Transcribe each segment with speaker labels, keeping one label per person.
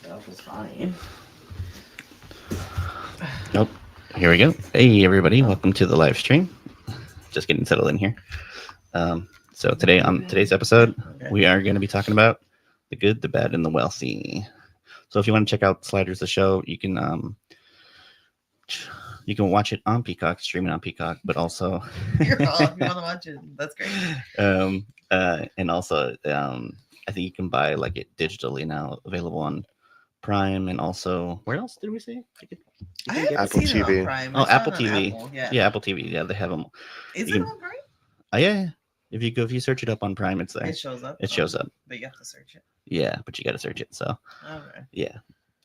Speaker 1: That was fine.
Speaker 2: Oh, here we go. Hey, everybody. Welcome to the live stream. Just getting settled in here. So today, on today's episode, we are going to be talking about the good, the bad, and the wealthy. So if you want to check out Sliders, the show, you can watch it on Peacock, streaming on Peacock, but also
Speaker 1: You're all, if you want to watch it, that's great.
Speaker 2: And also, I think you can buy like it digitally now, available on Prime, and also where else did we say?
Speaker 1: I haven't
Speaker 3: Apple
Speaker 1: seen
Speaker 3: TV.
Speaker 1: it on Prime.
Speaker 2: Oh,
Speaker 1: I saw
Speaker 2: Apple
Speaker 1: it on
Speaker 2: TV.
Speaker 1: Apple, yeah.
Speaker 2: Yeah, Apple TV. Yeah, they have them.
Speaker 1: Is
Speaker 2: you
Speaker 1: it
Speaker 2: can-
Speaker 1: on Prime?
Speaker 2: Yeah. If you search it up on Prime, it's there.
Speaker 1: It shows up.
Speaker 2: It shows up.
Speaker 1: But you have to search it.
Speaker 2: Yeah, but you got to search it. So
Speaker 1: Okay.
Speaker 2: yeah,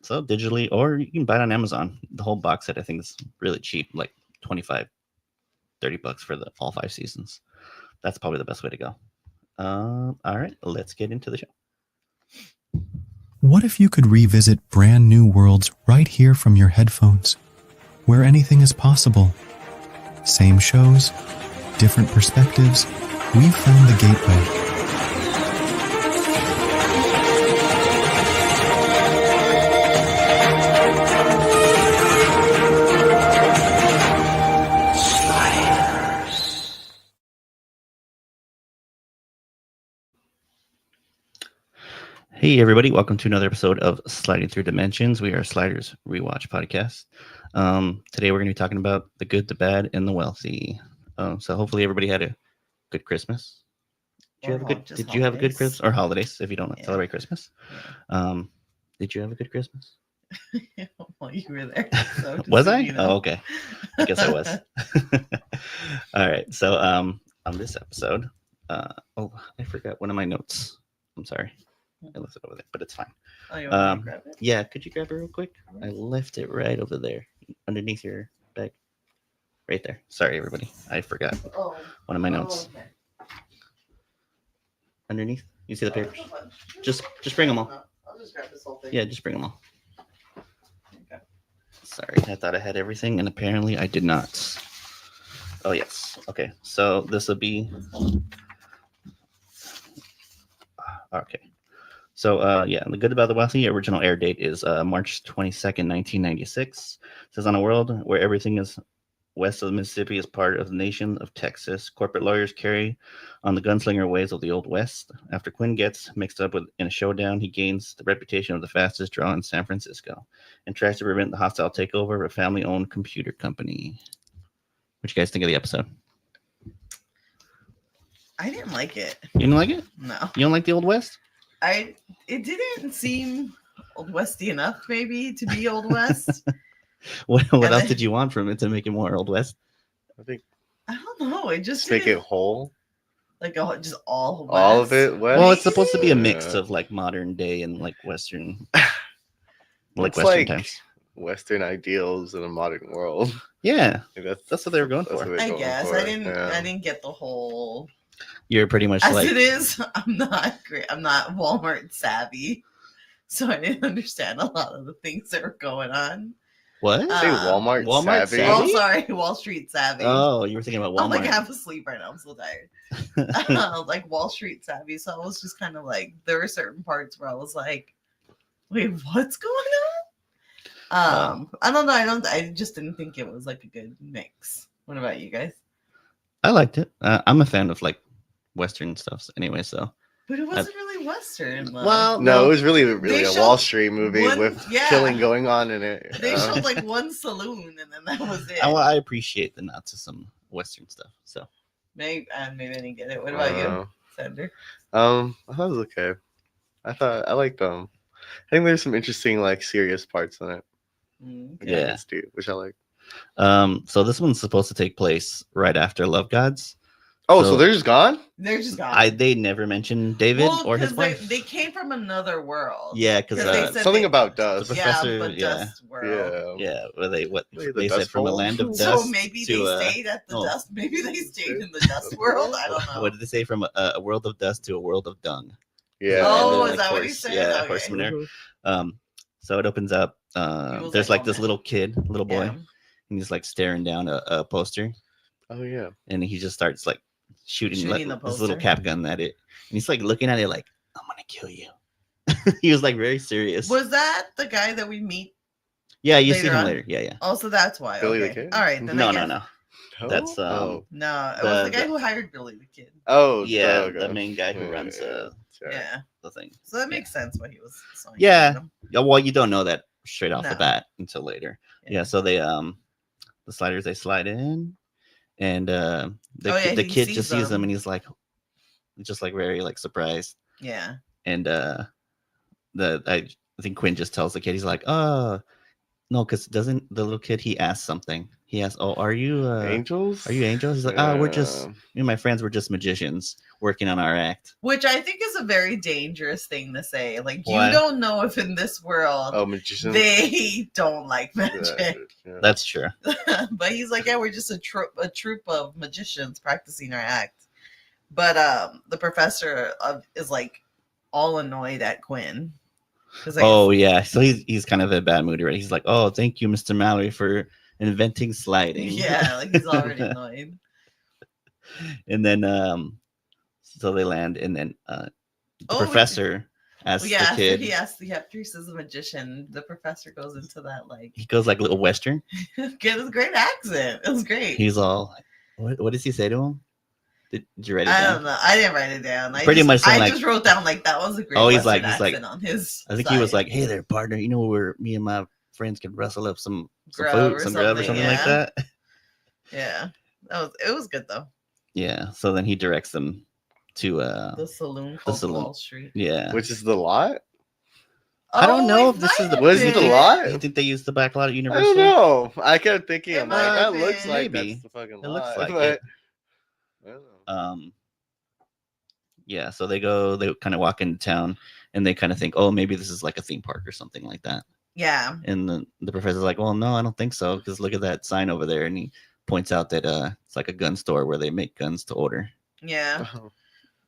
Speaker 2: so digitally, or you can buy it on Amazon. The whole box set I think is really cheap, like $25-$30 for all 5 seasons. That's probably the best way to go. All right, let's get into the show.
Speaker 4: What if you could revisit brand new worlds right here from your headphones, where anything is possible? Same shows, different perspectives. We've found the gateway.
Speaker 2: Hey everybody, welcome to another episode of Sliding Through Dimensions. We are Sliders Rewatch Podcast. Today we're going to be talking about the good, the bad, and the wealthy. So hopefully everybody had a good Christmas. Did you have a good Christmas or holidays if you don't celebrate Christmas?
Speaker 1: Yeah.
Speaker 2: Did you have a good Christmas?
Speaker 1: Well, you were there. So
Speaker 2: Was I?
Speaker 1: You know.
Speaker 2: Oh, okay. I guess I was. All right. So on this episode, I forgot one of my notes. I'm sorry. I left it over there, but it's fine.
Speaker 1: Oh, you want me to grab it?
Speaker 2: Yeah, could you grab it real quick? I left it right over there, underneath your bag. Right there. Sorry, everybody. I forgot one of my notes.
Speaker 1: Okay.
Speaker 2: Underneath? You see the papers? Just bring them all.
Speaker 1: I'll just grab this whole thing.
Speaker 2: Yeah, just bring them all.
Speaker 1: Okay.
Speaker 2: Sorry, I thought I had everything, and apparently I did not. Oh, yes. Okay, so this will be... Okay. So, yeah, the good about the wealthy original air date is March 22nd, 1996. It says, on a world where everything is west of the Mississippi is part of the nation of Texas, corporate lawyers carry on the gunslinger ways of the Old West. After Quinn gets mixed up in a showdown, he gains the reputation of the fastest draw in San Francisco and tries to prevent the hostile takeover of a family-owned computer company. What you guys think of the episode?
Speaker 1: I didn't like it.
Speaker 2: You didn't like it?
Speaker 1: No.
Speaker 2: You don't like the Old West?
Speaker 1: It didn't seem Old Westy enough, maybe, to be Old West.
Speaker 2: What else did you want from it to make it more Old West?
Speaker 3: I think
Speaker 1: I don't know. It just
Speaker 3: make it
Speaker 1: didn't-
Speaker 3: whole.
Speaker 1: like just all West.
Speaker 3: All of it. West?
Speaker 2: Well, it's supposed to be a mix
Speaker 3: Yeah.
Speaker 2: of like modern day and like Western, like
Speaker 3: It's
Speaker 2: Western
Speaker 3: like
Speaker 2: times.
Speaker 3: Western ideals in a modern world.
Speaker 2: Yeah,
Speaker 3: Like
Speaker 2: that's what they were going
Speaker 3: that's
Speaker 2: for.
Speaker 3: what they're
Speaker 1: I
Speaker 3: going
Speaker 1: guess
Speaker 3: for,
Speaker 1: I didn't.
Speaker 3: yeah.
Speaker 1: I didn't get the whole.
Speaker 2: You're pretty much
Speaker 1: As
Speaker 2: like
Speaker 1: it is, I'm not great. I'm not Walmart savvy, so I didn't understand a lot of the things that were going on.
Speaker 2: what?
Speaker 3: Say Walmart,
Speaker 2: Walmart
Speaker 3: savvy.
Speaker 2: savvy?
Speaker 1: Oh, sorry, Wall Street savvy.
Speaker 2: Oh, you were thinking about
Speaker 1: I'm like
Speaker 2: Walmart.
Speaker 1: half asleep right now. I'm so tired. Like Wall Street savvy. So I was just kind of like, there were certain parts where I was like, wait, what's going on? I don't know. I just didn't think it was like a good mix. What about you guys?
Speaker 2: I liked it. I'm a fan of like Western stuff anyway. So
Speaker 1: But it wasn't really Western. Though.
Speaker 2: well,
Speaker 3: No, it was really
Speaker 1: They
Speaker 3: a
Speaker 1: showed
Speaker 3: Wall Street movie
Speaker 1: one-
Speaker 3: with
Speaker 1: yeah.
Speaker 3: killing going on in it.
Speaker 1: They showed like one saloon and then that was it.
Speaker 2: I appreciate the nods to some Western stuff. So
Speaker 1: Maybe I didn't get it. What about you, Sander?
Speaker 3: I thought it was okay. I liked them. I think there's some interesting like serious parts in it.
Speaker 2: Yeah.
Speaker 3: Which I like.
Speaker 2: so this one's supposed to take place right after Love Gods.
Speaker 3: Oh,
Speaker 2: So-
Speaker 3: so they're just gone?
Speaker 1: They're just gone.
Speaker 2: They never mentioned David
Speaker 1: Well,
Speaker 2: or his
Speaker 1: 'cause
Speaker 2: wife.
Speaker 1: They came from another world.
Speaker 2: Yeah, because
Speaker 1: 'Cause they said
Speaker 3: Something
Speaker 1: they-
Speaker 3: about
Speaker 2: the
Speaker 3: dust.
Speaker 2: professor-
Speaker 1: Yeah, but
Speaker 2: yeah.
Speaker 1: Dust World.
Speaker 3: Yeah.
Speaker 2: yeah, were they what
Speaker 3: Wait, the
Speaker 2: they said
Speaker 3: Dust
Speaker 2: from a
Speaker 3: Bowl?
Speaker 2: land of
Speaker 1: So
Speaker 2: dust
Speaker 1: maybe
Speaker 2: to
Speaker 1: they stayed at the
Speaker 2: oh.
Speaker 1: dust. Maybe they stayed in the dust world. I don't know.
Speaker 2: What did they say from a world of dust to a world of dung?
Speaker 3: Yeah.
Speaker 1: Oh,
Speaker 2: And then,
Speaker 1: is that what he
Speaker 2: horse-
Speaker 1: said?
Speaker 2: Yeah,
Speaker 1: Okay.
Speaker 2: horseman there.
Speaker 3: Mhm.
Speaker 2: So it opens up.
Speaker 1: was
Speaker 2: There's
Speaker 1: like,
Speaker 2: like
Speaker 1: oh,
Speaker 2: this
Speaker 1: man.
Speaker 2: little kid, little boy,
Speaker 1: Yeah.
Speaker 2: and he's like staring down a poster,
Speaker 3: Oh yeah.
Speaker 2: and he just starts like shooting
Speaker 1: Shooting
Speaker 2: like,
Speaker 1: the
Speaker 2: this little
Speaker 1: poster.
Speaker 2: cap gun at it, and he's like looking at it like, "I'm gonna kill you." He was like very serious.
Speaker 1: Was that the guy that we meet?
Speaker 2: Yeah, you see
Speaker 1: later
Speaker 2: him
Speaker 1: on?
Speaker 2: later. Yeah, yeah.
Speaker 1: Also, that's why.
Speaker 3: Billy the
Speaker 1: Okay.
Speaker 3: Kid?
Speaker 1: All right. Then
Speaker 2: No,
Speaker 1: I
Speaker 2: no,
Speaker 1: guess,
Speaker 2: no.
Speaker 3: No?
Speaker 2: That's
Speaker 3: Oh.
Speaker 1: No, it was the guy
Speaker 2: the-
Speaker 1: who hired Billy the Kid.
Speaker 3: Oh,
Speaker 2: Yeah,
Speaker 3: okay.
Speaker 2: the main guy who
Speaker 3: Yeah,
Speaker 2: runs
Speaker 3: yeah, yeah.
Speaker 1: Yeah.
Speaker 2: the thing.
Speaker 1: So that makes sense why he was sawing
Speaker 2: Yeah.
Speaker 1: at him.
Speaker 2: Yeah, well, you don't know that straight off the
Speaker 1: No.
Speaker 2: bat until later. Yeah, so they the sliders they slide in, and the
Speaker 1: he
Speaker 2: kid
Speaker 1: sees
Speaker 2: just sees them
Speaker 1: them.
Speaker 2: and he's like, just like very like surprised,
Speaker 1: Yeah.
Speaker 2: and I think Quinn just tells the kid, he's like, oh no, because doesn't the little kid, he asks something. He asks, oh, are you
Speaker 3: Angels?
Speaker 2: Are you angels? He's like, oh, we're just, me and my friends were just magicians working on our act.
Speaker 1: Which I think is a very dangerous thing to say. Like,
Speaker 2: Why?
Speaker 1: you don't know if in this world
Speaker 3: magicians.
Speaker 1: they don't like magic.
Speaker 3: Yeah.
Speaker 2: That's true.
Speaker 1: But he's like, yeah, we're just a troupe of magicians practicing our act. But the professor is like all annoyed at Quinn. Like,
Speaker 2: Oh yeah, so he's kind of in a bad mood already. He's like, oh, thank you, Mr. Mallory, for inventing sliding.
Speaker 1: yeah, like he's already annoyed.
Speaker 2: And then so they land, and then the professor asks
Speaker 1: Yeah,
Speaker 2: the kid.
Speaker 1: after he says a magician, the professor goes into that like
Speaker 2: He goes like little western.
Speaker 1: get his great accent. It was great.
Speaker 2: He's all, what does he say to him? Did you write it
Speaker 1: I
Speaker 2: down?
Speaker 1: don't know. I didn't write it down.
Speaker 2: Pretty much saying,
Speaker 1: I
Speaker 2: like-
Speaker 1: just wrote down like that was a great.
Speaker 2: Oh, he's
Speaker 1: Western
Speaker 2: like-
Speaker 1: accent on his.
Speaker 2: I think he was
Speaker 1: side.
Speaker 2: like, hey there, partner. You know where me and my friends can wrestle up some
Speaker 1: Grub
Speaker 2: food,
Speaker 1: or
Speaker 2: some grub or
Speaker 1: something,
Speaker 2: something like
Speaker 1: yeah.
Speaker 2: that.
Speaker 1: Yeah, it was good though.
Speaker 2: Yeah. So then he directs them to
Speaker 1: The saloon called
Speaker 2: saloon.
Speaker 1: Wall Street.
Speaker 2: yeah.
Speaker 3: Which is the lot?
Speaker 2: I don't know
Speaker 1: it
Speaker 2: if this is
Speaker 1: might
Speaker 2: the
Speaker 3: Was
Speaker 1: have
Speaker 3: it the
Speaker 1: been.
Speaker 3: lot?
Speaker 2: You think they used the back lot at
Speaker 3: I
Speaker 2: Universal?
Speaker 3: don't know. I kept thinking,
Speaker 1: It
Speaker 3: I'm like,
Speaker 1: might
Speaker 3: that
Speaker 1: have
Speaker 3: looks
Speaker 1: been.
Speaker 3: like
Speaker 2: Maybe.
Speaker 3: that's the fucking
Speaker 2: It
Speaker 3: lot.
Speaker 2: looks like
Speaker 3: but
Speaker 2: it.
Speaker 3: I don't know.
Speaker 2: Yeah, so they kind of walk into town, and they kind of think, oh, maybe this is like a theme park or something like that.
Speaker 1: Yeah,
Speaker 2: And the professor's like, well, no, I don't think so, because look at that sign over there, and he points out that it's like a gun store where they make guns to order.
Speaker 1: yeah.
Speaker 3: Oh.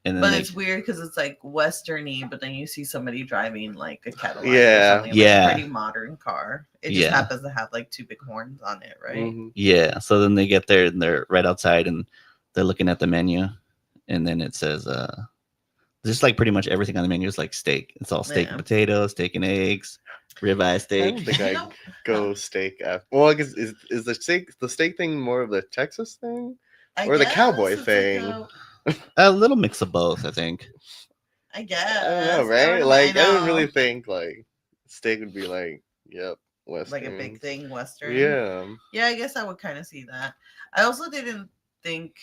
Speaker 2: And then
Speaker 1: But
Speaker 2: they,
Speaker 1: it's weird because it's like westerny, but then you see somebody driving like a Cadillac
Speaker 3: Yeah.
Speaker 1: or something, like
Speaker 2: Yeah.
Speaker 1: a pretty modern car. It just
Speaker 2: Yeah.
Speaker 1: happens to have like two big horns on it, right?
Speaker 3: Mhm.
Speaker 2: yeah, so then they get there, and they're right outside, and they're looking at the menu, and then it says just like pretty much everything on the menu is like steak. It's all steak
Speaker 1: Yeah.
Speaker 2: and potatoes, steak and eggs, ribeye
Speaker 3: I don't
Speaker 2: steak.
Speaker 3: think I
Speaker 1: Nope.
Speaker 3: go steak after. Well, I guess is the steak thing more of the Texas thing?
Speaker 1: I
Speaker 3: Or the
Speaker 1: guess
Speaker 3: cowboy
Speaker 1: it's like
Speaker 3: thing.
Speaker 2: A little mix of both, I think.
Speaker 1: I guess.
Speaker 3: I don't know,
Speaker 1: I
Speaker 3: right?
Speaker 1: don't
Speaker 3: Like I
Speaker 1: know.
Speaker 3: didn't really think like steak would be like, yep, Western.
Speaker 1: like a big thing, Western.
Speaker 3: Yeah.
Speaker 1: Yeah, I guess I would kind of see that. I also didn't think.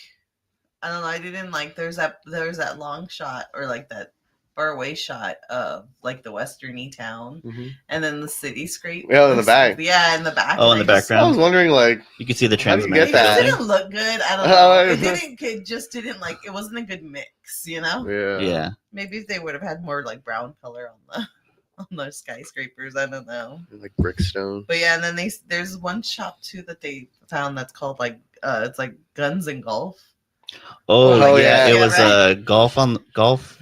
Speaker 1: I don't know. I didn't like. There's that long shot or like that far away shot of like the westerny town,
Speaker 3: Mhm.
Speaker 1: and then the cityscape.
Speaker 3: Yeah, in the back.
Speaker 1: Yeah, in the back.
Speaker 2: Oh,
Speaker 1: and
Speaker 2: in the
Speaker 1: I just-
Speaker 2: background.
Speaker 3: I was wondering like,
Speaker 2: You can see the
Speaker 3: How do you
Speaker 2: transmit.
Speaker 3: get that?
Speaker 1: It just didn't look good. I don't
Speaker 3: Oh,
Speaker 1: know.
Speaker 3: I-
Speaker 1: It just didn't like. It wasn't a good mix. You know.
Speaker 3: yeah,
Speaker 2: Yeah.
Speaker 1: Maybe if they would have had more like brown color on the skyscrapers. I don't know.
Speaker 3: like brickstone.
Speaker 1: But yeah, and then there's one shop too that they found that's called like it's like Guns and Golf.
Speaker 2: Oh,
Speaker 3: Oh,
Speaker 2: yeah.
Speaker 3: yeah.
Speaker 2: It was
Speaker 1: right?
Speaker 2: golf on
Speaker 1: Golf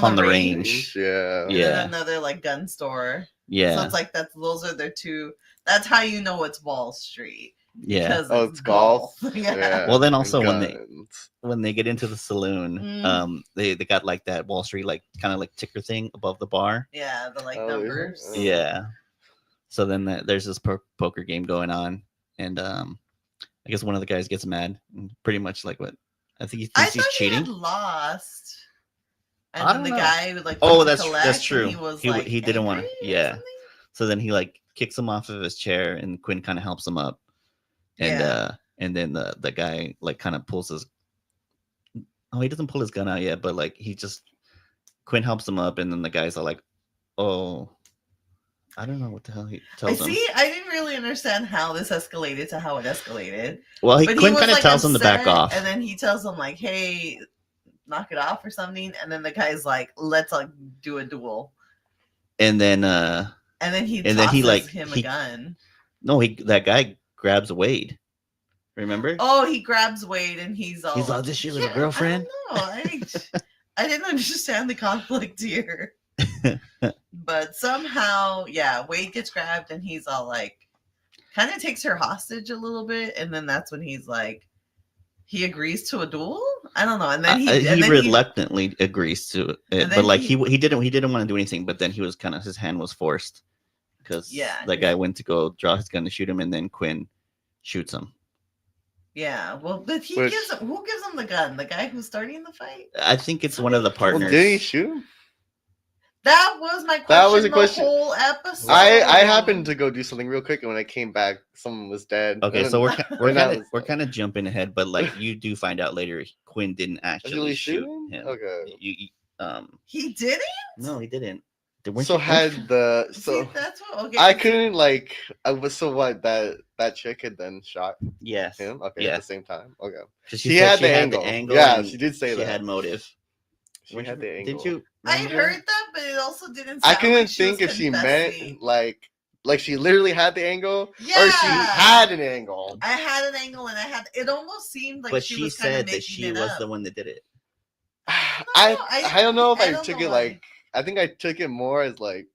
Speaker 2: on the range.
Speaker 3: Yeah.
Speaker 1: And
Speaker 2: Yeah.
Speaker 1: then another like gun store.
Speaker 2: Yeah.
Speaker 1: So it's like those are their two. That's how you know it's Wall Street.
Speaker 2: Yeah.
Speaker 1: Because
Speaker 3: Oh, it's golf.
Speaker 1: yeah.
Speaker 3: Yeah.
Speaker 2: Well, then
Speaker 3: and
Speaker 2: also
Speaker 3: guns.
Speaker 2: when they get into the saloon,
Speaker 1: Mm.
Speaker 2: they got like that Wall Street like kind of like ticker thing above the bar.
Speaker 1: Yeah, the like
Speaker 3: Oh, is it?
Speaker 1: numbers.
Speaker 3: Oh.
Speaker 2: Yeah. So then there's this poker game going on, and I guess one of the guys gets mad, and pretty much like what I think he
Speaker 1: I
Speaker 2: thinks he's
Speaker 1: thought he
Speaker 2: cheating.
Speaker 1: had lost. And
Speaker 2: I
Speaker 1: then the
Speaker 2: don't know.
Speaker 1: guy would like
Speaker 2: Oh,
Speaker 1: went to
Speaker 2: that's
Speaker 1: collect,
Speaker 2: true.
Speaker 1: and he was
Speaker 2: He
Speaker 1: like
Speaker 2: didn't wanna-
Speaker 1: angry or
Speaker 2: yeah.
Speaker 1: something?
Speaker 2: So then he like kicks him off of his chair, and Quinn kind of helps him up, and
Speaker 1: Yeah.
Speaker 2: and then the guy like kind of pulls his. Oh, he doesn't pull his gun out yet, but like he just Quinn helps him up, and then the guys are like, "Oh, I don't know what the hell he
Speaker 1: I
Speaker 2: tells him."
Speaker 1: see. I didn't really understand how this escalated to how it escalated.
Speaker 2: Well,
Speaker 1: But
Speaker 2: Quinn
Speaker 1: was,
Speaker 2: kind of
Speaker 1: like,
Speaker 2: tells him to back
Speaker 1: upset,
Speaker 2: off,
Speaker 1: and then he tells him like, "Hey, knock it off" or something. And then the guy's like, "Let's like do a duel."
Speaker 2: and then
Speaker 1: And then he
Speaker 2: And then he,
Speaker 1: tosses
Speaker 2: like,
Speaker 1: him
Speaker 2: he-
Speaker 1: a gun.
Speaker 2: no, that guy grabs Wade. Remember?
Speaker 1: Oh, he grabs Wade and he's all.
Speaker 2: He's all, "This your little
Speaker 1: Yeah,
Speaker 2: girlfriend?"
Speaker 1: I don't know. I didn't understand the conflict here. But somehow, yeah, Wade gets grabbed and he's all like, kind of takes her hostage a little bit. And then that's when he's like, he agrees to a duel. I don't know, and then and
Speaker 2: he
Speaker 1: then
Speaker 2: reluctantly agrees to it,
Speaker 1: And
Speaker 2: but
Speaker 1: then
Speaker 2: like
Speaker 1: he-
Speaker 2: he didn't want to do anything. But then he was kind of his hand was forced because
Speaker 1: Yeah,
Speaker 2: that guy went to go draw his gun to shoot him, and then Quinn shoots him.
Speaker 1: Yeah, well, but he
Speaker 3: Which-
Speaker 1: gives him, who gives him the gun? The guy who's starting the fight?
Speaker 2: I think it's one of the
Speaker 3: Well,
Speaker 2: partners.
Speaker 3: did he shoot him?
Speaker 1: That was my question.
Speaker 3: That was a
Speaker 1: the
Speaker 3: question.
Speaker 1: whole episode.
Speaker 3: I happened to go do something real quick, and when I came back, someone was dead.
Speaker 2: Okay,
Speaker 3: And
Speaker 2: so
Speaker 3: then-
Speaker 2: we're kind of jumping ahead, but like you do find out later, Quinn didn't actually shoot
Speaker 3: shoot
Speaker 2: him.
Speaker 3: Okay.
Speaker 1: He didn't.
Speaker 2: No, he didn't.
Speaker 3: So had the
Speaker 1: See, that's what. Okay,
Speaker 3: I couldn't like I was so what that chick had then shot
Speaker 2: yes,
Speaker 3: him. Okay,
Speaker 2: yeah.
Speaker 3: at the same time. Okay,
Speaker 2: 'Cause
Speaker 3: she
Speaker 2: said
Speaker 3: had
Speaker 2: she
Speaker 3: the angle. Yeah,
Speaker 2: and
Speaker 3: she did say
Speaker 2: she
Speaker 3: that.
Speaker 2: had motive.
Speaker 3: She had the angle.
Speaker 2: Didn't you?
Speaker 1: I
Speaker 2: remember?
Speaker 1: heard that, but it also didn't.
Speaker 3: I
Speaker 1: Sound
Speaker 3: couldn't
Speaker 1: like
Speaker 3: think
Speaker 1: was
Speaker 3: if she
Speaker 1: confessing.
Speaker 3: meant like she literally had the angle
Speaker 1: Yeah.
Speaker 3: or she had an angle.
Speaker 1: I had an angle, and I had. It almost seemed like
Speaker 2: But
Speaker 1: she
Speaker 2: she
Speaker 1: was kind of
Speaker 2: said
Speaker 1: making
Speaker 2: that she
Speaker 1: it
Speaker 2: was
Speaker 1: up.
Speaker 2: the one that did it.
Speaker 3: I don't know if I
Speaker 1: don't
Speaker 3: took
Speaker 1: know
Speaker 3: it
Speaker 1: why.
Speaker 3: like I think I took it more as like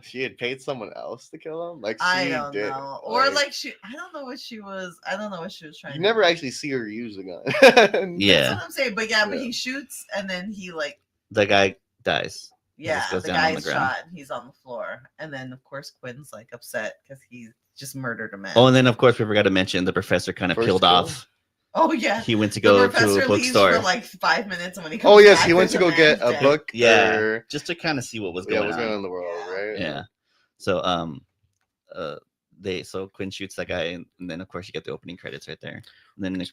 Speaker 3: she had paid someone else to kill him. Like she
Speaker 1: I don't
Speaker 3: did.
Speaker 1: know, or like she. I don't know what she was. I don't know what she was trying.
Speaker 3: you
Speaker 1: to
Speaker 3: never
Speaker 1: do.
Speaker 3: actually see her use a gun.
Speaker 2: Yeah.
Speaker 1: That's what I'm saying. But yeah, but
Speaker 3: Yeah.
Speaker 1: he shoots, and then he like.
Speaker 2: The guy dies.
Speaker 1: Yeah,
Speaker 2: just goes
Speaker 1: the
Speaker 2: down on the
Speaker 1: guy's
Speaker 2: ground.
Speaker 1: shot. And he's on the floor, and then of course Quinn's like upset because he just murdered a man.
Speaker 2: Oh, and then of course we forgot to mention the professor kind of
Speaker 3: First
Speaker 2: peeled
Speaker 3: kill.
Speaker 2: off.
Speaker 1: Oh yeah,
Speaker 2: He went to
Speaker 1: the
Speaker 2: go
Speaker 1: professor
Speaker 2: to a
Speaker 1: leaves
Speaker 2: bookstore.
Speaker 1: for like 5 minutes, and when he comes
Speaker 3: Oh yes,
Speaker 1: back,
Speaker 3: he went to
Speaker 1: there's
Speaker 3: go get
Speaker 1: man
Speaker 3: a
Speaker 1: dead.
Speaker 3: book.
Speaker 2: Yeah,
Speaker 3: or-
Speaker 2: just to kind of see what was
Speaker 3: yeah,
Speaker 2: going
Speaker 3: what's
Speaker 2: on.
Speaker 3: going on in the world, right?
Speaker 2: Yeah. So so Quinn shoots that guy, and then of course you get the opening credits right there. And then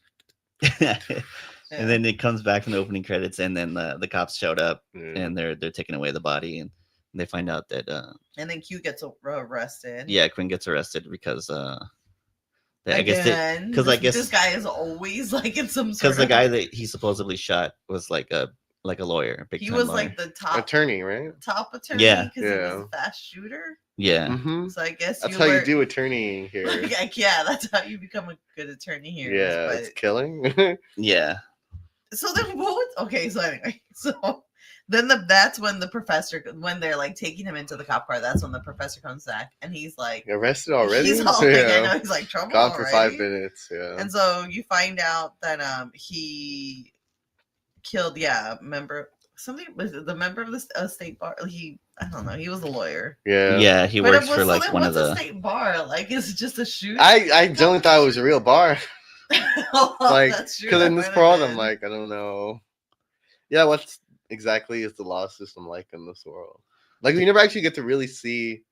Speaker 2: and then it comes back from the opening credits, and then the cops showed up,
Speaker 3: Yeah.
Speaker 2: and they're taking away the body, and they find out that
Speaker 1: And then Q gets arrested.
Speaker 2: Quinn gets arrested because I guess
Speaker 1: Again,
Speaker 2: because I guess
Speaker 1: this guy is always like in some sort
Speaker 2: because the
Speaker 1: of.
Speaker 2: guy that he supposedly shot was like a lawyer, a big
Speaker 1: he
Speaker 2: time
Speaker 1: was
Speaker 2: lawyer.
Speaker 1: like the top
Speaker 3: Attorney, right?
Speaker 1: attorney.
Speaker 2: Yeah.
Speaker 1: because he was
Speaker 3: Yeah.
Speaker 1: a fast shooter.
Speaker 2: yeah.
Speaker 3: Mm-hmm.
Speaker 1: So I guess
Speaker 3: That's
Speaker 1: you
Speaker 3: how
Speaker 1: were,
Speaker 3: you do attorney here.
Speaker 1: Like, yeah, that's how you become a good attorney here.
Speaker 3: Yeah,
Speaker 1: but-
Speaker 3: it's killing.
Speaker 2: Yeah.
Speaker 1: So then what was, okay, so anyway, so then that's when the professor, when they're like taking him into the cop car, that's when the professor comes back, and he's like,
Speaker 3: Arrested already?
Speaker 1: he's all like, I
Speaker 3: Yeah.
Speaker 1: know, he's like, trouble
Speaker 3: Gone for
Speaker 1: already?
Speaker 3: 5 minutes. Yeah.
Speaker 1: And so you find out that he killed, member, something was it the member of the state bar. I don't know, he was a lawyer.
Speaker 3: Yeah.
Speaker 2: Yeah, he
Speaker 1: But
Speaker 2: works
Speaker 1: it was,
Speaker 2: for
Speaker 1: so
Speaker 2: like
Speaker 1: then
Speaker 2: one of
Speaker 1: what's
Speaker 2: the
Speaker 1: a state bar? Like, is it just a shoot?
Speaker 3: I don't thought it was a real bar. Like,
Speaker 1: That's true.
Speaker 3: because in
Speaker 1: that
Speaker 3: this
Speaker 1: might have
Speaker 3: world, I'm
Speaker 1: been.
Speaker 3: like, I don't know. Yeah, what's exactly is the law system like in this world? Like, we never actually get to really see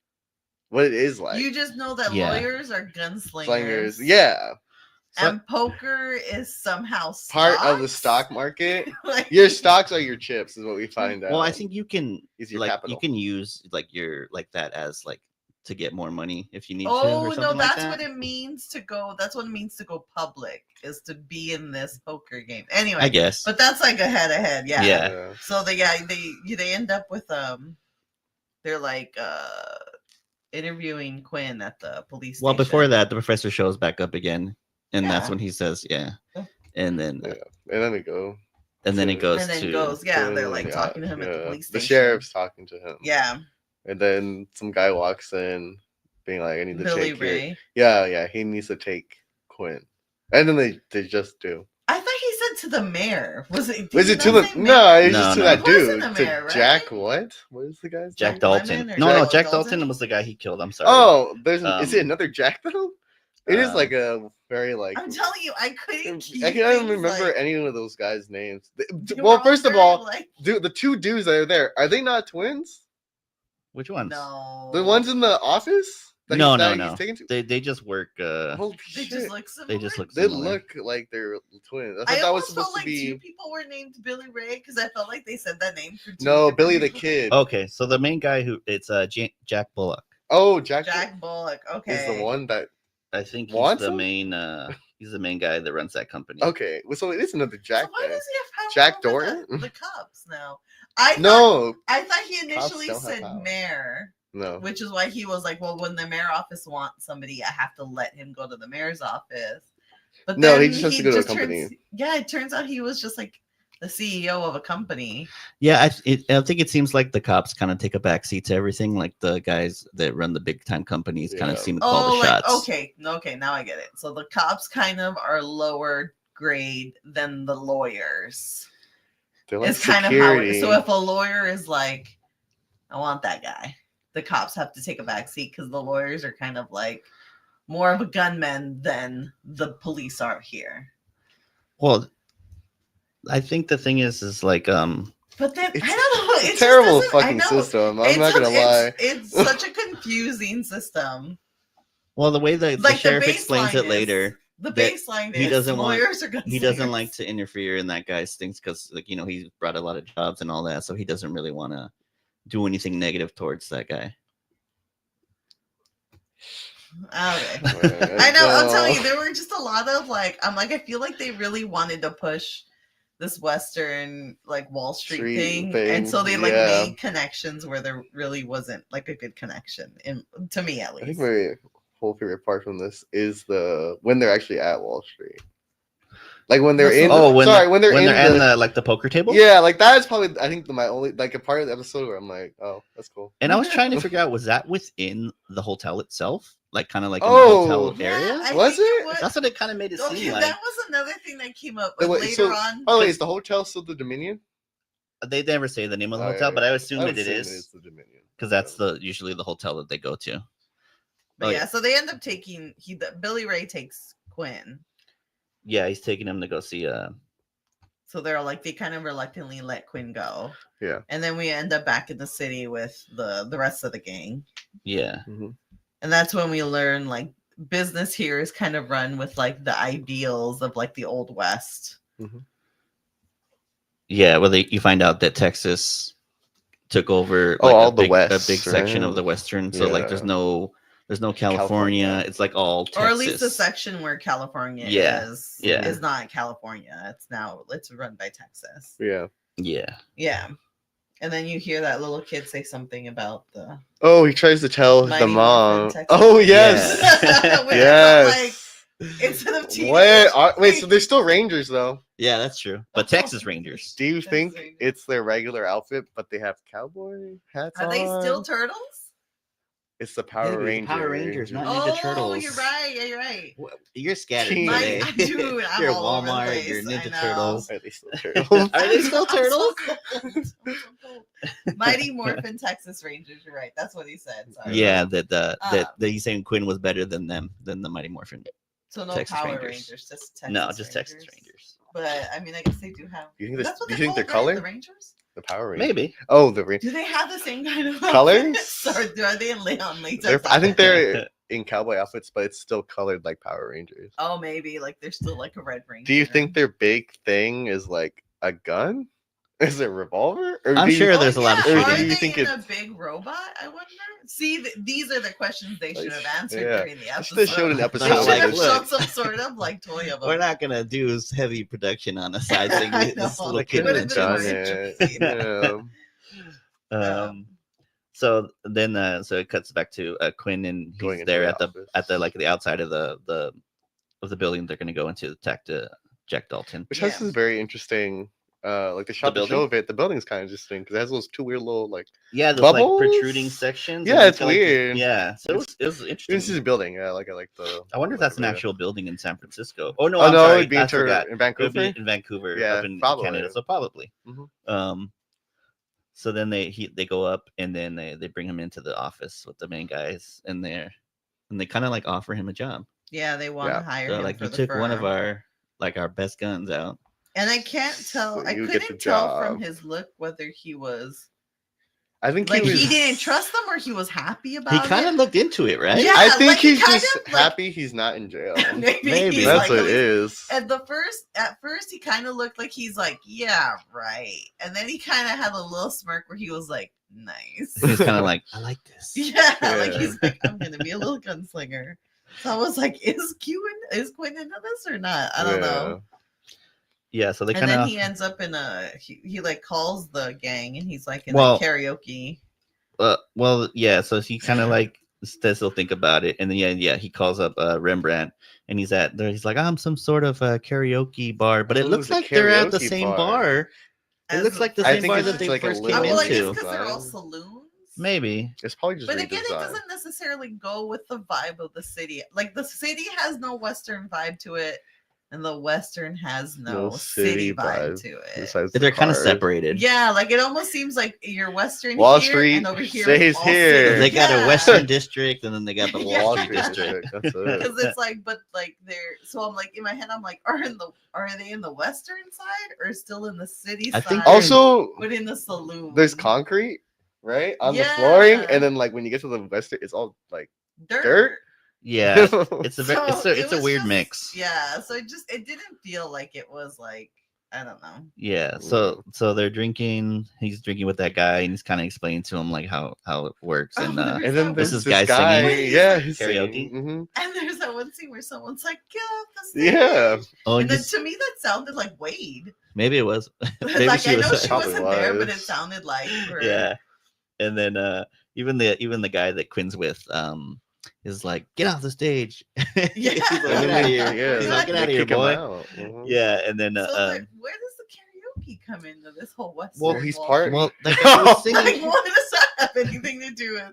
Speaker 3: what it is like.
Speaker 1: You just know that
Speaker 2: Yeah.
Speaker 1: lawyers are gunslingers.
Speaker 3: Slingers. Yeah.
Speaker 1: And poker is somehow
Speaker 3: Part of the
Speaker 1: stocks.
Speaker 3: stock market.
Speaker 1: Like-
Speaker 3: Your stocks are your chips, is what we find out.
Speaker 2: Well, I think you can
Speaker 3: is your
Speaker 2: like
Speaker 3: capital.
Speaker 2: you can use like your like that as like to get more money if you need to.
Speaker 1: Oh
Speaker 2: Or
Speaker 1: no,
Speaker 2: something like
Speaker 1: that's
Speaker 2: that.
Speaker 1: what it means to go. That's what it means to go public, is to be in this poker game. Anyway,
Speaker 2: I guess.
Speaker 1: but that's like a head, yeah.
Speaker 2: Yeah.
Speaker 1: So they end up with they're like interviewing Quinn at the police.
Speaker 2: Well,
Speaker 1: station.
Speaker 2: before that, the professor shows back up again, and that's
Speaker 1: Yeah.
Speaker 2: when he says, "Yeah," and then
Speaker 3: Yeah. And then we go.
Speaker 2: and then it goes
Speaker 1: and then
Speaker 2: to
Speaker 1: goes, yeah, they're
Speaker 3: to-
Speaker 1: like talking to him at the police
Speaker 3: The
Speaker 1: station.
Speaker 3: sheriff's talking to him.
Speaker 1: Yeah,
Speaker 3: And then some guy walks in, being like, I need to
Speaker 1: Billy
Speaker 3: take
Speaker 1: Ray.
Speaker 3: it. Yeah, he needs to take Quinn. And then they just do.
Speaker 1: I thought he said to the mayor. Was it?
Speaker 3: Was
Speaker 1: did
Speaker 3: it
Speaker 1: he
Speaker 3: to
Speaker 1: not
Speaker 3: the
Speaker 1: say
Speaker 3: no?
Speaker 1: mayor?
Speaker 3: It's
Speaker 2: No,
Speaker 3: just to
Speaker 2: no.
Speaker 3: that
Speaker 1: It wasn't
Speaker 3: dude.
Speaker 1: the
Speaker 3: To
Speaker 1: mayor, right?
Speaker 3: Jack what? What is the guy's
Speaker 2: Jack
Speaker 3: name?
Speaker 2: Dalton.
Speaker 1: Lemon or
Speaker 2: No,
Speaker 1: Jack
Speaker 2: no, Jack
Speaker 1: Dalton?
Speaker 2: Dalton was the guy he killed. I'm sorry.
Speaker 3: Oh, there's is it
Speaker 2: Um,
Speaker 3: another Jack though? It is
Speaker 2: um,
Speaker 3: like a very like.
Speaker 1: I'm telling you, I couldn't keep.
Speaker 3: I can't even
Speaker 1: things,
Speaker 3: remember
Speaker 1: like,
Speaker 3: any of those guys' names.
Speaker 1: they were
Speaker 3: Well, first of
Speaker 1: very,
Speaker 3: all,
Speaker 1: like,
Speaker 3: dude, the two dudes that are there, are they not twins?
Speaker 2: Which ones?
Speaker 1: no,
Speaker 3: The ones in the office?
Speaker 2: No,
Speaker 3: that
Speaker 2: no,
Speaker 3: he's
Speaker 2: no.
Speaker 3: taken to?
Speaker 2: They just work.
Speaker 3: Holy
Speaker 1: They
Speaker 3: shit.
Speaker 1: just look similar.
Speaker 2: They just look
Speaker 3: They
Speaker 2: similar.
Speaker 3: look like they're twins. I thought
Speaker 1: I
Speaker 3: that was
Speaker 1: almost
Speaker 3: supposed
Speaker 1: felt
Speaker 3: to
Speaker 1: like
Speaker 3: be.
Speaker 1: two people were named Billy Ray because I felt like they said that name for two
Speaker 3: No,
Speaker 1: different
Speaker 3: Billy the
Speaker 1: people.
Speaker 3: Kid.
Speaker 2: Okay, so the main guy who it's Jack Bullock.
Speaker 3: Oh, Jack,
Speaker 1: Jack Bullock. Okay,
Speaker 3: is the one that.
Speaker 2: I think he's
Speaker 3: Wants
Speaker 2: the
Speaker 3: him?
Speaker 2: main. He's the main guy that runs that company.
Speaker 3: Okay, well, so it is another Jack.
Speaker 1: So why
Speaker 3: then.
Speaker 1: does he have power
Speaker 3: Jack
Speaker 1: over
Speaker 3: Dorton?
Speaker 1: The cops now. I thought,
Speaker 3: No,
Speaker 1: I thought he initially
Speaker 3: don't have
Speaker 1: said
Speaker 3: power.
Speaker 1: mayor,
Speaker 3: no.
Speaker 1: which is why he was like, "Well, when the mayor office wants somebody, I have to let him go to the mayor's office." But
Speaker 3: No,
Speaker 1: then
Speaker 3: he just has to go to a
Speaker 1: turns-
Speaker 3: company.
Speaker 1: yeah, it turns out he was just like the CEO of a company.
Speaker 2: Yeah, I think it seems like the cops kind of take a backseat to everything. Like the guys that run the big time companies kind of
Speaker 3: Yeah.
Speaker 2: seem to call
Speaker 1: Oh,
Speaker 2: the
Speaker 1: like
Speaker 2: shots.
Speaker 1: okay, now I get it. So the cops kind of are lower grade than the lawyers.
Speaker 3: They're like
Speaker 1: It's kind of how it,
Speaker 3: security.
Speaker 1: so if a lawyer is like, I want that guy, the cops have to take a back seat because the lawyers are kind of like more of a gunman than the police are here.
Speaker 2: Well, I think the thing is like
Speaker 1: But then
Speaker 3: It's
Speaker 1: I don't know.
Speaker 3: a
Speaker 1: It just
Speaker 3: terrible
Speaker 1: doesn't- I
Speaker 3: fucking
Speaker 1: know.
Speaker 3: system. I'm not gonna lie.
Speaker 1: It's such a confusing system.
Speaker 2: well the way the
Speaker 1: Like, the
Speaker 2: sheriff explains
Speaker 1: baseline
Speaker 2: it
Speaker 1: is-
Speaker 2: later.
Speaker 1: The
Speaker 2: That
Speaker 1: baseline
Speaker 2: he
Speaker 1: is
Speaker 2: doesn't want-
Speaker 1: lawyers are gunslingers.
Speaker 2: He doesn't like to interfere in that guy's things because like he's brought a lot of jobs and all that, so he doesn't really want to do anything negative towards that guy.
Speaker 1: Okay. I know. I'm telling you, there were just a lot of like. I'm like, I feel like they really wanted to push this Western like Wall Street thing, and so they like
Speaker 3: yeah.
Speaker 1: made connections where there really wasn't like a good connection, to me at
Speaker 3: I think
Speaker 1: least.
Speaker 3: my whole favorite part from this is when they're actually at Wall Street. Like when they're in.
Speaker 2: Oh, when
Speaker 3: they're
Speaker 2: in the like the poker table.
Speaker 3: Yeah, like that is probably I think my only like a part of the episode where I'm like, oh, that's cool.
Speaker 2: And I was trying to figure out, was that within the hotel itself, like kind of like in
Speaker 3: Oh,
Speaker 2: the hotel area?
Speaker 1: I
Speaker 3: Was
Speaker 1: think
Speaker 3: it?
Speaker 1: was.
Speaker 2: That's what it kind of made it
Speaker 1: Okay,
Speaker 2: seem like.
Speaker 1: that was another thing that came up
Speaker 3: Wait,
Speaker 1: like,
Speaker 3: wait,
Speaker 1: later
Speaker 3: so-
Speaker 1: on.
Speaker 3: By the way, is the hotel still the Dominion?
Speaker 2: They never say the name of the
Speaker 3: Oh,
Speaker 2: hotel,
Speaker 3: yeah,
Speaker 2: but I
Speaker 3: yeah.
Speaker 2: assume that it
Speaker 3: assume
Speaker 2: is
Speaker 3: the Dominion
Speaker 2: because that's usually the hotel that they go to.
Speaker 1: But
Speaker 2: Oh,
Speaker 1: yeah,
Speaker 2: yeah.
Speaker 1: so they end up taking Billy Ray takes Quinn.
Speaker 2: Yeah, he's taking him to go see.
Speaker 1: So they're like they kind of reluctantly let Quinn go.
Speaker 3: Yeah.
Speaker 1: And then we end up back in the city with the rest of the gang.
Speaker 2: Yeah,
Speaker 3: Mhm.
Speaker 1: And that's when we learn like business here is kind of run with like the ideals of like the old West.
Speaker 2: yeah. Well, you find out that Texas took over
Speaker 3: Oh,
Speaker 2: like
Speaker 3: all
Speaker 2: a
Speaker 3: the
Speaker 2: big,
Speaker 3: West,
Speaker 2: a big section of
Speaker 3: right?
Speaker 2: the Western. So like, there's no California.
Speaker 3: California.
Speaker 2: It's like all Texas.
Speaker 1: Or at least the section where California
Speaker 2: Yeah,
Speaker 1: is
Speaker 2: yeah.
Speaker 1: is not California. It's run by Texas.
Speaker 3: Yeah.
Speaker 2: Yeah.
Speaker 1: Yeah. And then you hear that little kid say something about the
Speaker 3: Oh, he tries to tell
Speaker 1: Mighty
Speaker 3: the
Speaker 1: Morphin
Speaker 3: mom.
Speaker 1: Texas
Speaker 3: Oh
Speaker 1: Rangers.
Speaker 3: yes.
Speaker 1: Where,
Speaker 3: Yes.
Speaker 1: like, instead of teenagers,
Speaker 3: Wait, so they're still Rangers though.
Speaker 2: Yeah, that's true. But Texas Rangers.
Speaker 3: Do you
Speaker 1: Texas
Speaker 3: think
Speaker 1: Rangers.
Speaker 3: it's their regular outfit, but they have cowboy hats
Speaker 1: are
Speaker 3: on?
Speaker 1: they still turtles?
Speaker 3: It's the Power
Speaker 2: Maybe,
Speaker 3: Rangers.
Speaker 2: Power Rangers, not
Speaker 1: Oh,
Speaker 2: Ninja Turtles.
Speaker 1: you're right. Yeah, you're right.
Speaker 2: You're scattered
Speaker 3: Teen-
Speaker 2: today.
Speaker 1: Dude, I'm
Speaker 2: You're
Speaker 1: all over the
Speaker 2: Walmart.
Speaker 1: place.
Speaker 2: You're
Speaker 1: I
Speaker 2: Ninja
Speaker 1: know.
Speaker 2: Turtles.
Speaker 3: Are they still turtles?
Speaker 2: Are they still
Speaker 1: I'm so
Speaker 2: turtles?
Speaker 1: cold. I'm so cold. Mighty Morphin Texas Rangers. You're right. That's what he said. Sorry.
Speaker 2: Yeah, that
Speaker 1: Um,
Speaker 2: he's saying Quinn was better than them, than the Mighty Morphin.
Speaker 1: So no
Speaker 2: Texas
Speaker 1: Power
Speaker 2: Rangers.
Speaker 1: Rangers, just Texas
Speaker 2: No, just Texas Rangers.
Speaker 1: But I mean, I guess they do have.
Speaker 3: You think they're-
Speaker 1: That's what
Speaker 3: do you
Speaker 1: they're
Speaker 3: think they're
Speaker 1: called, right?
Speaker 3: color?
Speaker 1: The Rangers.
Speaker 3: The Power Rangers.
Speaker 2: Maybe.
Speaker 3: Oh, the Rangers.
Speaker 1: Do they have the same kind of
Speaker 3: Colors?
Speaker 1: outfits? Or are they in latex?
Speaker 3: I think
Speaker 1: outfits?
Speaker 3: they're in cowboy outfits, but it's still colored like Power Rangers.
Speaker 1: Oh, maybe like they're still like a Red Ranger.
Speaker 3: Do you think their big thing is like a gun? Is it a revolver? Or
Speaker 2: I'm
Speaker 3: do you-
Speaker 2: sure there's a lot of
Speaker 3: Or
Speaker 1: Are
Speaker 3: do
Speaker 2: shooting.
Speaker 3: you
Speaker 1: they
Speaker 3: think
Speaker 1: in
Speaker 3: it's-
Speaker 1: a big robot? I wonder. See, these are the questions they should have answered
Speaker 3: Yeah.
Speaker 1: during the
Speaker 3: They
Speaker 1: episode.
Speaker 3: should have showed an
Speaker 1: They
Speaker 3: episode.
Speaker 1: should
Speaker 2: Like,
Speaker 1: have
Speaker 2: look.
Speaker 1: shown some sort of like toy of them.
Speaker 2: We're not gonna do heavy production on a side thing.
Speaker 1: I
Speaker 2: This
Speaker 1: know.
Speaker 2: little
Speaker 3: They
Speaker 2: kid
Speaker 3: could
Speaker 1: Would've
Speaker 3: have
Speaker 2: was
Speaker 1: been
Speaker 3: done
Speaker 1: more
Speaker 2: just-
Speaker 3: it.
Speaker 1: interesting.
Speaker 3: Yeah.
Speaker 2: So then so it cuts back to Quinn, and
Speaker 3: Going
Speaker 2: he's
Speaker 3: into
Speaker 2: there
Speaker 3: the
Speaker 2: at the
Speaker 3: office.
Speaker 2: like the outside of the building they're gonna go into to attack Jack Dalton.
Speaker 3: Which has
Speaker 1: Yeah.
Speaker 3: this very interesting, like they shot the
Speaker 2: building?
Speaker 3: show of it. The building's kind of interesting because it has those two weird little like.
Speaker 2: Yeah, those
Speaker 3: Bubbles?
Speaker 2: like protruding sections.
Speaker 3: Yeah,
Speaker 2: and
Speaker 3: it's
Speaker 2: got, like,
Speaker 3: weird.
Speaker 2: yeah, so
Speaker 3: It's-
Speaker 2: it was interesting.
Speaker 3: This is a building. Yeah, like I like the.
Speaker 2: I wonder if that's an
Speaker 3: whatever.
Speaker 2: actual building in San Francisco. Oh no,
Speaker 3: Oh
Speaker 2: I'm
Speaker 3: no,
Speaker 2: sorry,
Speaker 3: it'd be
Speaker 2: I
Speaker 3: in,
Speaker 2: forgot.
Speaker 3: in
Speaker 2: It would
Speaker 3: Vancouver.
Speaker 2: be in Vancouver,
Speaker 3: Yeah,
Speaker 2: up in
Speaker 3: probably.
Speaker 2: Canada. So probably.
Speaker 3: Mhm.
Speaker 2: So then they go up, and then they bring him into the office with the main guys, and they kind of like offer him a job.
Speaker 1: Yeah, they want
Speaker 3: Yeah.
Speaker 1: to hire
Speaker 2: So
Speaker 1: him
Speaker 2: like
Speaker 1: for
Speaker 2: you
Speaker 1: the
Speaker 2: took one of
Speaker 1: firm.
Speaker 2: our best guns out.
Speaker 1: And I can't tell.
Speaker 3: So
Speaker 1: I
Speaker 3: you get the
Speaker 1: couldn't tell from
Speaker 3: job.
Speaker 1: his look whether he was
Speaker 3: I think
Speaker 1: like
Speaker 3: he was.
Speaker 1: he didn't trust them or he was happy about
Speaker 2: He
Speaker 1: it.
Speaker 2: kind of looked into it, right?
Speaker 1: Yeah,
Speaker 3: I think
Speaker 1: like, he
Speaker 3: he's
Speaker 1: kind
Speaker 3: just
Speaker 1: of, like-
Speaker 3: happy he's not in jail.
Speaker 1: Maybe
Speaker 2: Maybe.
Speaker 1: he's
Speaker 3: That's
Speaker 1: like,
Speaker 3: what it is.
Speaker 1: At first, he kind of looked like he's like, yeah, right. And then he kind of had a little smirk where he was like, nice.
Speaker 2: He's kind of like, I like this.
Speaker 1: Yeah, like
Speaker 3: Yeah.
Speaker 1: he's like, I'm gonna be a little gunslinger. So I was like, is Quinn into this or not? I don't know.
Speaker 2: Yeah, so they
Speaker 1: And
Speaker 2: kind
Speaker 1: then
Speaker 2: of
Speaker 1: he ends up in he like calls the gang and he's like in
Speaker 2: Well-
Speaker 1: a karaoke.
Speaker 2: well, yeah. So he kind of like says he'll think about it, and then yeah, he calls up Rembrandt, and he's at there. He's like, I'm some sort of karaoke bar, but it
Speaker 3: Oh,
Speaker 2: looks
Speaker 3: it's a
Speaker 2: like they're at the
Speaker 3: karaoke
Speaker 2: same
Speaker 3: bar.
Speaker 2: bar. It
Speaker 1: As
Speaker 2: looks like the
Speaker 3: I
Speaker 2: same
Speaker 3: think
Speaker 2: bar
Speaker 3: it's
Speaker 2: that
Speaker 3: just
Speaker 2: they
Speaker 3: like a
Speaker 2: first
Speaker 3: little
Speaker 2: came
Speaker 1: well, I guess
Speaker 2: into.
Speaker 1: because they're all
Speaker 3: Design.
Speaker 1: saloons.
Speaker 2: Maybe.
Speaker 3: It's probably just.
Speaker 1: But again, it
Speaker 3: redesigned.
Speaker 1: doesn't necessarily go with the vibe of the city. Like the city has no Western vibe to it. and the Western has
Speaker 3: No
Speaker 1: no city
Speaker 3: city
Speaker 1: vibe
Speaker 3: vibe.
Speaker 1: to it.
Speaker 3: Besides
Speaker 2: They're kind of
Speaker 3: cars.
Speaker 2: separated.
Speaker 1: Yeah, like it almost seems like you're Western
Speaker 3: Wall
Speaker 1: here
Speaker 3: Street
Speaker 1: and over here
Speaker 3: stays
Speaker 1: is all
Speaker 3: here.
Speaker 1: city.
Speaker 2: They got
Speaker 1: Yeah.
Speaker 2: a Western district, and then they got the
Speaker 1: Yeah.
Speaker 2: Wall
Speaker 3: Wall
Speaker 2: Street district.
Speaker 3: That's it.
Speaker 1: Because it's like, but like they're so I'm like in my head, I'm like, are they in the Western side or still in the city
Speaker 2: I
Speaker 1: side?
Speaker 2: think they're in-
Speaker 3: Also,
Speaker 1: but in the saloon.
Speaker 3: there's concrete, right, on the flooring,
Speaker 1: Yeah.
Speaker 3: and then like when you get to the western, it's all like
Speaker 1: dirt.
Speaker 3: dirt.
Speaker 2: Yeah, it's a
Speaker 1: So
Speaker 2: it's a
Speaker 1: was
Speaker 2: weird
Speaker 1: just-
Speaker 2: mix.
Speaker 1: Yeah, so it didn't feel like it was like I don't know.
Speaker 2: Yeah, so they're drinking. He's drinking with that guy, and he's kind of explaining to him like how it works. And
Speaker 3: And then
Speaker 2: This
Speaker 3: there's
Speaker 2: is
Speaker 3: this
Speaker 2: guy
Speaker 3: guy,
Speaker 2: singing
Speaker 3: yeah, he's
Speaker 2: karaoke?
Speaker 3: singing. Mhm.
Speaker 1: And there's that one scene where someone's like, "Get off the stage."
Speaker 3: Yeah,
Speaker 2: oh,
Speaker 1: And then
Speaker 2: just,
Speaker 1: to me that sounded like Wade.
Speaker 2: maybe it was. Maybe
Speaker 1: like
Speaker 2: she
Speaker 1: I
Speaker 2: was.
Speaker 1: know she
Speaker 3: Probably
Speaker 1: wasn't there, but it
Speaker 3: was.
Speaker 1: sounded like her.
Speaker 2: Yeah, and then even the guy that Quinn's with is like, get off the stage.
Speaker 1: Yeah.
Speaker 2: He's like,
Speaker 3: And
Speaker 2: get
Speaker 3: then
Speaker 2: out of
Speaker 3: they-
Speaker 2: here.
Speaker 3: yeah,
Speaker 2: He's like, get
Speaker 3: they
Speaker 2: out of here,
Speaker 3: kick him
Speaker 2: boy.
Speaker 3: out. Mhm.
Speaker 2: Yeah, and then
Speaker 1: So like, where does the karaoke come into this whole Western?
Speaker 3: Well, he's
Speaker 1: Wall
Speaker 3: part-
Speaker 2: well, that guy was
Speaker 1: Street?
Speaker 2: singing.
Speaker 1: Like, what does that have anything to do with?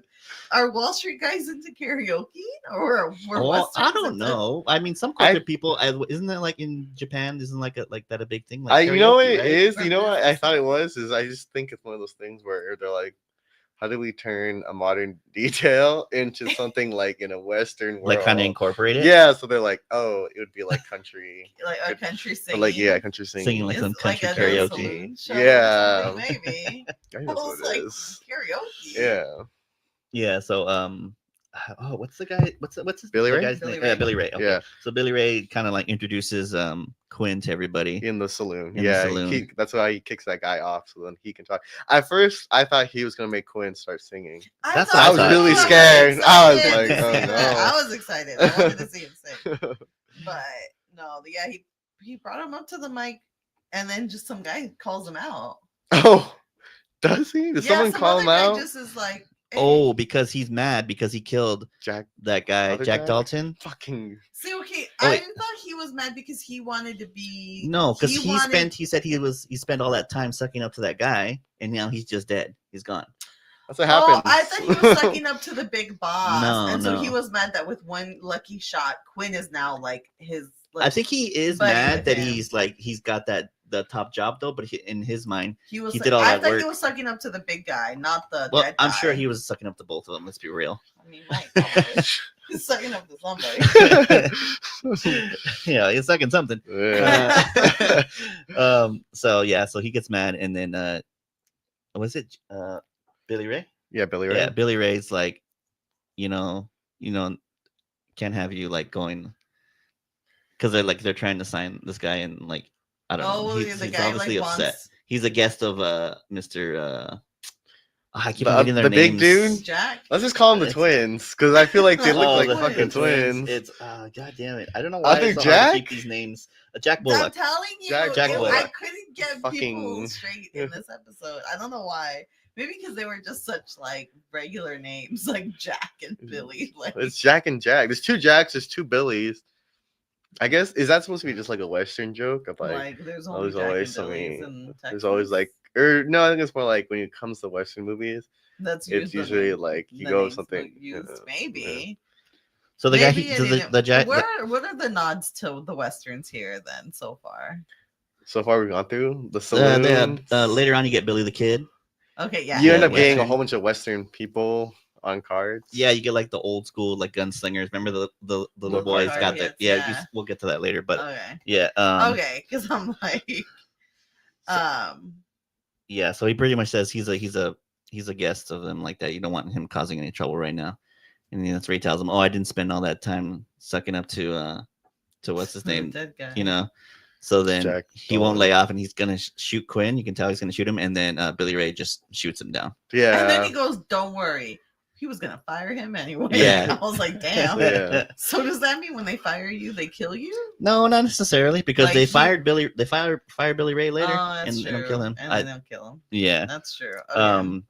Speaker 1: Are Wall Street guys into karaoke, or were
Speaker 2: Well, I
Speaker 1: Westerns
Speaker 2: don't
Speaker 1: into-
Speaker 2: know. I mean, some corporate people, isn't that like in Japan? Isn't like that a big thing? Like
Speaker 3: You know what
Speaker 2: karaoke,
Speaker 3: it
Speaker 2: right?
Speaker 3: is?
Speaker 1: Or
Speaker 3: You know what I
Speaker 1: business.
Speaker 3: thought it was? Is I just think it's one of those things where they're like, how do we turn a modern detail into something like in a Western world?
Speaker 2: Like kind of incorporate it.
Speaker 3: Yeah, so they're like, oh, it would be like country,
Speaker 1: like a country
Speaker 3: but
Speaker 1: singing?
Speaker 3: like yeah, country singing.
Speaker 2: Singing like
Speaker 1: Is
Speaker 2: some country
Speaker 1: a
Speaker 2: karaoke.
Speaker 1: saloon show or
Speaker 3: Yeah.
Speaker 1: something, maybe.
Speaker 3: I think
Speaker 1: I
Speaker 3: that's
Speaker 1: was
Speaker 3: what
Speaker 1: like,
Speaker 3: it is.
Speaker 1: karaoke.
Speaker 3: Yeah,
Speaker 2: Yeah. So oh, what's the guy? What's his
Speaker 3: Billy
Speaker 2: the
Speaker 3: Ray?
Speaker 2: guy's
Speaker 1: Billy
Speaker 2: name?
Speaker 1: Ray.
Speaker 2: Yeah, Billy Ray. Okay.
Speaker 3: yeah,
Speaker 2: So Billy Ray kind of like introduces Quinn to everybody.
Speaker 3: in the saloon.
Speaker 2: In the
Speaker 3: Yeah,
Speaker 2: saloon.
Speaker 3: that's why he kicks that guy off, so then he can talk. At first, I thought he was gonna make Quinn start singing.
Speaker 2: That's
Speaker 1: thought
Speaker 2: what I
Speaker 1: so.
Speaker 2: was really
Speaker 1: was
Speaker 3: scared. I was
Speaker 1: excited.
Speaker 3: like, oh, no.
Speaker 1: I was excited. I wanted to see him sing. But no, yeah, he brought him up to the mic, and then just some guy calls him out.
Speaker 3: Oh, does he? Did
Speaker 1: Yeah,
Speaker 3: someone
Speaker 1: some
Speaker 3: call
Speaker 1: other
Speaker 3: him
Speaker 1: guy
Speaker 3: out?
Speaker 1: Just is like, hey.
Speaker 2: Oh, because he's mad because he killed
Speaker 3: Jack,
Speaker 2: that guy,
Speaker 3: Other
Speaker 2: Jack
Speaker 3: Jack?
Speaker 2: Dalton.
Speaker 3: fucking.
Speaker 1: See, okay,
Speaker 2: Oh,
Speaker 1: I
Speaker 2: wait.
Speaker 1: thought he was mad because he wanted to be.
Speaker 2: No, because he
Speaker 1: wanted-
Speaker 2: said he spent all that time sucking up to that guy, and now he's just dead. He's gone.
Speaker 3: That's what
Speaker 1: Oh,
Speaker 3: happens.
Speaker 1: I thought he was sucking up to the big boss,
Speaker 2: No,
Speaker 1: and so
Speaker 2: no.
Speaker 1: he was mad that with one lucky shot, Quinn is now like his.
Speaker 2: I think he is
Speaker 1: buddy
Speaker 2: mad
Speaker 1: with
Speaker 2: that
Speaker 1: him.
Speaker 2: he's got the top job though, but in his mind,
Speaker 1: he was.
Speaker 2: he did all
Speaker 1: I
Speaker 2: that
Speaker 1: thought he
Speaker 2: work.
Speaker 1: was sucking up to the big guy, not the.
Speaker 2: well,
Speaker 1: dead
Speaker 2: I'm
Speaker 1: guy.
Speaker 2: sure he was sucking up to both of them. Let's be real.
Speaker 1: I mean, right? probably. He's sucking up to somebody.
Speaker 2: Yeah, he's sucking something.
Speaker 3: Yeah.
Speaker 2: So yeah, so he gets mad, and then was it Billy Ray?
Speaker 3: Yeah, Billy Ray.
Speaker 2: Yeah, Billy Ray's like, you know, can't have you like going because they're trying to sign this guy, and like I don't know,
Speaker 1: Oh,
Speaker 2: he's
Speaker 1: the guy
Speaker 2: obviously
Speaker 1: like
Speaker 2: upset.
Speaker 1: wants
Speaker 2: He's a guest of Mr. I keep
Speaker 3: The-
Speaker 2: forgetting their
Speaker 3: the big
Speaker 2: names.
Speaker 3: dude?
Speaker 1: Jack.
Speaker 3: Let's just call them the
Speaker 2: It's-
Speaker 3: twins because I feel like they look
Speaker 1: Oh,
Speaker 3: like
Speaker 1: the
Speaker 3: fucking twins.
Speaker 2: It's god damn it. I don't know why
Speaker 3: Other
Speaker 2: it's so hard to keep
Speaker 3: Jack?
Speaker 2: these names. Jack
Speaker 1: I'm
Speaker 2: Bullock.
Speaker 1: telling you,
Speaker 3: Jack
Speaker 1: I
Speaker 2: Bullock.
Speaker 1: couldn't get people
Speaker 3: Fucking-
Speaker 1: straight in this episode. I don't know why. Maybe because they were just such like regular names, like Jack and Billy. Like
Speaker 3: It's Jack and Jack. There's two Jacks. There's two Billies. I guess is that supposed to be just like a Western joke of like
Speaker 1: there's
Speaker 3: oh,
Speaker 1: only
Speaker 3: there's
Speaker 1: Jack
Speaker 3: always
Speaker 1: and
Speaker 3: so
Speaker 1: Billy's
Speaker 3: many.
Speaker 1: in
Speaker 3: There's always
Speaker 1: Texas.
Speaker 3: like or no, I think it's more like when it comes to Western movies,
Speaker 1: That's
Speaker 3: it's usually like you
Speaker 1: the
Speaker 3: go with
Speaker 1: names
Speaker 3: something.
Speaker 1: used.
Speaker 3: yeah.
Speaker 1: Maybe.
Speaker 2: So the guy,
Speaker 1: Maybe it didn't-
Speaker 2: the Jack,
Speaker 1: What are the nods to the westerns here then so far?
Speaker 3: So far we've gone through the
Speaker 2: the,
Speaker 3: saloon.
Speaker 2: later on you get Billy the Kid.
Speaker 1: Okay, yeah.
Speaker 3: you end
Speaker 2: yeah,
Speaker 3: up getting a
Speaker 2: Western.
Speaker 3: whole bunch of Western people on cards.
Speaker 2: Yeah, you get like the old school like gunslingers. Remember the little
Speaker 1: Little
Speaker 2: boys
Speaker 1: card
Speaker 2: got
Speaker 1: hits,
Speaker 2: that. Yeah,
Speaker 1: yeah.
Speaker 2: we'll get to that later. But
Speaker 1: Okay.
Speaker 2: yeah,
Speaker 1: Okay, because I'm like,
Speaker 2: yeah. So he pretty much says he's a guest of them like that. You don't want him causing any trouble right now. And then that's where he tells him, "Oh, I didn't spend all that time sucking up to what's his
Speaker 1: the
Speaker 2: name,
Speaker 1: dead guy.
Speaker 2: you know." So then
Speaker 3: Jack
Speaker 2: he won't
Speaker 3: Dalton.
Speaker 2: lay off, and he's gonna shoot Quinn. You can tell he's gonna shoot him, and then Billy Ray just shoots him down.
Speaker 3: Yeah.
Speaker 1: And then he goes, "Don't worry." He was gonna fire him anyway.
Speaker 2: Yeah.
Speaker 1: I was like, "Damn."
Speaker 3: Yeah.
Speaker 1: So does that mean when they fire you, they kill you?
Speaker 2: No, not necessarily, because
Speaker 1: Like
Speaker 2: they
Speaker 1: he-
Speaker 2: fired Billy. They fire Billy Ray later,
Speaker 1: Oh, that's
Speaker 2: and
Speaker 1: true.
Speaker 2: they don't kill him.
Speaker 1: And then they'll kill him.
Speaker 2: Yeah.
Speaker 1: That's true. Okay.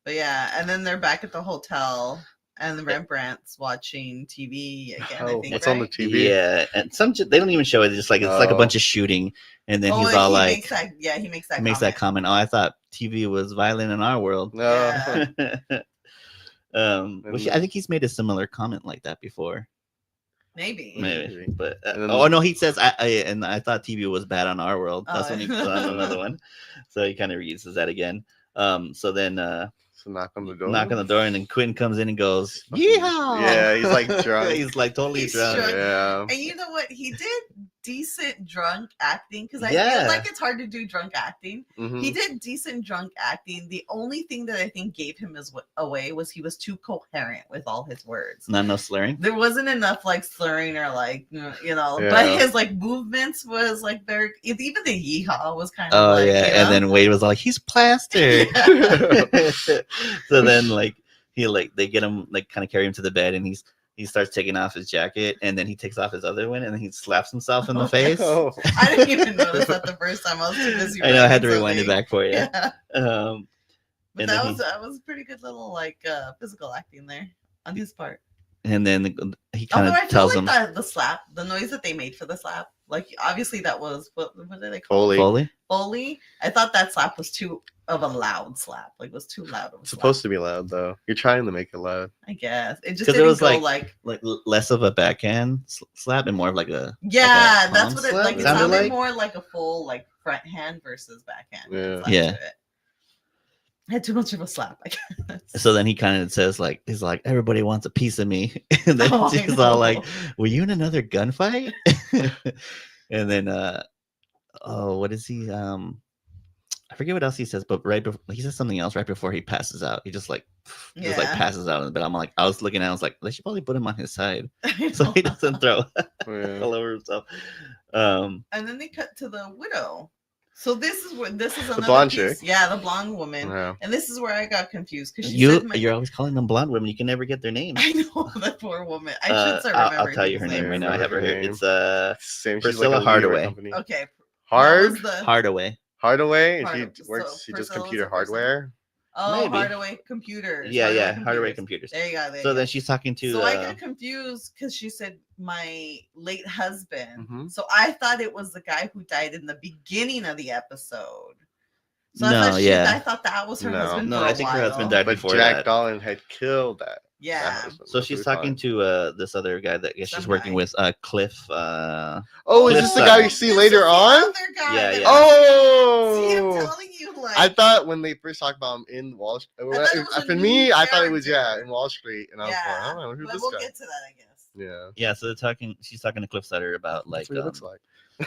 Speaker 1: But yeah, and then they're back at the hotel, and Rembrandt's watching TV again. I
Speaker 3: Oh,
Speaker 1: think,
Speaker 3: what's on the
Speaker 1: right?
Speaker 3: TV?
Speaker 2: Yeah, and they don't even show it. It's just like it's like a
Speaker 3: Oh.
Speaker 2: bunch of shooting, and then
Speaker 1: Oh,
Speaker 2: he's
Speaker 1: and
Speaker 2: all
Speaker 1: he
Speaker 2: like,
Speaker 1: makes that, yeah, he makes that.
Speaker 2: makes that comment. Oh, I thought TV was violent in our world.
Speaker 3: No.
Speaker 1: Yeah.
Speaker 2: Which I think he's made a similar comment like that before.
Speaker 1: Maybe.
Speaker 2: Maybe, but
Speaker 3: And then-
Speaker 2: oh no, he says and I thought TV was bad on our world. That's
Speaker 1: Oh,
Speaker 2: when he
Speaker 1: yeah.
Speaker 2: put on another one. So he kind of reuses that again. So then
Speaker 3: So knock on the door.
Speaker 2: knock on the door, and then Quinn comes in and goes,
Speaker 3: Fucking-
Speaker 2: "Yeehaw!"
Speaker 3: Yeah, he's like drunk.
Speaker 2: He's like totally
Speaker 1: He's
Speaker 2: drunk.
Speaker 1: drunk.
Speaker 3: Yeah.
Speaker 1: And you know what? He did decent drunk acting because I
Speaker 2: Yeah.
Speaker 1: feel like it's hard to do drunk acting.
Speaker 3: Mhm.
Speaker 1: He did decent drunk acting. The only thing that I think gave him away was he was too coherent with all his words.
Speaker 2: Not enough slurring.
Speaker 1: There wasn't enough like slurring or like you know,
Speaker 3: Yeah.
Speaker 1: but his like movements was like very. Even the yeehaw was kind of.
Speaker 2: Oh
Speaker 1: like,
Speaker 2: yeah,
Speaker 1: you
Speaker 2: and
Speaker 1: know?
Speaker 2: then Wade was like, "He's plastered." So then like they get him like kind of carry him to the bed, and he starts taking off his jacket, and then he takes off his other one, and then he slaps himself in the face.
Speaker 3: Oh.
Speaker 1: I didn't even notice that the first time. I was too busy.
Speaker 2: I know I had to
Speaker 1: writing
Speaker 2: rewind it
Speaker 1: something.
Speaker 2: back for you.
Speaker 1: Yeah. But
Speaker 2: And
Speaker 1: that
Speaker 2: then
Speaker 1: was pretty good little like physical acting there on his part.
Speaker 2: and then he kind
Speaker 1: Although I
Speaker 2: of
Speaker 1: feel
Speaker 2: tells
Speaker 1: like
Speaker 2: him
Speaker 1: the slap, the noise that they made for the slap, like obviously that was what did they call
Speaker 3: Foley.
Speaker 2: Foley.
Speaker 1: Foley. I thought that slap was too of a loud slap. Like was too loud of a
Speaker 3: It's
Speaker 1: slap.
Speaker 3: supposed to be loud though. You're trying to make it loud.
Speaker 1: I guess it just
Speaker 2: 'Cause it
Speaker 1: didn't
Speaker 2: was
Speaker 1: go
Speaker 2: like less of a backhand slap and more of like a
Speaker 1: yeah,
Speaker 2: palm
Speaker 1: that's what it
Speaker 2: slap,
Speaker 1: like. It
Speaker 2: sounded
Speaker 1: sounded
Speaker 2: like?
Speaker 1: more like a full like front hand versus backhand.
Speaker 3: Yeah.
Speaker 1: slap
Speaker 2: Yeah.
Speaker 1: to it. Had too much of a slap, I guess.
Speaker 2: So then he kind of says like he's like everybody wants a piece of me, and then
Speaker 1: Oh, I
Speaker 2: she's all like,
Speaker 1: know.
Speaker 2: "Were you in another gunfight?" And then oh, what is he? I forget what else he says, but right before he says something else right before he passes out. He just like
Speaker 1: Yeah.
Speaker 2: passes out in the bed. I'm like, I was looking at, it, I was like, they should probably put him on his side
Speaker 1: I
Speaker 2: so he
Speaker 1: know.
Speaker 2: doesn't throw
Speaker 3: Yeah.
Speaker 2: all over himself.
Speaker 1: And then they cut to the widow. So this is another
Speaker 3: blonde
Speaker 1: piece.
Speaker 3: chick.
Speaker 1: Yeah, the blonde woman.
Speaker 3: Yeah.
Speaker 1: And this is where I got confused because she said
Speaker 2: You're always calling them blonde women. You can never get their names.
Speaker 1: I know that poor woman. I should start
Speaker 2: I'll
Speaker 1: remembering.
Speaker 2: tell you her
Speaker 1: people's
Speaker 2: name right
Speaker 1: names.
Speaker 2: now. I have her here.
Speaker 3: Name.
Speaker 2: It's
Speaker 3: Same.
Speaker 2: Priscilla
Speaker 3: a leader of a
Speaker 2: Hardaway.
Speaker 3: company.
Speaker 1: Okay.
Speaker 3: Hard.
Speaker 1: What was the-
Speaker 2: Hardaway.
Speaker 3: Hardaway. And
Speaker 1: Hard-
Speaker 3: she
Speaker 1: so
Speaker 3: works. She does
Speaker 1: Priscilla's
Speaker 3: computer
Speaker 1: a person.
Speaker 3: hardware.
Speaker 1: Oh,
Speaker 2: Maybe.
Speaker 1: Hardaway Computers.
Speaker 2: Yeah, Hardaway Computers.
Speaker 1: There you go. There
Speaker 2: So
Speaker 1: you
Speaker 2: then
Speaker 1: go.
Speaker 2: she's talking to.
Speaker 1: So I got confused because she said my late husband.
Speaker 3: Mhm.
Speaker 1: So I thought it was the guy who died in the beginning of the episode. So
Speaker 2: No,
Speaker 1: I thought
Speaker 2: yeah.
Speaker 1: I thought that was her
Speaker 3: No.
Speaker 1: husband.
Speaker 2: No,
Speaker 1: for
Speaker 2: I
Speaker 1: a
Speaker 2: think her husband
Speaker 1: while.
Speaker 2: died
Speaker 3: But
Speaker 2: before
Speaker 3: Jack
Speaker 2: that.
Speaker 3: Dolan had killed that.
Speaker 1: Yeah.
Speaker 3: husband.
Speaker 2: So
Speaker 3: That's
Speaker 2: she's
Speaker 3: what we
Speaker 2: talking
Speaker 3: thought.
Speaker 2: to this other guy that I guess she's
Speaker 1: Some
Speaker 2: working
Speaker 1: guy.
Speaker 2: with, Cliff.
Speaker 3: Oh, is
Speaker 2: Cliff
Speaker 3: this the
Speaker 2: Sutton.
Speaker 3: guy you see later on?
Speaker 2: Yeah, yeah.
Speaker 1: See, I'm
Speaker 3: Oh.
Speaker 1: telling you, like
Speaker 3: I thought when they first talked about him in Wall Street,
Speaker 1: thought it was a
Speaker 3: for
Speaker 1: new
Speaker 3: me, I thought it was
Speaker 1: character.
Speaker 3: in Wall Street, and I was like,
Speaker 1: yeah.
Speaker 3: I don't know who's
Speaker 1: But
Speaker 3: this
Speaker 1: we'll
Speaker 3: guy.
Speaker 1: get to that, I guess.
Speaker 3: Yeah,
Speaker 2: Yeah, so they're talking. She's talking to Cliff Sutter about like
Speaker 3: that's what he looks like.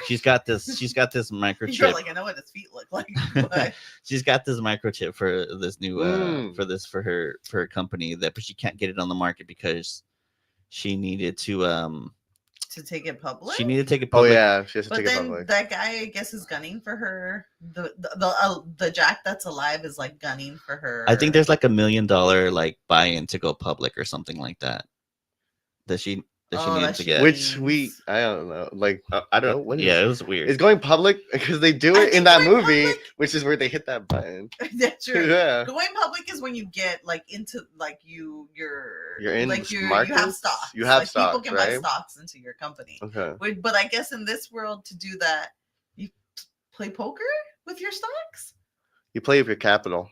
Speaker 2: she's got this
Speaker 1: You're
Speaker 2: microchip.
Speaker 1: like, I know what his feet look like. But
Speaker 2: She's got this microchip for this new
Speaker 3: Mm.
Speaker 2: for her company but she can't get it on the market because she needed to
Speaker 1: to take it public.
Speaker 2: she needed to take it
Speaker 3: Oh
Speaker 2: public.
Speaker 3: yeah, she has to
Speaker 1: But
Speaker 3: take it
Speaker 1: then
Speaker 3: public.
Speaker 1: that guy, I guess, is gunning for her. The Jack that's alive is like gunning for her.
Speaker 2: I think there's like $1 million like buy-in to go public or something like that. That she
Speaker 1: Oh,
Speaker 2: needed
Speaker 1: that
Speaker 2: to
Speaker 1: she
Speaker 2: get.
Speaker 3: Which I don't know. Like,
Speaker 2: I don't.
Speaker 3: what is
Speaker 2: Yeah,
Speaker 3: it?
Speaker 2: it was weird.
Speaker 3: it's going public because they do
Speaker 1: I
Speaker 3: it
Speaker 1: think
Speaker 3: in that
Speaker 1: going
Speaker 3: movie,
Speaker 1: public-
Speaker 3: which is where they hit that button.
Speaker 1: That's true.
Speaker 3: Yeah.
Speaker 1: Going public is when you get like into like you're
Speaker 3: in
Speaker 1: like you have
Speaker 3: markets?
Speaker 1: stocks.
Speaker 3: You have
Speaker 1: like, people
Speaker 3: stocks,
Speaker 1: can buy
Speaker 3: right?
Speaker 1: stocks into your company.
Speaker 3: Okay.
Speaker 1: But I guess in this world to do that, you play poker with your stocks.
Speaker 3: You play with your capital.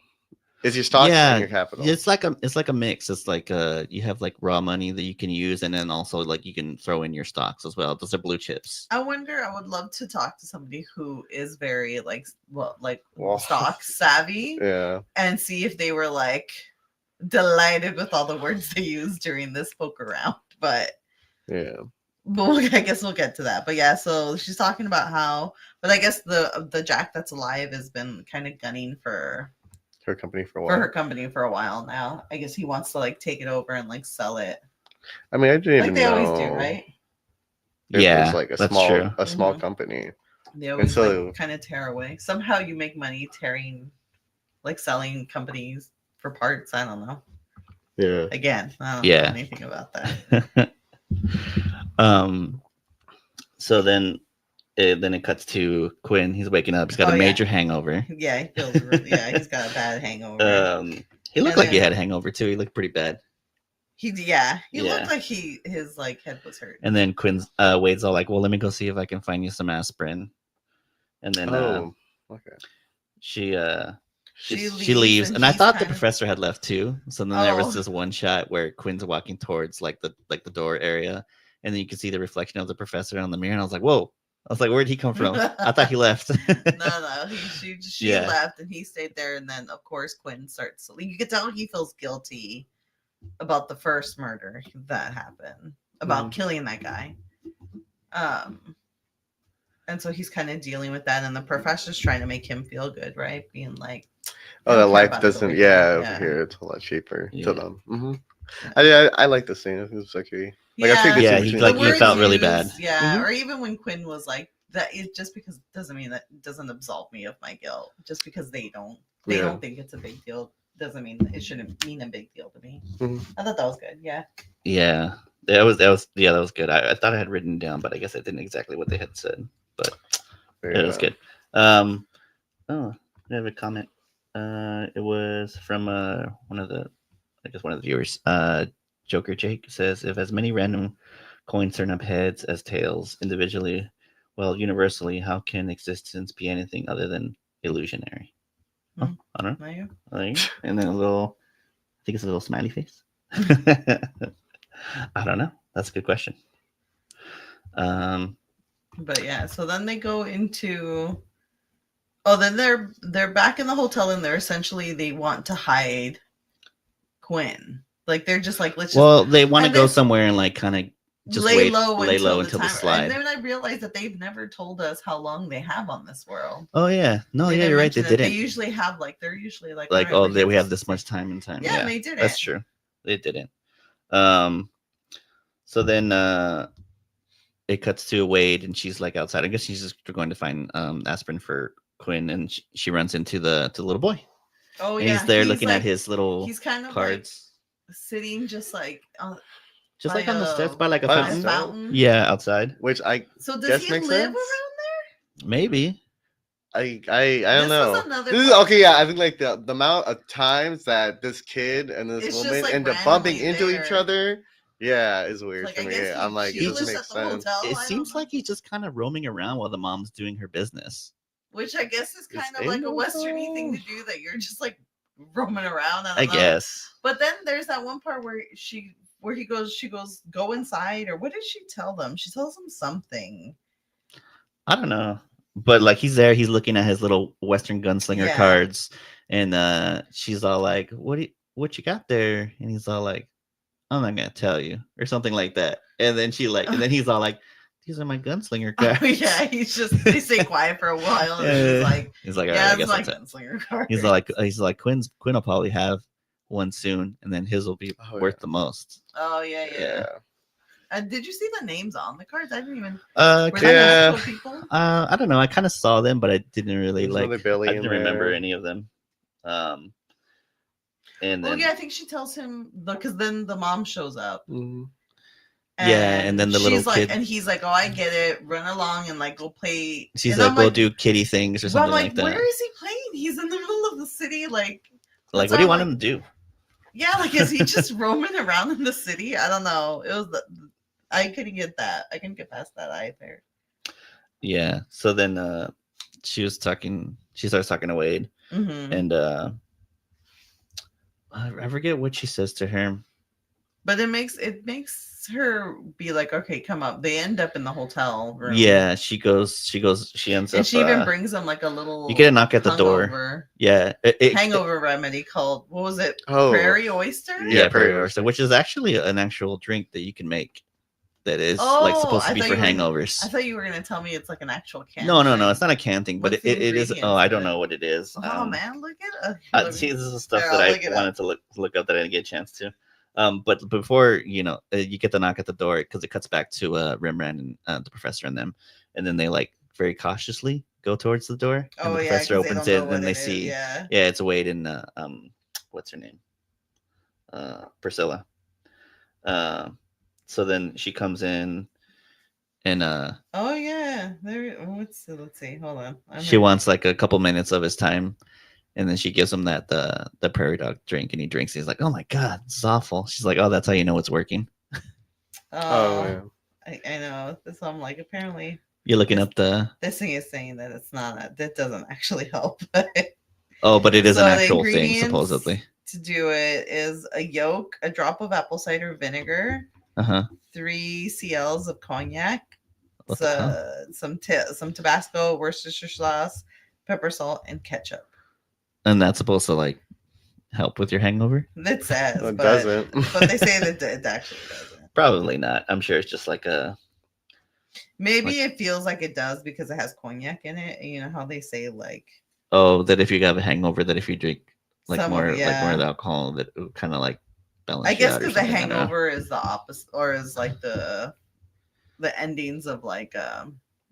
Speaker 3: Is your stocks
Speaker 2: Yeah,
Speaker 3: and your capital?
Speaker 2: It's like a mix. It's like you have like raw money that you can use, and then also like you can throw in your stocks as well. Those are blue chips.
Speaker 1: I wonder. I would love to talk to somebody who is very like
Speaker 3: Well,
Speaker 1: stock savvy
Speaker 3: Yeah.
Speaker 1: and see if they were like delighted with all the words they used during this poker round. But
Speaker 3: Yeah.
Speaker 1: I guess we'll get to that. But yeah, so she's talking about how, but I guess the Jack that's alive has been kind of gunning for
Speaker 3: Her company for a
Speaker 1: her
Speaker 3: while.
Speaker 1: company for a while now. I guess he wants to like take it over and like sell it,
Speaker 3: I mean, I didn't
Speaker 1: like
Speaker 3: even
Speaker 1: they
Speaker 3: know.
Speaker 1: always do, right?
Speaker 3: It
Speaker 2: Yeah,
Speaker 3: was like a
Speaker 2: that's
Speaker 3: small,
Speaker 2: true.
Speaker 3: a small
Speaker 1: Mhm.
Speaker 3: company.
Speaker 1: They always
Speaker 3: so-
Speaker 1: like kind of tear away. Somehow you make money tearing, like selling companies for parts. I don't know.
Speaker 3: Yeah.
Speaker 1: Again, I don't
Speaker 2: Yeah.
Speaker 1: know anything about that.
Speaker 2: So then it cuts to Quinn. He's waking up. He's got
Speaker 1: Oh,
Speaker 2: a
Speaker 1: yeah.
Speaker 2: major hangover.
Speaker 1: Yeah, he feels really, yeah, he's got a bad hangover.
Speaker 2: He looked
Speaker 1: And
Speaker 2: like he
Speaker 1: then-
Speaker 2: had a hangover too. He looked pretty bad.
Speaker 1: He
Speaker 2: Yeah.
Speaker 1: looked like his like head was hurt.
Speaker 2: And then Wade's all like, "Well, let me go see if I can find you some aspirin." And then
Speaker 3: Oh. Okay.
Speaker 2: she
Speaker 1: She
Speaker 2: leaves, and I
Speaker 1: he's
Speaker 2: thought the
Speaker 1: kind of-
Speaker 2: professor had left too. So then there was
Speaker 1: Oh.
Speaker 2: this one shot where Quinn's walking towards like the door area, and then you can see the reflection of the professor on the mirror, and I was like, whoa. I was like, where'd he come from? I thought he left.
Speaker 1: No, she
Speaker 2: Yeah.
Speaker 1: left and he stayed there, and then of course Quinn starts. You can tell he feels guilty about the first murder that happened, about killing that guy. And so he's kind of dealing with that, and the professor's trying to make him feel good, right? Being like,
Speaker 3: Oh,
Speaker 1: I
Speaker 3: that
Speaker 1: don't care
Speaker 3: life
Speaker 1: about it
Speaker 3: doesn't.
Speaker 1: over
Speaker 3: Yeah,
Speaker 1: here.
Speaker 3: over here it's a lot cheaper
Speaker 2: Yeah.
Speaker 3: to them.
Speaker 1: Yeah.
Speaker 3: I like the scene. It was actually like
Speaker 1: Yeah.
Speaker 3: I think
Speaker 2: Yeah,
Speaker 3: it's
Speaker 2: he,
Speaker 3: between
Speaker 2: like,
Speaker 3: the
Speaker 2: he
Speaker 3: words
Speaker 2: felt really
Speaker 3: used.
Speaker 2: bad.
Speaker 1: Yeah, or even when Quinn was like, that it just because doesn't mean that doesn't absolve me of my guilt. Just because they don't think it's a big deal doesn't mean it shouldn't mean a big deal to me. I thought that was good. Yeah.
Speaker 2: Yeah, that was good. I thought I had written down, but I guess I didn't exactly what they had said. But it was good. Oh, I have a comment. It was from one of the viewers. Joker Jake says, if as many random coins turn up heads as tails individually, well, universally, how can existence be anything other than illusionary? Oh, I don't know. And then I think it's a little smiley face. I don't know. That's a good question.
Speaker 1: But yeah, so then they go into. Oh, then they're back in the hotel, and they're essentially they want to hide Quinn. Like they're just like, let's just.
Speaker 2: Well, they want to
Speaker 1: and
Speaker 2: go
Speaker 1: then
Speaker 2: somewhere and like kind of just
Speaker 1: lay
Speaker 2: low until the
Speaker 1: time.
Speaker 2: slide.
Speaker 1: And then I realized that they've never told us how long they have on this world.
Speaker 2: Oh yeah, no,
Speaker 1: They
Speaker 2: yeah,
Speaker 1: didn't
Speaker 2: you're right. They
Speaker 1: mention it.
Speaker 2: didn't.
Speaker 1: They usually have like they're usually like
Speaker 2: Like,
Speaker 1: all
Speaker 2: oh,
Speaker 1: right,
Speaker 2: we have this much time and time.
Speaker 1: Yeah, and they didn't.
Speaker 2: That's true. They didn't. So then it cuts to Wade, and she's like outside. I guess she's just going to find aspirin for Quinn, and she runs into the little boy.
Speaker 1: Oh
Speaker 2: and
Speaker 1: yeah,
Speaker 2: he's there looking at his little
Speaker 1: he's kind of
Speaker 2: cards,
Speaker 1: like sitting just like
Speaker 2: just like on the steps by like a
Speaker 3: by
Speaker 2: fountain.
Speaker 1: fountain.
Speaker 2: Yeah, outside.
Speaker 3: Which I
Speaker 1: So does
Speaker 3: guess
Speaker 1: he
Speaker 3: makes
Speaker 1: live
Speaker 3: sense.
Speaker 1: around
Speaker 2: Maybe.
Speaker 3: I don't
Speaker 1: This
Speaker 3: know.
Speaker 1: was another
Speaker 3: This is
Speaker 1: part.
Speaker 3: okay. Yeah, I think like the amount of times that this kid and this
Speaker 1: It's just,
Speaker 3: woman
Speaker 1: like,
Speaker 3: end up bumping
Speaker 1: randomly
Speaker 3: into each
Speaker 1: there.
Speaker 3: other. Yeah, is weird
Speaker 1: Like,
Speaker 3: for
Speaker 1: I
Speaker 3: me.
Speaker 1: guess
Speaker 3: I'm like,
Speaker 1: she
Speaker 3: it
Speaker 1: lives
Speaker 3: doesn't
Speaker 1: at
Speaker 3: make
Speaker 1: the
Speaker 3: sense.
Speaker 1: hotel.
Speaker 2: It
Speaker 1: I
Speaker 2: seems
Speaker 1: don't know.
Speaker 2: like he's just kind of roaming around while the mom's doing her business.
Speaker 1: Which I guess is kind of
Speaker 3: in
Speaker 1: like
Speaker 3: the
Speaker 1: a westerny thing to do, that you're just like roaming around. I
Speaker 2: I
Speaker 1: don't know.
Speaker 2: guess.
Speaker 1: But then there's that one part where she goes, go inside, or what did she tell them? She tells them something.
Speaker 2: I don't know. But like he's there, he's looking at his little Western gunslinger
Speaker 1: Yeah.
Speaker 2: cards, and she's all like, what you got there? And he's all like, I'm not gonna tell you, or something like that. And then and then he's all like, these are my gunslinger cards.
Speaker 1: Oh, yeah, they stay quiet for a while, and then
Speaker 2: he's like, all
Speaker 1: yeah,
Speaker 2: right, I
Speaker 1: it's
Speaker 2: guess
Speaker 1: like
Speaker 2: I'll tell-"
Speaker 1: gunslinger card.
Speaker 2: He's like Quinn will probably have one soon, and then his will be worth the most.
Speaker 1: Oh yeah.
Speaker 3: Yeah.
Speaker 1: Did you see the names on the cards? I didn't even.
Speaker 2: Kinda,
Speaker 1: Were they actual people?
Speaker 2: I don't know. I kind of saw them, but I didn't really
Speaker 3: There's another Billy
Speaker 2: I
Speaker 3: in
Speaker 2: didn't remember
Speaker 3: there.
Speaker 2: any of them. And then
Speaker 1: Well, yeah, I think she tells him because then the mom shows up.
Speaker 3: Mhm.
Speaker 2: Yeah, and then the little
Speaker 1: she's like,
Speaker 2: kid-
Speaker 1: and he's like, "Oh, I get it. Run along and like go play."
Speaker 2: she's
Speaker 1: And
Speaker 2: like,
Speaker 1: I'm
Speaker 2: "Go do kitty things" or
Speaker 1: But
Speaker 2: something
Speaker 1: I'm like,
Speaker 2: like that.
Speaker 1: where is he playing? He's in the middle of the city, like.
Speaker 2: Like,
Speaker 1: so
Speaker 2: what do you
Speaker 1: I'm
Speaker 2: want
Speaker 1: like,
Speaker 2: him to do?
Speaker 1: Yeah, like, is he just roaming around in the city? I don't know. It was I couldn't get that. I couldn't get past that either.
Speaker 2: Yeah. So then she starts talking to Wade,
Speaker 1: Mm-hmm.
Speaker 2: and I forget what she says to her.
Speaker 1: But it makes her be like, okay, come up. They end up in the hotel room.
Speaker 2: Yeah, she ends
Speaker 1: And
Speaker 2: up.
Speaker 1: she even brings them like a little.
Speaker 2: You get a knock at the door.
Speaker 1: hungover-
Speaker 2: Yeah,
Speaker 1: hangover remedy called, what was it?
Speaker 3: Oh.
Speaker 1: Prairie oyster.
Speaker 2: Yeah,
Speaker 3: Prairie
Speaker 2: Prairie Oyster, which is actually an actual drink that you can make. That is like
Speaker 1: Oh,
Speaker 2: supposed to
Speaker 1: I
Speaker 2: be
Speaker 1: thought
Speaker 2: for
Speaker 1: you were-
Speaker 2: hangovers.
Speaker 1: I thought you were gonna tell me it's like an actual can.
Speaker 2: No,
Speaker 1: drink.
Speaker 2: it's not a can thing, but
Speaker 1: What's
Speaker 2: it
Speaker 1: the
Speaker 2: is. Oh,
Speaker 1: ingredients
Speaker 2: I
Speaker 1: of
Speaker 2: don't
Speaker 1: it?
Speaker 2: know what it is.
Speaker 1: Oh man, look at it.
Speaker 2: See, this is stuff
Speaker 1: Here,
Speaker 2: that
Speaker 1: I'll
Speaker 2: I
Speaker 1: look it up.
Speaker 2: wanted to look up that I didn't get a chance to. But before you get the knock at the door, because it cuts back to Rembrandt and the professor and them, and then they like very cautiously go towards the door, and
Speaker 1: Oh
Speaker 2: the
Speaker 1: yeah,
Speaker 2: professor
Speaker 1: 'cause they
Speaker 2: opens
Speaker 1: don't
Speaker 2: it,
Speaker 1: know
Speaker 2: and then
Speaker 1: what
Speaker 2: they
Speaker 1: it is,
Speaker 2: see,
Speaker 1: Yeah.
Speaker 2: it's Wade and what's her name, Priscilla. So then she comes in, and
Speaker 1: Oh yeah. Let's see. Hold on.
Speaker 2: she wants like a couple minutes of his time, and then she gives him that the prairie dog drink, and he drinks. He's like, "Oh my god, this is awful." She's like, "Oh, that's how you know it's working."
Speaker 3: Oh, yeah.
Speaker 1: I know. So I'm like, apparently
Speaker 2: You're looking up the.
Speaker 1: this thing is saying that it's not. That doesn't actually help.
Speaker 2: Oh, but it is
Speaker 1: So
Speaker 2: an
Speaker 1: the
Speaker 2: actual thing,
Speaker 1: ingredients
Speaker 2: supposedly.
Speaker 1: to do it is a yolk, a drop of apple cider vinegar, 3 CLs of cognac,
Speaker 2: What the hell?
Speaker 1: some Tabasco, Worcestershire sauce, pepper, salt, and ketchup.
Speaker 2: And that's supposed to like help with your hangover?
Speaker 1: It says,
Speaker 3: It
Speaker 1: but,
Speaker 3: doesn't.
Speaker 1: but they say that it actually doesn't.
Speaker 2: Probably not. I'm sure it's just like a.
Speaker 1: Maybe it feels like it does because it has cognac in it. And you know how they say like
Speaker 2: That if you have a hangover, that if you drink like
Speaker 1: Some-
Speaker 2: more
Speaker 1: yeah.
Speaker 2: of the alcohol, that it would kind of like balance.
Speaker 1: I
Speaker 2: you
Speaker 1: guess
Speaker 2: out or
Speaker 1: because the
Speaker 2: something, I don't know.
Speaker 1: hangover is the opposite, or is like the endings of like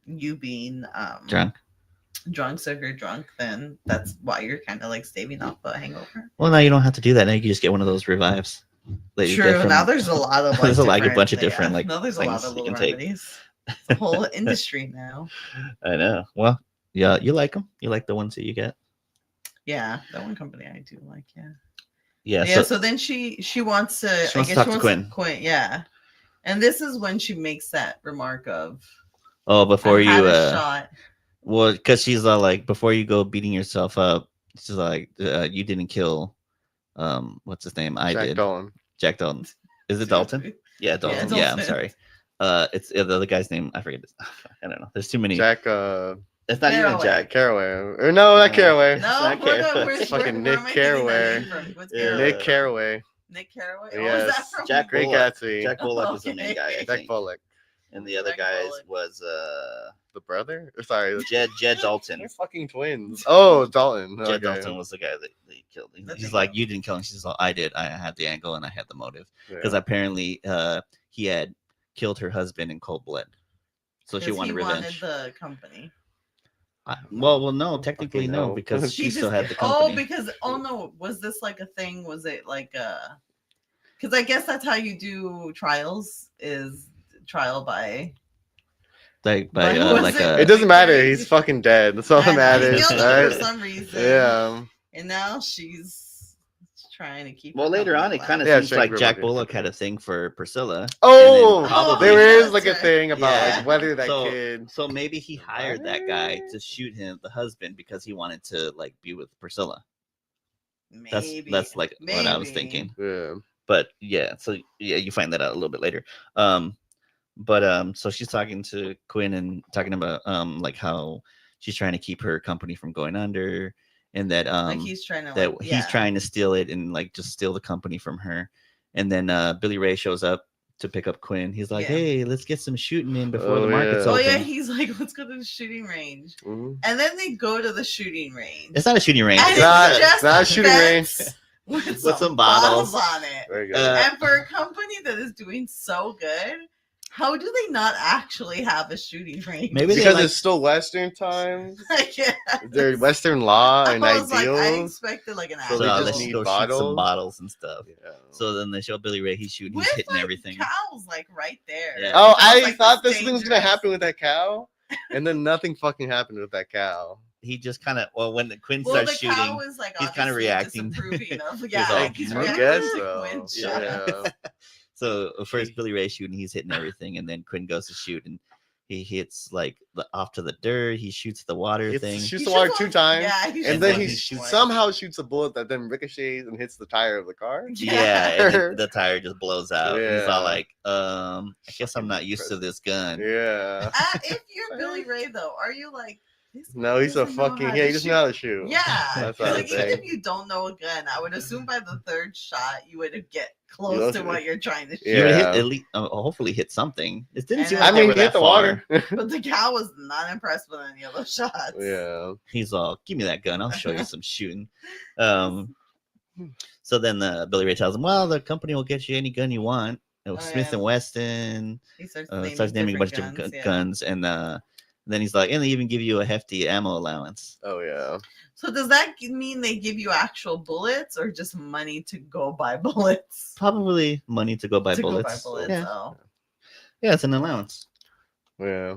Speaker 1: you being
Speaker 2: Drunk.
Speaker 1: So if you're drunk, then that's why you're kind of like staving off a hangover.
Speaker 2: Well, now you don't have to do that. Now you can just get one of those revives. that you get
Speaker 1: True.
Speaker 2: From,
Speaker 1: Now there's a lot of like
Speaker 2: there's a bunch of
Speaker 1: different-
Speaker 2: different like
Speaker 1: now there's a lot
Speaker 2: things
Speaker 1: of
Speaker 2: you
Speaker 1: little
Speaker 2: can take.
Speaker 1: remedies. It's a whole industry now.
Speaker 2: I know. Well, yeah, you like them. You like the ones that you get.
Speaker 1: Yeah, that one company I do like. Yeah.
Speaker 2: Yeah.
Speaker 1: Yeah. So then she wants to.
Speaker 2: She wants to talk to Quinn.
Speaker 1: Yeah. And this is when she makes that remark of.
Speaker 2: Before
Speaker 1: "I had
Speaker 2: you
Speaker 1: a shot."
Speaker 2: well, because she's like, before you go beating yourself up, she's like, you didn't kill, what's his name? I
Speaker 3: Jack
Speaker 2: did.
Speaker 3: Dalton.
Speaker 2: Jack Dalton. Is it Dalton? Yeah, Dalton. Yeah, I'm
Speaker 1: Dalton.
Speaker 2: sorry. It's the other guy's name. I forget. I don't know. There's too many.
Speaker 3: Jack
Speaker 2: It's not even
Speaker 1: Caraway.
Speaker 2: Jack.
Speaker 3: Caraway. Or no, not Caraway.
Speaker 1: No,
Speaker 2: not Caraway.
Speaker 1: we're
Speaker 3: Fucking
Speaker 1: where
Speaker 3: Nick
Speaker 1: am I getting that
Speaker 3: Caraway.
Speaker 1: name from? What's
Speaker 2: Yeah.
Speaker 1: Caraway?
Speaker 3: Nick Caraway.
Speaker 1: Nick Caraway.
Speaker 3: Yes.
Speaker 1: Oh, is that from
Speaker 2: Jack
Speaker 3: Great
Speaker 2: Bullock.
Speaker 3: Gatsby.
Speaker 2: Jack Bullock is the main
Speaker 1: Okay.
Speaker 2: guy. I
Speaker 3: Jack
Speaker 2: think.
Speaker 3: Bullock.
Speaker 2: And the other
Speaker 1: Jack
Speaker 2: guys
Speaker 1: Bullock.
Speaker 2: was
Speaker 3: The brother? Or sorry.
Speaker 2: Jed Dalton.
Speaker 3: They're fucking twins. Oh, Dalton.
Speaker 2: Jed
Speaker 3: Okay.
Speaker 2: Dalton was the guy that he killed.
Speaker 1: That's
Speaker 2: He's
Speaker 1: a
Speaker 2: like,
Speaker 1: good
Speaker 2: you didn't kill him. She's like, I did. I had the angle and I had the motive.
Speaker 3: Yeah.
Speaker 2: Because apparently he had killed her husband in cold blood. So she
Speaker 1: 'Cause
Speaker 2: wanted
Speaker 1: he
Speaker 2: revenge.
Speaker 1: wanted the company.
Speaker 2: Well, no, technically
Speaker 3: Fucking
Speaker 2: no,
Speaker 3: no.
Speaker 2: because
Speaker 1: She
Speaker 2: she still
Speaker 1: just-
Speaker 2: had the company.
Speaker 1: because no, was this like a thing? Was it like because I guess that's how you do trials, is trial by
Speaker 2: Like by
Speaker 1: But was
Speaker 2: like
Speaker 1: it-
Speaker 3: It doesn't matter. He's fucking dead. That's all that
Speaker 1: And he
Speaker 3: matters.
Speaker 1: killed her for
Speaker 3: Right?
Speaker 1: some reason.
Speaker 3: Yeah.
Speaker 1: And now she's trying to keep
Speaker 2: Well,
Speaker 1: her
Speaker 2: later on,
Speaker 1: company
Speaker 2: it kind of
Speaker 3: Yeah,
Speaker 2: seems
Speaker 3: Shank
Speaker 2: like
Speaker 3: River
Speaker 2: Jack
Speaker 3: did.
Speaker 2: Bullock had a thing for Priscilla.
Speaker 3: Oh,
Speaker 2: and then probably
Speaker 3: there is
Speaker 1: that's
Speaker 3: like a
Speaker 1: right.
Speaker 3: thing about
Speaker 2: Yeah.
Speaker 3: like whether that
Speaker 2: So-
Speaker 3: kid.
Speaker 2: So maybe he hired that guy to shoot him, the husband, because he wanted to like be with Priscilla.
Speaker 1: Maybe.
Speaker 2: That's like what I was
Speaker 1: Maybe.
Speaker 2: thinking.
Speaker 3: Yeah.
Speaker 2: But yeah, so yeah, you find that out a little bit later. So she's talking to Quinn and talking about like how she's trying to keep her company from going under, and that
Speaker 1: Like he's trying to
Speaker 2: that
Speaker 1: like,
Speaker 2: he's
Speaker 1: yeah.
Speaker 2: trying to steal it and like just steal the company from her. And then Billy Ray shows up to pick up Quinn. He's like,
Speaker 1: Yeah.
Speaker 2: "Hey, let's get some shooting in before
Speaker 3: Oh,
Speaker 2: the market's
Speaker 3: yeah.
Speaker 1: Oh
Speaker 2: open."
Speaker 1: yeah, he's like, let's go to the shooting range.
Speaker 3: Mhm.
Speaker 1: And then they go to the shooting range.
Speaker 2: It's not a shooting range.
Speaker 1: And
Speaker 2: It's
Speaker 3: not-
Speaker 1: just
Speaker 3: not a
Speaker 1: a
Speaker 3: shooting
Speaker 1: fence
Speaker 3: range.
Speaker 1: with
Speaker 2: some
Speaker 1: some
Speaker 2: bottles.
Speaker 1: bottles on it.
Speaker 3: Very good.
Speaker 1: And for a company that is doing so good, how do they not actually have a shooting range?
Speaker 2: Maybe they
Speaker 3: because
Speaker 2: like-
Speaker 3: it's still Western times.
Speaker 1: yeah.
Speaker 3: They're Western law and
Speaker 1: I was
Speaker 3: ideals.
Speaker 1: like, I expected like an
Speaker 3: So
Speaker 2: so
Speaker 3: they
Speaker 1: actual.
Speaker 3: just
Speaker 2: let's
Speaker 3: need
Speaker 2: go shoot some
Speaker 3: bottles?
Speaker 2: bottles and stuff.
Speaker 3: Yeah.
Speaker 2: So then they show Billy Ray. He's shooting. He's
Speaker 1: with
Speaker 2: hitting
Speaker 1: like
Speaker 2: everything.
Speaker 1: cows like right there.
Speaker 2: Yeah.
Speaker 3: Oh,
Speaker 1: Which was,
Speaker 3: I
Speaker 1: like,
Speaker 3: thought
Speaker 1: that's
Speaker 3: this thing was gonna
Speaker 1: dangerous.
Speaker 3: happen with that cow, and then nothing fucking happened with that cow.
Speaker 2: He just kind of when the Quinn
Speaker 1: Well, the
Speaker 2: starts
Speaker 1: cow
Speaker 2: shooting,
Speaker 1: is like
Speaker 2: he's kinda
Speaker 1: obviously
Speaker 2: reacting.
Speaker 1: disapproving of
Speaker 2: He's
Speaker 1: yeah,
Speaker 2: all,
Speaker 1: like he's
Speaker 2: I
Speaker 3: I
Speaker 1: reacting
Speaker 3: guess
Speaker 1: to
Speaker 3: so.
Speaker 1: Quinn's shot.
Speaker 3: Yeah.
Speaker 2: So first Billy Ray shooting, he's hitting everything, and then Quinn goes to shoot, and he hits like off to the dirt. He shoots the water
Speaker 3: He
Speaker 2: thing.
Speaker 3: shoots
Speaker 1: He
Speaker 3: the water
Speaker 1: shoots
Speaker 3: two
Speaker 1: one-
Speaker 3: times,
Speaker 1: yeah, he
Speaker 3: and
Speaker 1: shoots
Speaker 3: then
Speaker 1: one
Speaker 3: he
Speaker 1: twice.
Speaker 3: somehow shoots a bullet that then ricochets and hits the tire of the car.
Speaker 2: Yeah, and then the tire just blows out. And he's all
Speaker 3: Yeah.
Speaker 2: like, I guess I'm not used to this gun.
Speaker 3: Yeah.
Speaker 1: If you're Billy Ray though, are you like this
Speaker 3: No,
Speaker 1: guy
Speaker 3: he's a
Speaker 1: doesn't know
Speaker 3: fucking
Speaker 1: how
Speaker 3: yeah.
Speaker 1: to
Speaker 3: He doesn't
Speaker 1: shoot?
Speaker 3: know how to shoot.
Speaker 1: Yeah,
Speaker 3: That's what I
Speaker 1: like
Speaker 3: would
Speaker 1: even
Speaker 3: say.
Speaker 1: if you don't know a gun, I would assume by the third shot you would get close
Speaker 3: You'll
Speaker 1: to
Speaker 3: see.
Speaker 1: what you're trying to shoot.
Speaker 2: You would hit
Speaker 3: Yeah.
Speaker 2: at least, hopefully hit something. It didn't
Speaker 1: And
Speaker 2: seem
Speaker 1: then-
Speaker 2: like
Speaker 3: I
Speaker 2: they
Speaker 3: mean,
Speaker 2: were
Speaker 3: he hit
Speaker 2: that
Speaker 3: the
Speaker 2: far.
Speaker 3: water.
Speaker 1: But the cow was not impressed with any of those shots.
Speaker 3: Yeah.
Speaker 2: He's all, give me that gun. I'll show you some shooting. So then Billy Ray tells him, well, the company will get you any gun you want. It was
Speaker 1: Oh,
Speaker 2: Smith
Speaker 1: yeah.
Speaker 2: and Wesson.
Speaker 1: He starts
Speaker 2: Starts naming a bunch
Speaker 1: different
Speaker 2: of
Speaker 1: yeah.
Speaker 2: guns. And then he's like, and they even give you a hefty ammo allowance.
Speaker 3: Oh yeah.
Speaker 1: So does that mean they give you actual bullets or just money to go buy bullets?
Speaker 2: Probably money to go buy
Speaker 1: to
Speaker 2: bullets.
Speaker 1: go buy bullets.
Speaker 2: Yeah.
Speaker 1: Oh,
Speaker 2: Yeah, it's an allowance.
Speaker 3: Yeah.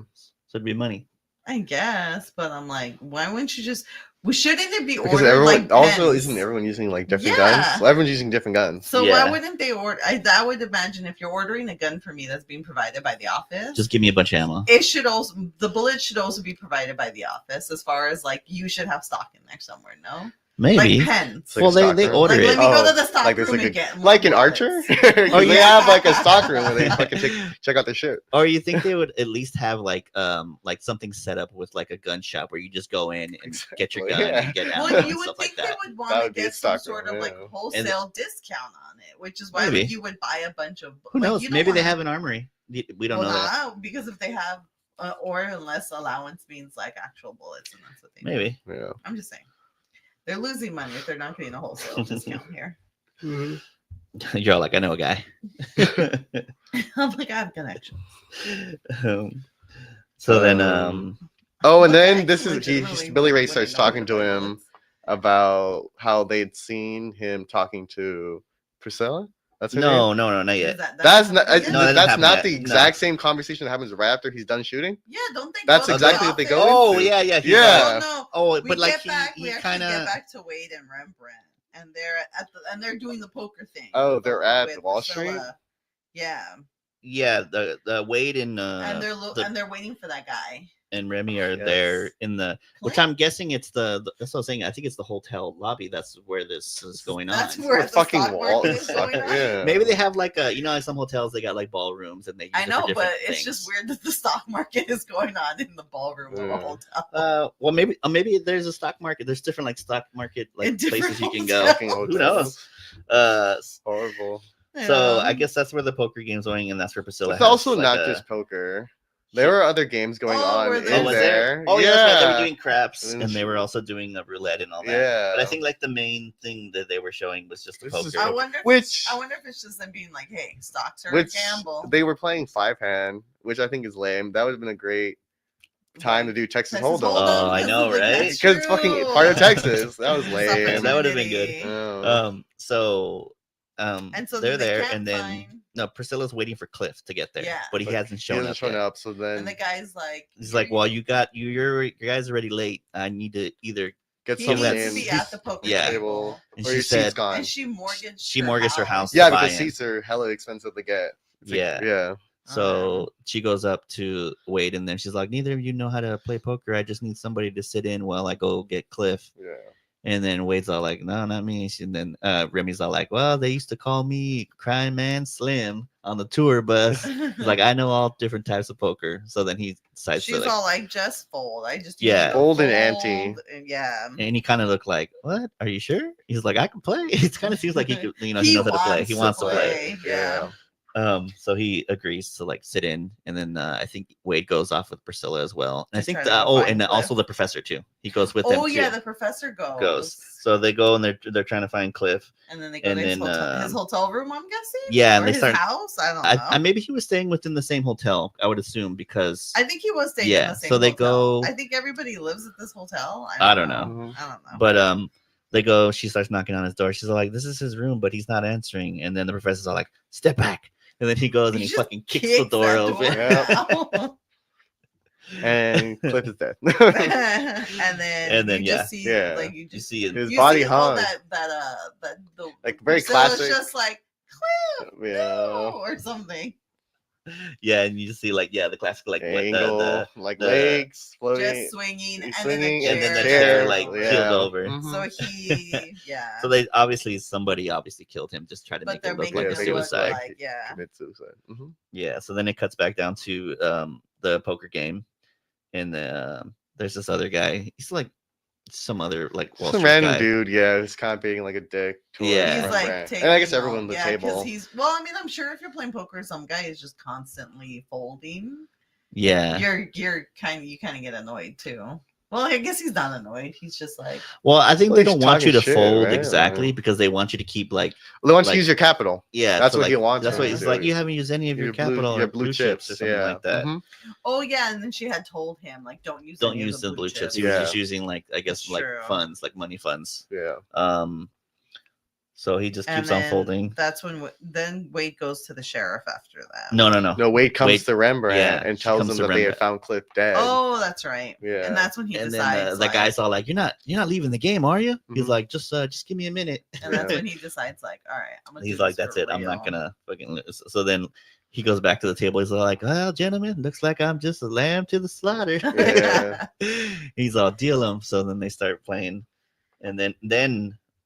Speaker 2: So it'd be money.
Speaker 1: I guess, but I'm like, why wouldn't you just? Shouldn't it be
Speaker 3: Because
Speaker 1: ordered
Speaker 3: everyone
Speaker 1: like
Speaker 3: also
Speaker 1: pens?
Speaker 3: isn't everyone using like different
Speaker 1: Yeah.
Speaker 3: guns? Well, everyone's using different guns.
Speaker 1: So
Speaker 2: Yeah.
Speaker 1: why wouldn't they order? I would imagine if you're ordering a gun for me that's being provided by the office,
Speaker 2: Just give me a bunch of ammo.
Speaker 1: it should also the bullets should also be provided by the office. As far as like you should have stock in there somewhere. No,
Speaker 2: Maybe.
Speaker 1: Like pens.
Speaker 3: Like
Speaker 2: Well,
Speaker 3: a
Speaker 2: they
Speaker 3: stock
Speaker 2: they
Speaker 3: room?
Speaker 2: order
Speaker 1: Like,
Speaker 2: it.
Speaker 1: let me go
Speaker 3: Oh,
Speaker 1: to the stock
Speaker 3: like there's
Speaker 1: room
Speaker 3: like
Speaker 1: and get
Speaker 3: like
Speaker 1: more
Speaker 3: an archer.
Speaker 1: bullets.
Speaker 3: 'Cause
Speaker 2: Oh,
Speaker 3: they
Speaker 2: yeah.
Speaker 3: have like a stock room where they fucking check out their shit.
Speaker 2: Or you think they would at least have like something set up with like a gun shop where you just go in and get your gun
Speaker 3: Exactly,
Speaker 2: and get
Speaker 3: yeah.
Speaker 2: ammo
Speaker 1: Well,
Speaker 2: and
Speaker 1: you would
Speaker 2: stuff like
Speaker 1: think they
Speaker 2: that.
Speaker 1: would
Speaker 3: That
Speaker 1: want to
Speaker 3: would be a
Speaker 1: get some
Speaker 3: stock
Speaker 1: sort
Speaker 3: room,
Speaker 1: of like
Speaker 3: yeah.
Speaker 1: wholesale discount on it, which is why
Speaker 2: Maybe.
Speaker 1: like, you would buy a bunch of.
Speaker 2: Who
Speaker 1: like,
Speaker 2: knows?
Speaker 1: you don't
Speaker 2: Maybe they
Speaker 1: wanna-
Speaker 2: have an armory. We don't
Speaker 1: well,
Speaker 2: know that.
Speaker 1: not, because if they have, or unless allowance means like actual bullets, and that's what they mean.
Speaker 2: Maybe.
Speaker 3: Yeah.
Speaker 1: I'm just saying, they're losing money if they're not getting a wholesale discount here.
Speaker 2: You're all like, I know a guy.
Speaker 1: I'm like, I have connections.
Speaker 2: So then,
Speaker 3: Oh, and
Speaker 1: But
Speaker 3: then
Speaker 1: that's
Speaker 3: this is
Speaker 1: legitimately
Speaker 3: Billy Ray
Speaker 1: winning
Speaker 3: starts
Speaker 1: the
Speaker 3: talking to
Speaker 1: Wonder
Speaker 3: him
Speaker 1: Bullets.
Speaker 3: about how they'd seen him talking to Priscilla. That's her name?
Speaker 2: no, not
Speaker 1: Is
Speaker 2: yet.
Speaker 1: that
Speaker 3: That's
Speaker 1: not
Speaker 3: not.
Speaker 1: happened yet?
Speaker 2: No, that doesn't
Speaker 3: that's
Speaker 2: happen
Speaker 3: not
Speaker 2: yet.
Speaker 3: the
Speaker 2: No.
Speaker 3: exact same conversation that happens right after he's done shooting.
Speaker 1: Yeah, don't they?
Speaker 3: That's
Speaker 1: go to
Speaker 3: exactly
Speaker 1: the
Speaker 3: what they
Speaker 1: office?
Speaker 3: go
Speaker 2: Oh
Speaker 3: into.
Speaker 2: yeah, yeah,
Speaker 3: Yeah.
Speaker 1: No,
Speaker 2: Oh,
Speaker 1: we
Speaker 2: but like
Speaker 1: get back.
Speaker 2: he
Speaker 1: We actually
Speaker 2: kind
Speaker 1: get
Speaker 2: of.
Speaker 1: back to Wade and Rembrandt, and they're at the and they're doing the poker thing.
Speaker 3: Oh,
Speaker 1: with
Speaker 3: they're
Speaker 1: the-
Speaker 3: at
Speaker 1: with
Speaker 3: Wall
Speaker 1: Priscilla.
Speaker 3: Street?
Speaker 1: Yeah,
Speaker 2: Yeah, the Wade and
Speaker 1: and
Speaker 2: the-
Speaker 1: and they're waiting for that guy.
Speaker 2: and Remy are
Speaker 3: Yes.
Speaker 2: there in the, which
Speaker 1: Clint?
Speaker 2: I'm guessing it's that's what I was saying. I think it's the hotel lobby. That's where this is going
Speaker 1: That's
Speaker 2: on.
Speaker 1: where
Speaker 3: With
Speaker 1: the
Speaker 3: fucking
Speaker 1: stock
Speaker 3: wall.
Speaker 1: market is going on.
Speaker 3: Yeah.
Speaker 2: Maybe they have like a, like some hotels they got like ballrooms and they use
Speaker 1: I
Speaker 2: it for
Speaker 1: know,
Speaker 2: different
Speaker 1: but it's just weird that the stock market is going on in the ballroom of a
Speaker 3: Yeah.
Speaker 1: hotel.
Speaker 2: Well, maybe there's a stock market. There's different like stock market
Speaker 1: In
Speaker 2: like
Speaker 1: different
Speaker 2: places you can
Speaker 1: hotels.
Speaker 2: go.
Speaker 3: Fucking
Speaker 2: Who knows?
Speaker 3: Horrible.
Speaker 2: So
Speaker 1: Yeah.
Speaker 2: I guess that's where the poker game's going, and that's where Priscilla.
Speaker 3: It's
Speaker 2: has,
Speaker 3: also
Speaker 2: like,
Speaker 3: not
Speaker 2: a-
Speaker 3: just poker. There were other games going
Speaker 1: Oh,
Speaker 3: on
Speaker 1: were
Speaker 3: in
Speaker 1: there?
Speaker 2: Oh, was
Speaker 3: there.
Speaker 2: Oh, yeah, that's right. They were
Speaker 3: Yeah.
Speaker 2: doing craps,
Speaker 3: And
Speaker 2: and they
Speaker 3: she-
Speaker 2: were also doing a roulette and all that.
Speaker 3: Yeah.
Speaker 2: But I think like the main thing that they were showing was just the
Speaker 3: This is
Speaker 2: poker.
Speaker 1: I wonder.
Speaker 3: Which-
Speaker 1: I wonder if it's just them being like, "Hey, stocks are
Speaker 3: Which
Speaker 1: a gamble."
Speaker 3: they were playing 5-hand, which I think is lame. That would have been a great time to do Texas
Speaker 1: Texas
Speaker 3: Hold'em.
Speaker 2: Oh, I
Speaker 1: that's
Speaker 2: know,
Speaker 1: the-
Speaker 2: right?
Speaker 1: that's
Speaker 3: Because it's fucking
Speaker 1: true.
Speaker 3: part of Texas. That was
Speaker 1: Missed
Speaker 3: lame.
Speaker 2: That would've been good.
Speaker 1: opportunity.
Speaker 2: So
Speaker 1: And so
Speaker 2: they're
Speaker 1: then they
Speaker 2: there,
Speaker 1: can't
Speaker 2: and then
Speaker 1: find-
Speaker 2: no, Priscilla's waiting for Cliff to get there,
Speaker 1: Yeah.
Speaker 2: but he
Speaker 3: But
Speaker 2: hasn't
Speaker 3: He
Speaker 2: shown
Speaker 3: hasn't
Speaker 2: up.
Speaker 3: shown
Speaker 2: yet.
Speaker 3: up, so then
Speaker 1: and the guy's like,
Speaker 2: He's like, "Well, you guys are already late. I need to either."
Speaker 3: get
Speaker 1: he
Speaker 3: someone
Speaker 1: needs
Speaker 3: in
Speaker 1: to be at the poker
Speaker 2: Yeah.
Speaker 1: table."
Speaker 2: And
Speaker 3: or
Speaker 2: she
Speaker 3: your
Speaker 2: said-
Speaker 3: seat's gone.
Speaker 1: And she mortgaged.
Speaker 2: She mortgaged her house.
Speaker 3: Yeah,
Speaker 2: to buy
Speaker 3: because
Speaker 2: in.
Speaker 3: seats are hella expensive to get. It's like-
Speaker 2: Yeah.
Speaker 3: yeah.
Speaker 2: So she goes up to Wade, and then she's like, "Neither of you know how to play poker. I just need somebody to sit in while I go get Cliff."
Speaker 3: Yeah.
Speaker 2: And then Wade's all like, "No, not me." And then Remy's all like, "Well, they used to call me Crime Man Slim on the tour bus." He's like, "I know all different types of poker." So then he decides
Speaker 1: She's
Speaker 2: to like,
Speaker 1: all like, "Just fold. I just
Speaker 2: Yeah.
Speaker 1: need to
Speaker 3: Fold and ante.
Speaker 1: fold," and yeah.
Speaker 2: and he kind of looked like, "What? Are you sure?" He's like, "I can play." It kind of seems like he could, he knows how to play. He wants to play.
Speaker 1: Yeah.
Speaker 2: So he agrees to like sit in, and then I think Wade goes off with Priscilla as well. And I
Speaker 1: To
Speaker 2: think
Speaker 1: try to go
Speaker 2: oh,
Speaker 1: find
Speaker 2: and then
Speaker 1: Cliff.
Speaker 2: also the professor too. He goes with them
Speaker 1: Oh
Speaker 2: too.
Speaker 1: yeah, the professor goes.
Speaker 2: So they go and they're trying to find Cliff.
Speaker 1: And then they go
Speaker 2: and
Speaker 1: to
Speaker 2: then,
Speaker 1: his hotel room, I'm guessing.
Speaker 2: Yeah, and
Speaker 1: Or
Speaker 2: they
Speaker 1: his
Speaker 2: start.
Speaker 1: house. I don't know.
Speaker 2: I maybe he was staying within the same hotel. I would assume because
Speaker 1: I think he was staying in
Speaker 2: Yeah,
Speaker 1: the same
Speaker 2: so they
Speaker 1: hotel.
Speaker 2: go-
Speaker 1: I think everybody lives at this hotel.
Speaker 2: I don't know.
Speaker 3: Mhm.
Speaker 1: I don't know.
Speaker 2: But they go. She starts knocking on his door. She's like, "This is his room," but he's not answering. And then the professor's all like, "Step back." And then he goes and he
Speaker 1: just
Speaker 2: fucking kicks the door
Speaker 1: that
Speaker 2: open.
Speaker 3: Yeah. And Cliff is dead.
Speaker 1: and then you
Speaker 2: yeah.
Speaker 1: just see
Speaker 3: Yeah.
Speaker 1: like you
Speaker 2: You
Speaker 1: just
Speaker 2: see it.
Speaker 3: His
Speaker 1: you
Speaker 3: body
Speaker 1: see all
Speaker 3: hung.
Speaker 1: that the
Speaker 3: Like very
Speaker 1: Priscilla's
Speaker 3: classic.
Speaker 1: just like Cliff,
Speaker 3: Yeah.
Speaker 1: no, or something.
Speaker 2: Yeah, and you just see like the classic like what
Speaker 3: Angle, like
Speaker 2: the-
Speaker 3: legs floating.
Speaker 1: Just swinging, and
Speaker 3: swinging,
Speaker 1: then
Speaker 2: and then the
Speaker 1: chair
Speaker 2: chair like
Speaker 1: over.
Speaker 2: killed over.
Speaker 3: Mhm.
Speaker 1: So he, yeah.
Speaker 2: So somebody obviously killed him, just try to
Speaker 1: but
Speaker 2: make
Speaker 1: they're
Speaker 2: it look
Speaker 1: making
Speaker 2: like a
Speaker 3: it
Speaker 1: it look
Speaker 2: suicide.
Speaker 1: like, yeah.
Speaker 3: Commit suicide. Mhm.
Speaker 2: Yeah, so then it cuts back down to the poker game, and there's this other guy. He's like some other like Wall
Speaker 3: Some
Speaker 2: Street
Speaker 3: random
Speaker 2: guy.
Speaker 3: dude, yeah, who's kind of being like a dick. towards
Speaker 2: Yeah.
Speaker 1: He's like
Speaker 3: Rembrandt.
Speaker 1: taking
Speaker 3: and I guess
Speaker 1: all-
Speaker 3: everyone at the
Speaker 1: yeah, 'cause
Speaker 3: table.
Speaker 1: he's well. I mean, I'm sure if you're playing poker, some guy is just constantly folding.
Speaker 2: Yeah.
Speaker 1: You're kind of get annoyed too. Well, I guess he's not annoyed. He's just like,
Speaker 2: Well, I think
Speaker 3: Well,
Speaker 2: they
Speaker 3: he's
Speaker 2: don't want you
Speaker 3: talking
Speaker 2: to
Speaker 3: shit,
Speaker 2: fold
Speaker 3: right?
Speaker 2: exactly
Speaker 3: Like-
Speaker 2: because they want you to keep like
Speaker 3: Well, they want you
Speaker 2: like-
Speaker 3: to use your capital.
Speaker 2: yeah.
Speaker 3: That's
Speaker 2: so,
Speaker 3: what
Speaker 2: like,
Speaker 3: he wants
Speaker 2: That's
Speaker 3: you
Speaker 2: what
Speaker 3: to
Speaker 2: he's
Speaker 3: do.
Speaker 2: like. You haven't used any of your capital
Speaker 3: your
Speaker 2: or blue chips or something
Speaker 3: yeah.
Speaker 2: like that.
Speaker 3: Mhm.
Speaker 1: oh yeah, and then she had told him like, don't use any of
Speaker 2: Don't use the blue chips. He
Speaker 3: Yeah.
Speaker 2: was just using like I guess
Speaker 1: That's
Speaker 2: like
Speaker 1: true.
Speaker 2: funds, like money funds.
Speaker 3: Yeah.
Speaker 2: So he just
Speaker 1: And
Speaker 2: keeps on
Speaker 1: then
Speaker 2: folding.
Speaker 1: That's when then Wade goes to the sheriff after that.
Speaker 2: No.
Speaker 3: No, Wade comes
Speaker 2: Wade-
Speaker 3: to Rembrandt
Speaker 2: yeah,
Speaker 3: and
Speaker 2: she
Speaker 3: tells
Speaker 2: comes
Speaker 3: them
Speaker 2: to
Speaker 3: that they had
Speaker 2: Rembrandt.
Speaker 3: found Cliff dead.
Speaker 1: Oh, that's right.
Speaker 3: Yeah.
Speaker 1: And that's when he
Speaker 2: And
Speaker 1: decides.
Speaker 2: then the
Speaker 1: like,
Speaker 2: guy's all like, "You're not leaving the game, are you?" He's
Speaker 3: Mhm.
Speaker 2: like, "Just give me a minute."
Speaker 1: and that's when he decides, like, all right, I'm gonna.
Speaker 2: He's
Speaker 1: do
Speaker 2: like,
Speaker 1: this
Speaker 2: "That's
Speaker 1: for
Speaker 2: it. I'm not
Speaker 1: real."
Speaker 2: gonna fucking lose." So then he goes back to the table. He's like, "Well, gentlemen, looks like I'm just a lamb to the slaughter."
Speaker 3: Yeah.
Speaker 2: He's all deal him. So then they start playing, And then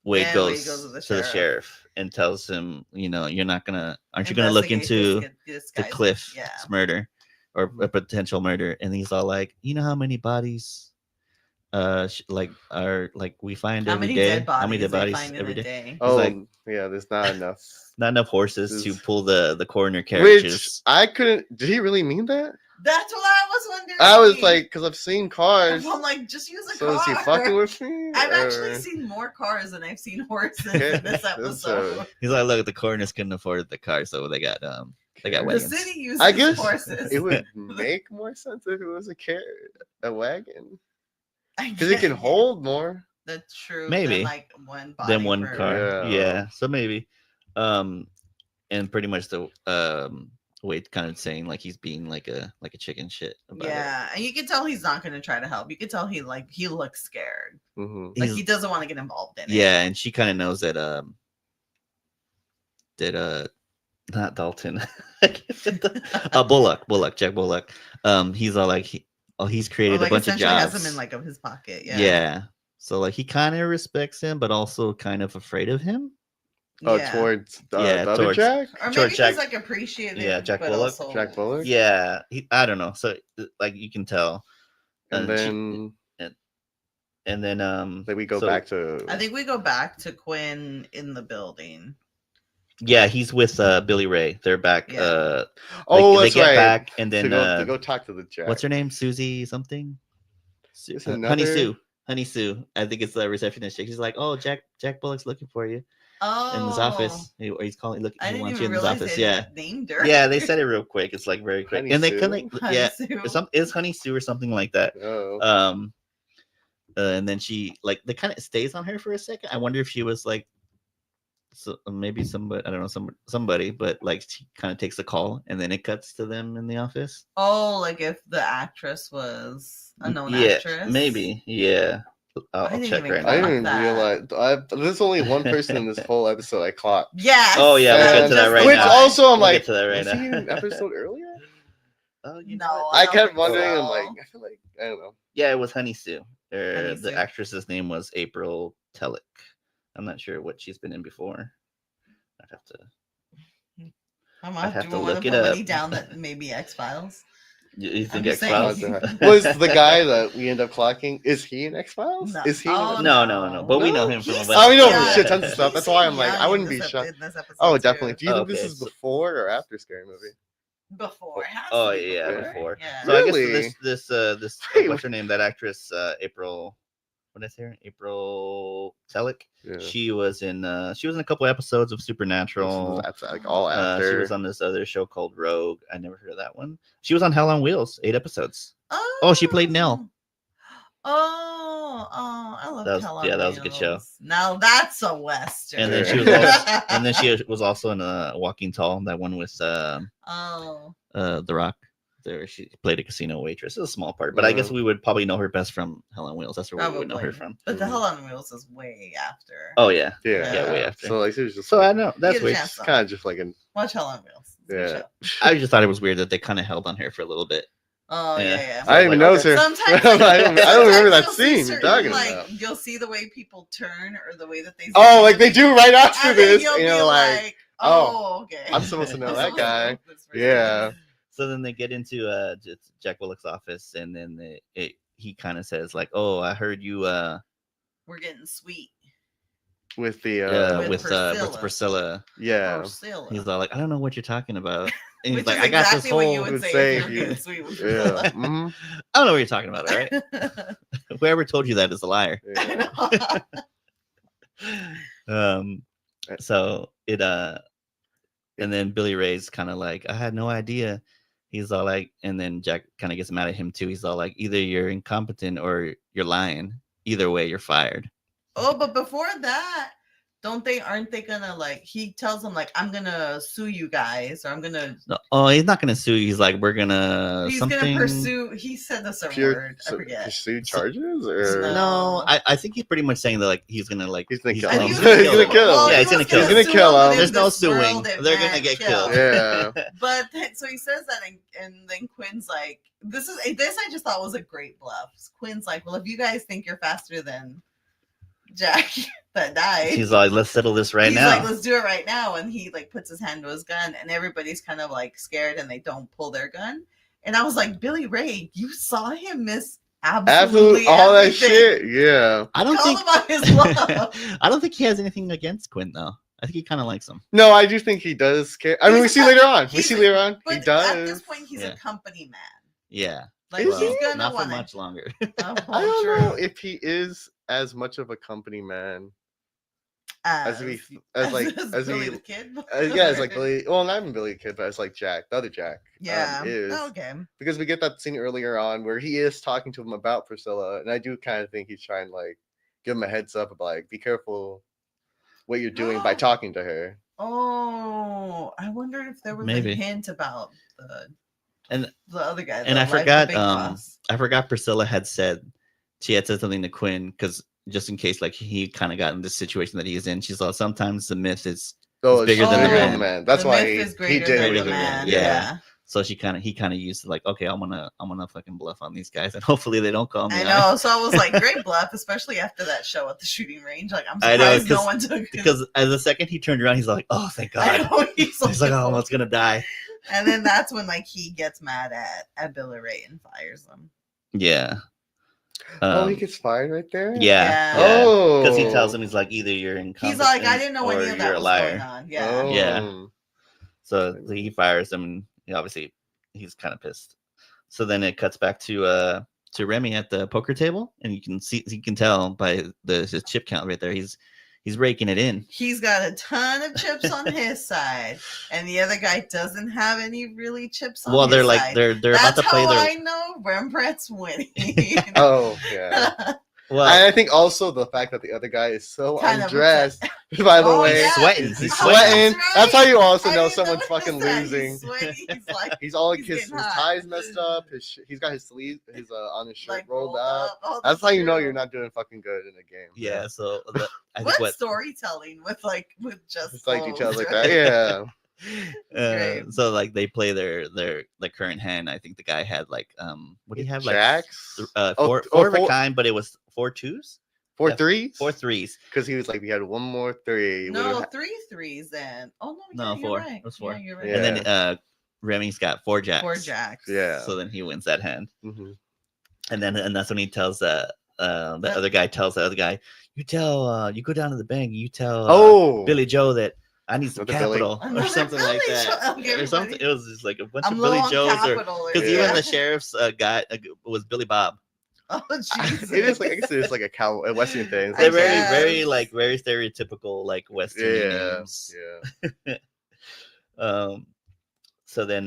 Speaker 2: Wade
Speaker 1: Then
Speaker 2: goes,
Speaker 1: Wade goes to the
Speaker 2: to the
Speaker 1: sheriff.
Speaker 2: sheriff and tells him, you're not gonna, aren't you gonna look into
Speaker 1: this
Speaker 2: the
Speaker 1: guy's-
Speaker 2: Cliff's
Speaker 1: Yeah.
Speaker 2: murder or a potential murder? And he's all like, you know how many bodies we find
Speaker 1: How
Speaker 2: every
Speaker 1: many
Speaker 2: day?
Speaker 1: dead bodies
Speaker 2: How many dead
Speaker 1: they
Speaker 2: bodies
Speaker 1: find in
Speaker 2: every
Speaker 1: a
Speaker 2: day?
Speaker 1: day?
Speaker 3: Oh,
Speaker 2: like-
Speaker 3: yeah, there's not enough.
Speaker 2: Not enough horses to
Speaker 3: This-
Speaker 2: pull the coroner
Speaker 3: Which
Speaker 2: carriages.
Speaker 3: I couldn't. Did he really mean that?
Speaker 1: That's what I was wondering.
Speaker 3: I was like, because I've seen cars.
Speaker 1: I'm like, just use a
Speaker 3: So
Speaker 1: car.
Speaker 3: is he fucking with me?
Speaker 1: I've actually
Speaker 3: or-
Speaker 1: seen more cars than I've seen horses
Speaker 3: Okay,
Speaker 1: in this
Speaker 3: that's,
Speaker 1: episode.
Speaker 2: He's like, look, the coroners couldn't afford the car, so they got
Speaker 3: okay.
Speaker 1: The
Speaker 2: wagons.
Speaker 1: city uses
Speaker 3: I guess
Speaker 1: horses.
Speaker 3: it would make more sense if it was a wagon,
Speaker 1: I
Speaker 3: because it can
Speaker 1: guess.
Speaker 3: hold more.
Speaker 1: That's true.
Speaker 2: Maybe.
Speaker 1: Than like one body
Speaker 2: Then one
Speaker 1: per-
Speaker 2: car.
Speaker 3: Yeah.
Speaker 2: Yeah. So maybe. And pretty much the Wade kind of saying like he's being like a chicken shit about it.
Speaker 1: Yeah, and you can tell he's not going to try to help. You can tell he looks scared.
Speaker 3: Hmm
Speaker 1: Like
Speaker 2: He's-
Speaker 1: he doesn't want to get involved in it.
Speaker 2: Yeah, and she kind of knows that not Dalton. Bullock, Jack Bullock. He's all like he's created
Speaker 1: Or, like,
Speaker 2: a bunch of
Speaker 1: essentially
Speaker 2: jobs.
Speaker 1: has him in like of his pocket.
Speaker 2: yeah.
Speaker 1: Yeah.
Speaker 2: So like he kind of respects him, but also kind of afraid of him.
Speaker 3: Oh,
Speaker 1: Yeah.
Speaker 3: towards
Speaker 2: Yeah,
Speaker 3: the other
Speaker 2: towards-
Speaker 3: Jack,
Speaker 1: Or
Speaker 2: George
Speaker 1: maybe
Speaker 2: Jack-
Speaker 1: he's like appreciative.
Speaker 2: Yeah, Jack
Speaker 1: but
Speaker 2: Bullock.
Speaker 1: also-
Speaker 3: Jack Bullock.
Speaker 2: Yeah, I don't know. So like you can tell.
Speaker 3: And
Speaker 2: she-
Speaker 3: then
Speaker 2: and then
Speaker 3: then we go
Speaker 2: so-
Speaker 3: back to.
Speaker 1: I think we go back to Quinn in the building.
Speaker 2: yeah, he's with Billy Ray. They're back.
Speaker 1: Yeah.
Speaker 3: Oh,
Speaker 2: they
Speaker 3: that's
Speaker 2: get
Speaker 3: right.
Speaker 2: back, and then
Speaker 3: to go talk to the Jack.
Speaker 2: what's her name? Susie something.
Speaker 3: It's
Speaker 2: Honey
Speaker 3: another-
Speaker 2: Sue. Honey Sue. I think it's the receptionist chick. She's like, "Oh, Jack Bullock's looking for you
Speaker 1: Oh,
Speaker 2: in his office. He's calling. Look,
Speaker 1: I
Speaker 2: he
Speaker 1: didn't
Speaker 2: wants you
Speaker 1: even
Speaker 2: in his
Speaker 1: realize
Speaker 2: office.
Speaker 1: they
Speaker 2: Yeah,
Speaker 1: named her.
Speaker 2: yeah. They said it real quick. It's like very quick,
Speaker 3: Honey
Speaker 2: and they
Speaker 3: Sue?
Speaker 2: couldn't.
Speaker 1: Honey
Speaker 2: Yeah,
Speaker 1: Sue.
Speaker 2: is Honey Sue or something like that.
Speaker 3: Oh.
Speaker 2: And then she like they kind of stays on her for a second. I wonder if she was like, so maybe somebody, I don't know, somebody, but like she kind of takes the call, and then it cuts to them in the office.
Speaker 1: Oh, like if the actress was a known
Speaker 2: Yeah,
Speaker 1: actress.
Speaker 2: maybe. Yeah, I'll
Speaker 1: didn't
Speaker 2: check
Speaker 1: even
Speaker 2: right
Speaker 3: I
Speaker 2: now.
Speaker 3: didn't even
Speaker 1: that.
Speaker 3: realize. There's only one person in this whole episode I caught.
Speaker 1: Yes.
Speaker 2: Oh, yeah,
Speaker 3: we'll get to
Speaker 2: that right
Speaker 3: Which
Speaker 2: now.
Speaker 3: also I'm
Speaker 2: We'll
Speaker 3: like,
Speaker 2: get to that right
Speaker 3: was he in
Speaker 2: now.
Speaker 3: an episode earlier?
Speaker 2: Oh,
Speaker 1: No,
Speaker 2: what?
Speaker 3: I
Speaker 1: don't
Speaker 3: kept
Speaker 1: think
Speaker 3: wondering. I'm
Speaker 1: so.
Speaker 3: like, I feel like I don't know.
Speaker 2: Yeah, it was Honey Sue.
Speaker 1: Honey
Speaker 2: The
Speaker 1: Sue.
Speaker 2: actress's name was April Tellick. I'm not sure what she's been in before. I'd have to.
Speaker 1: Come
Speaker 2: I'd
Speaker 1: on,
Speaker 2: have
Speaker 1: do
Speaker 2: to
Speaker 1: we want
Speaker 2: look
Speaker 1: to
Speaker 2: it
Speaker 1: put
Speaker 2: up.
Speaker 1: money down that maybe X Files?
Speaker 2: You think
Speaker 1: just
Speaker 2: X
Speaker 1: saying.
Speaker 2: Files?
Speaker 3: Was the guy that we end up clocking? Is he in X Files?
Speaker 1: No.
Speaker 3: Is he?
Speaker 1: Oh,
Speaker 3: in
Speaker 2: No. But we know
Speaker 3: No,
Speaker 2: him from a
Speaker 1: He's
Speaker 2: bunch
Speaker 3: Oh,
Speaker 2: of
Speaker 3: we know
Speaker 2: stuff.
Speaker 3: him shit tons of stuff. That's why I'm like, I
Speaker 1: young
Speaker 3: wouldn't
Speaker 1: in
Speaker 3: be
Speaker 1: this
Speaker 3: shocked.
Speaker 1: in this episode,
Speaker 3: Oh,
Speaker 1: too.
Speaker 3: definitely. Do you think
Speaker 2: Okay,
Speaker 3: this is
Speaker 2: so-
Speaker 3: before or after Scary Movie?
Speaker 1: Before. It has
Speaker 2: Oh
Speaker 1: to be
Speaker 2: yeah, before.
Speaker 1: Yeah.
Speaker 2: So I
Speaker 3: Really?
Speaker 2: guess this
Speaker 3: Wait,
Speaker 2: what's her name? That actress, April. What did I say? Her? April Tellick.
Speaker 3: Yeah.
Speaker 2: She was in a couple episodes of Supernatural.
Speaker 3: That's like all
Speaker 2: She
Speaker 3: after.
Speaker 2: was on this other show called Rogue. I never heard of that one. She was on Hell on Wheels, 8 episodes. Oh, she played Nell.
Speaker 1: Oh, I love
Speaker 2: That was-
Speaker 1: Hell on
Speaker 2: yeah, that was a good show.
Speaker 1: Wheels. Now that's a western.
Speaker 2: And then she was also, and then she was also in Walking Tall, that one with
Speaker 1: oh,
Speaker 2: The Rock. There, she played a casino waitress. It's a small part, but I guess we would probably know her best from Hell on Wheels. That's where we would know her
Speaker 1: probably.
Speaker 2: from.
Speaker 1: But the
Speaker 3: Mhm.
Speaker 1: Hell on Wheels is way after.
Speaker 2: Oh yeah,
Speaker 3: Yeah,
Speaker 2: way after.
Speaker 3: So like, it was just
Speaker 2: so I
Speaker 3: like,
Speaker 2: know that's
Speaker 1: Get a
Speaker 2: weird.
Speaker 1: chance.
Speaker 3: kind of just like an
Speaker 1: Watch Hell on Wheels. It's a good
Speaker 3: Yeah.
Speaker 1: show.
Speaker 2: I just thought it was weird that they kind of held on her for a little bit.
Speaker 1: Oh
Speaker 2: Yeah.
Speaker 1: yeah.
Speaker 3: I didn't even notice her.
Speaker 1: Sometimes
Speaker 3: I don't remember that
Speaker 1: you'll see
Speaker 3: scene you're
Speaker 1: certain,
Speaker 3: talking
Speaker 1: like,
Speaker 3: about.
Speaker 1: You'll see the way people turn or the way that they.
Speaker 3: Oh, like they do right after
Speaker 1: and then
Speaker 3: this.
Speaker 1: you'll
Speaker 3: And
Speaker 1: be
Speaker 3: you're like,
Speaker 1: oh, okay.
Speaker 3: I'm supposed to know
Speaker 1: I'm
Speaker 3: that
Speaker 1: supposed to
Speaker 3: guy.
Speaker 1: know this person.
Speaker 3: Yeah.
Speaker 2: So then they get into Jack Bullock's office, and then he kind of says like, "Oh, I heard you
Speaker 1: We're getting sweet.
Speaker 3: with the
Speaker 2: with
Speaker 1: Priscilla.
Speaker 2: Priscilla."
Speaker 3: yeah.
Speaker 1: Priscilla.
Speaker 2: He's all like, "I don't know what you're talking about." And he's
Speaker 1: Which
Speaker 2: like,
Speaker 1: is
Speaker 2: "I got
Speaker 1: exactly
Speaker 2: this
Speaker 1: what
Speaker 2: whole.
Speaker 1: you would
Speaker 3: would
Speaker 1: say
Speaker 3: say
Speaker 1: if you were
Speaker 3: you-
Speaker 1: getting sweet with
Speaker 3: Yeah.
Speaker 1: Priscilla.
Speaker 3: Mhm.
Speaker 2: I don't know what you're talking about, all right? Whoever told you that is a liar."
Speaker 3: Yeah.
Speaker 2: So it and then Billy Ray's kind of like, "I had no idea." He's all like, and then Jack kind of gets mad at him too. He's all like, "Either you're incompetent or you're lying. Either way, you're fired."
Speaker 1: Oh, but before that, aren't they gonna like, he tells them like, I'm gonna sue you guys, or I'm gonna,
Speaker 2: No, oh, he's not gonna sue. He's like, "We're gonna
Speaker 1: he's
Speaker 2: something."
Speaker 1: gonna pursue, he said the certain
Speaker 3: Pure
Speaker 1: word, I forget.
Speaker 3: pursue charges or
Speaker 1: No.
Speaker 2: No, I think he's pretty much saying that like he's gonna like
Speaker 3: He's gonna kill
Speaker 1: And
Speaker 3: him.
Speaker 1: he was
Speaker 3: He's gonna
Speaker 1: him.
Speaker 3: kill him.
Speaker 2: Yeah,
Speaker 1: he
Speaker 2: he's gonna
Speaker 1: was
Speaker 2: kill
Speaker 3: him.
Speaker 1: sue
Speaker 3: He's gonna kill
Speaker 1: but
Speaker 3: him.
Speaker 1: in
Speaker 2: There's no
Speaker 1: this
Speaker 2: suing.
Speaker 1: world, it
Speaker 2: They're gonna
Speaker 1: meant
Speaker 2: get
Speaker 1: kill.
Speaker 2: killed.
Speaker 3: Yeah.
Speaker 1: But so he says that, and then Quinn's like, this I just thought was a great bluff. Quinn's like, well, if you guys think you're faster than Jack that died.
Speaker 2: He's like, let's settle this right
Speaker 1: He's
Speaker 2: now.
Speaker 1: like, let's do it right now. And he like puts his hand to his gun, and everybody's kind of like scared, and they don't pull their gun. And I was like, Billy Ray, you saw him miss absolutely
Speaker 3: all that
Speaker 1: everything.
Speaker 3: shit. Yeah.
Speaker 2: I don't
Speaker 1: Tell
Speaker 2: think
Speaker 1: him about his love.
Speaker 2: I don't think he has anything against Quinn though. I think he kind of likes him.
Speaker 3: No, I do think he does care. I mean, we see later on. We see later on.
Speaker 1: But
Speaker 3: He does.
Speaker 1: at this point, he's
Speaker 2: Yeah.
Speaker 1: a company man.
Speaker 2: Yeah.
Speaker 1: Like
Speaker 3: Is
Speaker 1: he's
Speaker 3: he?
Speaker 1: gonna
Speaker 2: Not for
Speaker 1: want
Speaker 2: much longer.
Speaker 1: Oh,
Speaker 3: I don't
Speaker 1: true.
Speaker 3: know if he is as much of a company man as we as like as
Speaker 1: Billy
Speaker 3: we
Speaker 1: the Kid.
Speaker 3: yeah, as like Billy. Well, not even Billy the Kid, but as like Jack, the other Jack.
Speaker 1: Yeah.
Speaker 3: Is
Speaker 1: Okay.
Speaker 3: because we get that scene earlier on where he is talking to him about Priscilla, and I do kind of think he's trying to like give him a heads up about like be careful what you're doing by talking to her.
Speaker 1: Oh, I wondered if there was
Speaker 2: Maybe.
Speaker 1: a hint about
Speaker 2: And
Speaker 1: the other guy.
Speaker 2: and
Speaker 1: the
Speaker 2: I
Speaker 1: life- the
Speaker 2: forgot
Speaker 1: big boss.
Speaker 2: I forgot Priscilla had said something to Quinn because just in case like he kind of got in this situation that he is in, she's like sometimes the myth is
Speaker 3: Oh,
Speaker 2: bigger
Speaker 3: it's
Speaker 2: than the
Speaker 3: bigger
Speaker 2: man.
Speaker 3: than the man. That's
Speaker 1: The
Speaker 3: why
Speaker 1: myth is
Speaker 3: he
Speaker 1: greater
Speaker 3: did
Speaker 1: than
Speaker 3: it.
Speaker 1: the man.
Speaker 2: Yeah.
Speaker 1: Yeah.
Speaker 2: so he kind of used to like, okay, I'm gonna fucking bluff on these guys and hopefully they don't call me
Speaker 1: I
Speaker 2: out.
Speaker 1: know. So I was like, great bluff, especially after that show at the shooting range. Like, I'm
Speaker 2: I know,
Speaker 1: surprised no one took it.
Speaker 2: Because as the second he turned around, he's like, oh thank
Speaker 1: I
Speaker 2: God.
Speaker 1: know, he's
Speaker 2: He's like, oh, I'm almost gonna die.
Speaker 1: And then that's when like he gets mad at Billy Ray and fires him.
Speaker 2: Yeah.
Speaker 3: Oh, he gets fired right there.
Speaker 2: Yeah.
Speaker 1: Yeah.
Speaker 3: Oh,
Speaker 2: Because he tells him he's like either you're incompetent
Speaker 1: He's like, I didn't know
Speaker 2: or
Speaker 1: any of that
Speaker 2: you're a
Speaker 1: was
Speaker 2: liar.
Speaker 1: going on. Yeah.
Speaker 3: Oh.
Speaker 2: Yeah. So he fires him, and obviously he's kind of pissed. So then it cuts back to Remy at the poker table, and you can tell by his chip count right there. He's raking it in.
Speaker 1: He's got a ton of chips on his side, and the other guy doesn't have any really chips on
Speaker 2: Well,
Speaker 1: his
Speaker 2: they're like
Speaker 1: side.
Speaker 2: they're
Speaker 1: That's
Speaker 2: about to play
Speaker 1: how
Speaker 2: their.
Speaker 1: I know Rembrandt's winning.
Speaker 3: Oh, yeah.
Speaker 2: Well,
Speaker 3: And I think also the fact that the other guy is so
Speaker 1: Kind of
Speaker 3: undressed, by the
Speaker 1: Oh,
Speaker 3: way.
Speaker 1: yeah.
Speaker 2: sweating.
Speaker 3: He's
Speaker 2: He's
Speaker 3: sweating.
Speaker 1: That's
Speaker 3: That's how you also
Speaker 1: I
Speaker 3: know
Speaker 1: didn't
Speaker 3: someone's
Speaker 1: notice
Speaker 3: fucking
Speaker 1: that.
Speaker 3: losing.
Speaker 1: He's sweaty. He's like,
Speaker 3: He's all
Speaker 1: He's
Speaker 3: his
Speaker 1: getting hot.
Speaker 3: ties messed up. He's got his sleeve, his on his shirt
Speaker 1: like
Speaker 3: rolled up.
Speaker 1: Oh,
Speaker 3: That's how you know
Speaker 1: true.
Speaker 3: you're not doing fucking good in a game.
Speaker 2: Yeah. So I
Speaker 1: What
Speaker 2: think what
Speaker 1: storytelling with just
Speaker 3: It's like details like that.
Speaker 1: clothes,
Speaker 3: Yeah.
Speaker 1: great.
Speaker 2: so like they play their current hand. I think the guy had like what do you have like
Speaker 3: Jacks.
Speaker 2: four of a kind, but it was 4 twos,
Speaker 3: 4
Speaker 2: yeah,
Speaker 3: threes.
Speaker 2: 4 threes.
Speaker 3: Because he was like, we had one more three.
Speaker 1: No, 3 threes then. Oh no,
Speaker 2: No,
Speaker 1: yeah, you're
Speaker 2: 4.
Speaker 1: right.
Speaker 2: It was 4.
Speaker 1: Yeah, you're right.
Speaker 3: Yeah.
Speaker 2: And then Remy's got 4 jacks.
Speaker 1: 4 jacks.
Speaker 3: Yeah.
Speaker 2: So then he wins that hand.
Speaker 3: Mhm.
Speaker 2: And that's when he tells the other guy tells the other guy, you go down to the bank, you tell
Speaker 3: Oh,
Speaker 2: Billy Joe that I need some
Speaker 3: Another Billy.
Speaker 2: capital or
Speaker 1: Another
Speaker 2: something like
Speaker 1: Billy
Speaker 2: that.
Speaker 1: Joe. Okay,
Speaker 2: Or something.
Speaker 1: everybody.
Speaker 2: It was just like a bunch
Speaker 1: I'm
Speaker 2: of
Speaker 1: low
Speaker 2: Billy
Speaker 1: on
Speaker 2: Joes
Speaker 1: capital.
Speaker 2: because
Speaker 3: Yeah.
Speaker 2: even the sheriff's guy was Billy Bob.
Speaker 1: Oh Jesus.
Speaker 3: it is like I guess it is like a Western thing.
Speaker 1: I
Speaker 2: They're
Speaker 1: guess.
Speaker 2: very stereotypical like Western
Speaker 3: yeah,
Speaker 2: names.
Speaker 3: yeah.
Speaker 2: So then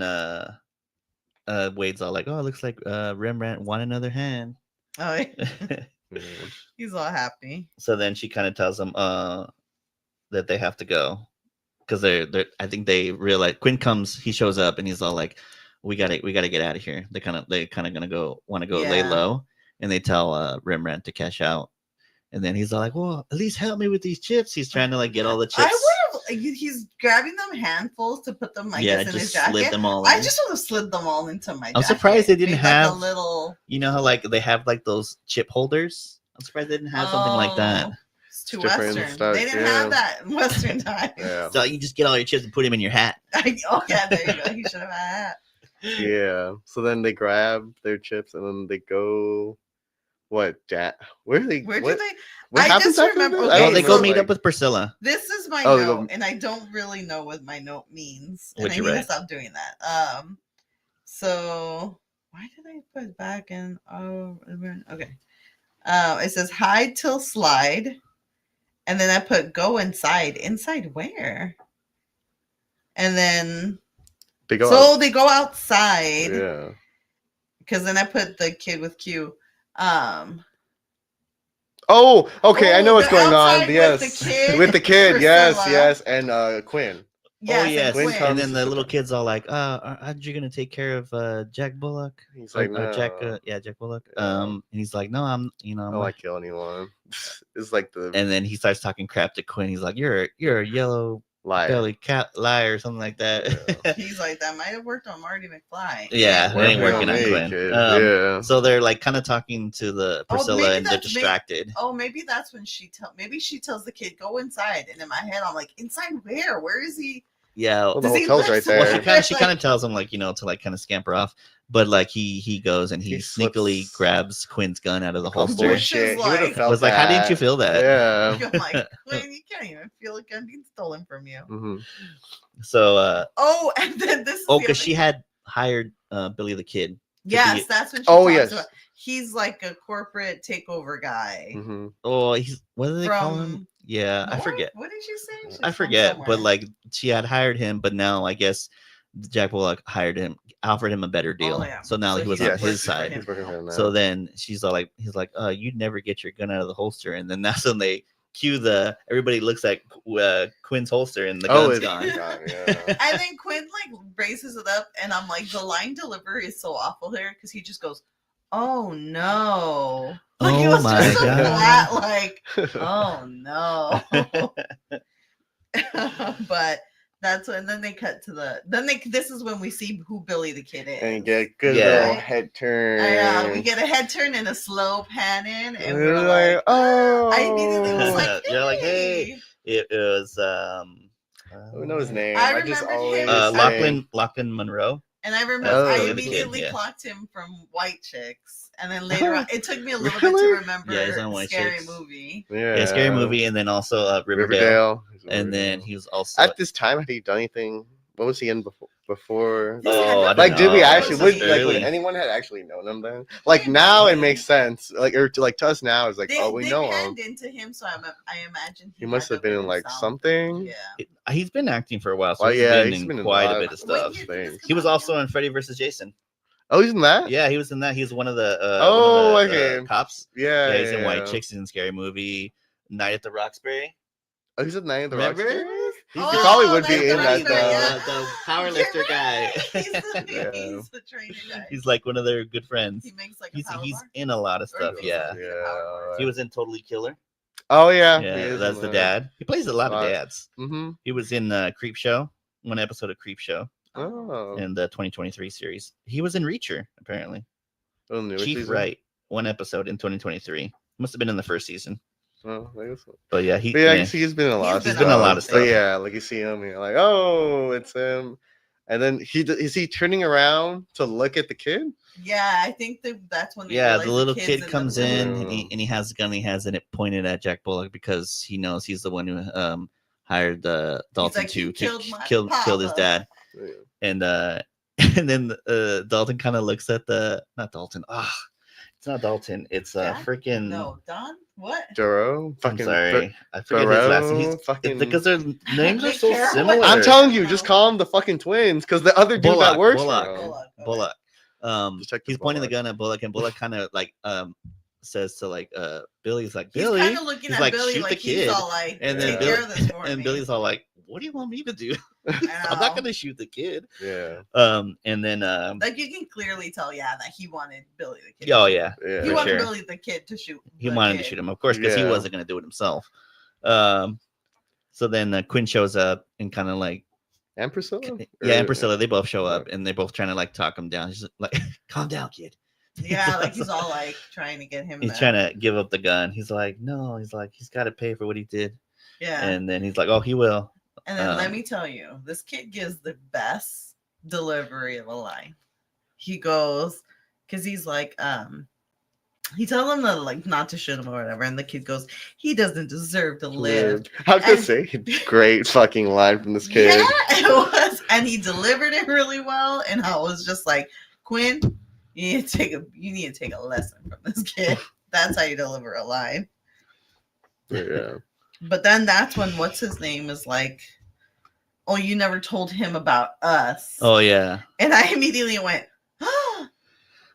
Speaker 2: Wade's all like, oh, it looks like Rembrandt won another hand.
Speaker 1: Oh, yeah.
Speaker 3: Mhm.
Speaker 1: He's all happy.
Speaker 2: So then she kind of tells them that they have to go because they're I think they realize Quinn comes, he shows up and he's all like, we gotta get out of here. They kind of gonna want to go lay
Speaker 1: Yeah.
Speaker 2: low, and they tell Rembrandt to cash out. And then he's all like, well, at least help me with these chips. He's trying to like get all the
Speaker 1: I
Speaker 2: chips.
Speaker 1: would have. He's grabbing them handfuls to put them, I
Speaker 2: Yeah,
Speaker 1: guess, in his
Speaker 2: just slid
Speaker 1: jacket.
Speaker 2: them all
Speaker 1: I
Speaker 2: in.
Speaker 1: just would have slid them all into my.
Speaker 2: I'm surprised they didn't
Speaker 1: Made, like,
Speaker 2: have-
Speaker 1: a little.
Speaker 2: You know how like they have like those chip holders? I'm surprised they didn't have something like that.
Speaker 1: Oh, it's too
Speaker 3: Different
Speaker 1: Western.
Speaker 3: stuff,
Speaker 1: They didn't
Speaker 3: yeah.
Speaker 1: have that in Western times.
Speaker 3: Yeah.
Speaker 2: So you just get all your chips and put them in your hat.
Speaker 1: Oh yeah, there you go. He should have had
Speaker 3: Yeah. So then they grab their chips and then they go. What? Where do they?
Speaker 1: that. Where
Speaker 3: what,
Speaker 1: do they?
Speaker 3: What
Speaker 1: I
Speaker 3: happens
Speaker 1: just
Speaker 3: after
Speaker 1: remember-
Speaker 3: this?
Speaker 1: okay,
Speaker 3: I
Speaker 2: Well,
Speaker 3: don't
Speaker 2: they
Speaker 1: so,
Speaker 2: go
Speaker 3: remember,
Speaker 2: meet
Speaker 3: like-
Speaker 2: up with Priscilla.
Speaker 1: This is my
Speaker 3: Oh, they go-
Speaker 1: note, and I don't really know what my note means. And
Speaker 2: Would
Speaker 1: I
Speaker 2: you
Speaker 1: need to
Speaker 2: write?
Speaker 1: stop doing that. So why did I put back in? Oh, okay. It says hide till slide, and then I put go inside. Inside where? And then
Speaker 3: They go.
Speaker 1: so they go outside
Speaker 3: Yeah.
Speaker 1: because then I put the kid with Q.
Speaker 3: Oh, okay. I know
Speaker 1: Oh,
Speaker 3: what's
Speaker 1: they're
Speaker 3: going on.
Speaker 1: outside with
Speaker 3: Yes,
Speaker 1: the kid,
Speaker 3: with the kid. Yes,
Speaker 1: Priscilla.
Speaker 3: yes, and Quinn.
Speaker 1: Yes,
Speaker 2: Oh yes.
Speaker 3: Quinn
Speaker 1: Quinn.
Speaker 3: comes
Speaker 2: And then
Speaker 3: to
Speaker 2: the
Speaker 3: the-
Speaker 2: little kid's all like, aren't you gonna take care of Jack Bullock?
Speaker 3: He's
Speaker 2: Or,
Speaker 3: like,
Speaker 2: or Jack
Speaker 3: "No,
Speaker 2: Jack Bullock.
Speaker 3: Yeah.
Speaker 2: And he's like, no, I'm
Speaker 3: I don't like kill anyone. It's like the
Speaker 2: and then he starts talking crap to Quinn. He's like, you're a yellow
Speaker 3: Liar.
Speaker 2: Billy Cat Lie or something like that.
Speaker 1: He's like, that might have worked on Marty McFly.
Speaker 2: Yeah, it
Speaker 3: Working
Speaker 2: ain't working
Speaker 3: on
Speaker 2: on
Speaker 3: me,
Speaker 2: Quinn.
Speaker 3: kid. Yeah.
Speaker 2: So they're like kind of talking to the Priscilla
Speaker 1: maybe
Speaker 2: and they're
Speaker 1: that's
Speaker 2: distracted.
Speaker 1: Maybe that's when maybe she tells the kid, go inside. And in my head, I'm like, inside where? Where is he?
Speaker 2: Yeah.
Speaker 3: Well, the
Speaker 1: Does he
Speaker 3: hotel's
Speaker 1: live
Speaker 3: right
Speaker 1: somewhere?
Speaker 3: there.
Speaker 2: She kind of tells him like, you know, to like kind of scamper off, but like he goes and he
Speaker 3: slips.
Speaker 2: sneakily grabs Quinn's gun out of the
Speaker 3: Oh,
Speaker 2: holster.
Speaker 3: bullshit. He would have
Speaker 1: Like-
Speaker 3: felt
Speaker 2: Was like, how didn't you
Speaker 3: that.
Speaker 2: feel that?
Speaker 3: Yeah.
Speaker 1: I'm like, Quinn, you can't even feel a gun being stolen from you.
Speaker 3: hmm
Speaker 2: So
Speaker 1: Oh, and then this is the
Speaker 2: because
Speaker 1: other-
Speaker 2: she had hired Billy the Kid.
Speaker 1: Yes, that's when she
Speaker 3: Oh,
Speaker 1: talks
Speaker 3: yes.
Speaker 1: about he's like a corporate takeover guy.
Speaker 3: hmm
Speaker 2: Oh, he's what do they call him?
Speaker 1: From
Speaker 2: Yeah, I
Speaker 1: North?
Speaker 2: forget.
Speaker 1: What did she say? She's
Speaker 2: I
Speaker 1: from
Speaker 2: forget, but
Speaker 1: somewhere.
Speaker 2: like she had hired him, but now I guess Jack Bullock offered him a better deal.
Speaker 1: Oh, yeah.
Speaker 2: So now
Speaker 1: So
Speaker 2: he was
Speaker 1: he's
Speaker 2: on
Speaker 3: Yes.
Speaker 2: his
Speaker 1: working for
Speaker 2: side.
Speaker 1: him.
Speaker 3: He's working for him now.
Speaker 2: So then he's like, you'd never get your gun out of the holster. And then that's when they cue everybody looks at Quinn's holster and the gun's
Speaker 3: it's
Speaker 2: gone.
Speaker 3: yeah.
Speaker 1: And then Quinn like raises it up, and I'm like, the line delivery is so awful there because he just goes, "Oh no!" Like it
Speaker 2: Oh
Speaker 1: was
Speaker 2: my
Speaker 1: just so
Speaker 2: God.
Speaker 1: flat, like, "Oh no." But that's when then they cut to this is when we see who Billy the Kid is.
Speaker 3: And you get a good
Speaker 2: Yeah.
Speaker 3: little head turn.
Speaker 1: we get a head turn and a slow pan in, and
Speaker 3: And
Speaker 1: we're
Speaker 3: we're
Speaker 1: like,
Speaker 3: oh.
Speaker 1: I immediately was like,
Speaker 2: You're like, hey. It was
Speaker 3: Who knows his name?
Speaker 1: I
Speaker 3: just
Speaker 1: remember
Speaker 3: always
Speaker 1: him.
Speaker 3: say-
Speaker 2: Lachlan Monroe.
Speaker 1: And I remember
Speaker 3: Oh,
Speaker 1: I
Speaker 3: the kid,
Speaker 1: immediately
Speaker 2: yeah.
Speaker 1: clocked him from White Chicks, and then later on, it took me a little bit
Speaker 3: Really?
Speaker 1: to remember
Speaker 2: Yeah, he's on White
Speaker 1: Scary
Speaker 2: Chicks.
Speaker 1: Movie.
Speaker 2: Yeah, Scary Movie, and then also Riverdale. And then he was also
Speaker 3: At this time, had he done anything? What was he in before?
Speaker 2: Oh, I don't
Speaker 3: Like, did we
Speaker 2: know.
Speaker 3: actually?
Speaker 2: This is
Speaker 3: Would
Speaker 2: early.
Speaker 3: anyone had actually known him then? Like now, it makes sense. Like to us now, it's like,
Speaker 1: They,
Speaker 3: oh, we
Speaker 1: they
Speaker 3: know him.
Speaker 1: panned into him, so I imagine
Speaker 3: He must
Speaker 1: had
Speaker 3: have been
Speaker 1: to
Speaker 3: in like
Speaker 1: sound-
Speaker 3: something.
Speaker 1: Yeah.
Speaker 2: He's been acting for a while, so
Speaker 3: Well,
Speaker 2: he's
Speaker 3: yeah,
Speaker 2: been
Speaker 3: he's
Speaker 2: in
Speaker 3: been in a
Speaker 2: quite
Speaker 3: lot
Speaker 2: a
Speaker 3: of
Speaker 2: bit of stuff.
Speaker 1: Wait,
Speaker 3: things.
Speaker 2: He was also in Freddy vs. Jason.
Speaker 3: Oh, he's in that.
Speaker 2: Yeah, he was in that. He's one of the
Speaker 3: Oh,
Speaker 2: one of the,
Speaker 3: okay.
Speaker 2: cops.
Speaker 3: Yeah,
Speaker 2: Yeah, he's in White
Speaker 3: yeah.
Speaker 2: Chicks. He's in Scary Movie. Night at the Roxbury.
Speaker 3: Oh, he's in Night of the
Speaker 2: Remember?
Speaker 3: Roxbury. He
Speaker 1: Oh,
Speaker 3: probably would
Speaker 1: Night
Speaker 3: be
Speaker 1: at the
Speaker 3: in that.
Speaker 1: Roxbury, yeah.
Speaker 2: The power
Speaker 1: You're
Speaker 2: lifter guy.
Speaker 1: right. He's
Speaker 3: Yeah.
Speaker 1: the trainer guy.
Speaker 2: He's like one of their good friends.
Speaker 1: He makes like
Speaker 2: He's
Speaker 1: a power bar.
Speaker 2: in a lot of
Speaker 1: Or
Speaker 2: stuff.
Speaker 1: he
Speaker 2: Yeah.
Speaker 1: makes a power bar.
Speaker 2: He was in Totally Killer.
Speaker 3: Oh yeah,
Speaker 2: Yeah, that's the dad. He plays a lot of dads.
Speaker 3: Mm-hmm.
Speaker 2: He was in Creep Show, one episode of Creep Show
Speaker 3: Oh,
Speaker 2: in the 2023 series. He was in Reacher, apparently.
Speaker 3: oh newest
Speaker 2: Chief
Speaker 3: season?
Speaker 2: Wright, one episode in 2023. Must have been in the first season.
Speaker 3: Oh, I guess so.
Speaker 2: But yeah,
Speaker 3: But yeah, I guess he's been in a lot. of
Speaker 1: He's
Speaker 3: stuff.
Speaker 1: been in a
Speaker 2: lot of
Speaker 3: But
Speaker 2: stuff.
Speaker 3: yeah, like you see him, and you're like, oh, it's him. And then is he turning around to look at the kid?
Speaker 1: Yeah, I think that's when. They
Speaker 2: Yeah,
Speaker 1: realize
Speaker 2: the little
Speaker 1: kid's
Speaker 2: kid
Speaker 1: in the
Speaker 2: comes in
Speaker 1: room.
Speaker 2: and he has the gun he has and it pointed at Jack Bullock because he knows he's the one who hired Dalton
Speaker 1: like, "You
Speaker 2: to
Speaker 1: killed my
Speaker 2: kill his
Speaker 1: papa."
Speaker 2: dad.
Speaker 3: Yeah.
Speaker 2: And and then Dalton kind of looks at not Dalton. It's not Dalton. It's
Speaker 1: Jack?
Speaker 2: freaking.
Speaker 1: No, Don. What?
Speaker 3: Joro,
Speaker 2: I'm
Speaker 3: fucking.
Speaker 2: sorry, I forget his last name.
Speaker 3: Thoreau, fucking.
Speaker 2: Because their names are
Speaker 1: Be
Speaker 2: so
Speaker 1: careful.
Speaker 2: similar.
Speaker 3: I'm telling you, just call them the fucking twins, because the other dude that works
Speaker 2: Bullock.
Speaker 3: for him.
Speaker 1: Bullock.
Speaker 2: Bullock.
Speaker 3: Detective
Speaker 2: He's pointing the
Speaker 3: Bullock.
Speaker 2: gun at Bullock, and Bullock kind of like says to like Billy's like
Speaker 1: He's
Speaker 2: Billy,
Speaker 1: kind of looking
Speaker 2: he's
Speaker 1: at
Speaker 2: like,
Speaker 1: Billy
Speaker 2: "Shoot the
Speaker 1: like he's
Speaker 2: kid."
Speaker 1: all like,
Speaker 2: and
Speaker 1: take
Speaker 2: then
Speaker 1: care of this for
Speaker 2: and
Speaker 1: me.
Speaker 2: Billy's all like, "What do you want me to do?
Speaker 1: I
Speaker 2: I'm not
Speaker 1: know.
Speaker 2: gonna shoot the kid."
Speaker 3: Yeah,
Speaker 2: And then
Speaker 1: Like you can clearly tell, yeah, that he wanted Billy the kid.
Speaker 2: oh yeah,
Speaker 3: yeah.
Speaker 1: He
Speaker 2: for
Speaker 1: wanted
Speaker 2: sure.
Speaker 1: Billy the kid to shoot.
Speaker 2: he
Speaker 1: the
Speaker 2: wanted to
Speaker 1: kid.
Speaker 2: shoot him, of course, because he
Speaker 3: Yeah.
Speaker 2: wasn't gonna do it himself. So then Quinn shows up and kind of like
Speaker 3: And Priscilla.
Speaker 2: yeah, and
Speaker 3: Or-
Speaker 2: Priscilla, they both show up
Speaker 3: Yeah.
Speaker 2: and they're both trying to like talk him down. He's like, "Calm down, kid."
Speaker 1: Yeah, like he's all like trying to get him.
Speaker 2: He's
Speaker 1: to-
Speaker 2: trying to give up the gun. He's like, "No," he's like, "He's got to pay for what he did."
Speaker 1: Yeah,
Speaker 2: And then he's like, "Oh, he will."
Speaker 1: and then let
Speaker 2: um,
Speaker 1: me tell you, this kid gives the best delivery of a line. He goes, because he's like, he tells him to like not to shoot him or whatever, and the kid goes, "He doesn't deserve to live."
Speaker 3: I was gonna
Speaker 1: And-
Speaker 3: say, great fucking line from this kid.
Speaker 1: Yeah, it was, and he delivered it really well. And I was just like, Quinn, you need to take a lesson from this kid. That's how you deliver a line.
Speaker 3: Yeah.
Speaker 1: But then that's when what's his name is like, "Oh, you never told him about us."
Speaker 2: Oh yeah.
Speaker 1: And I immediately went, "Oh."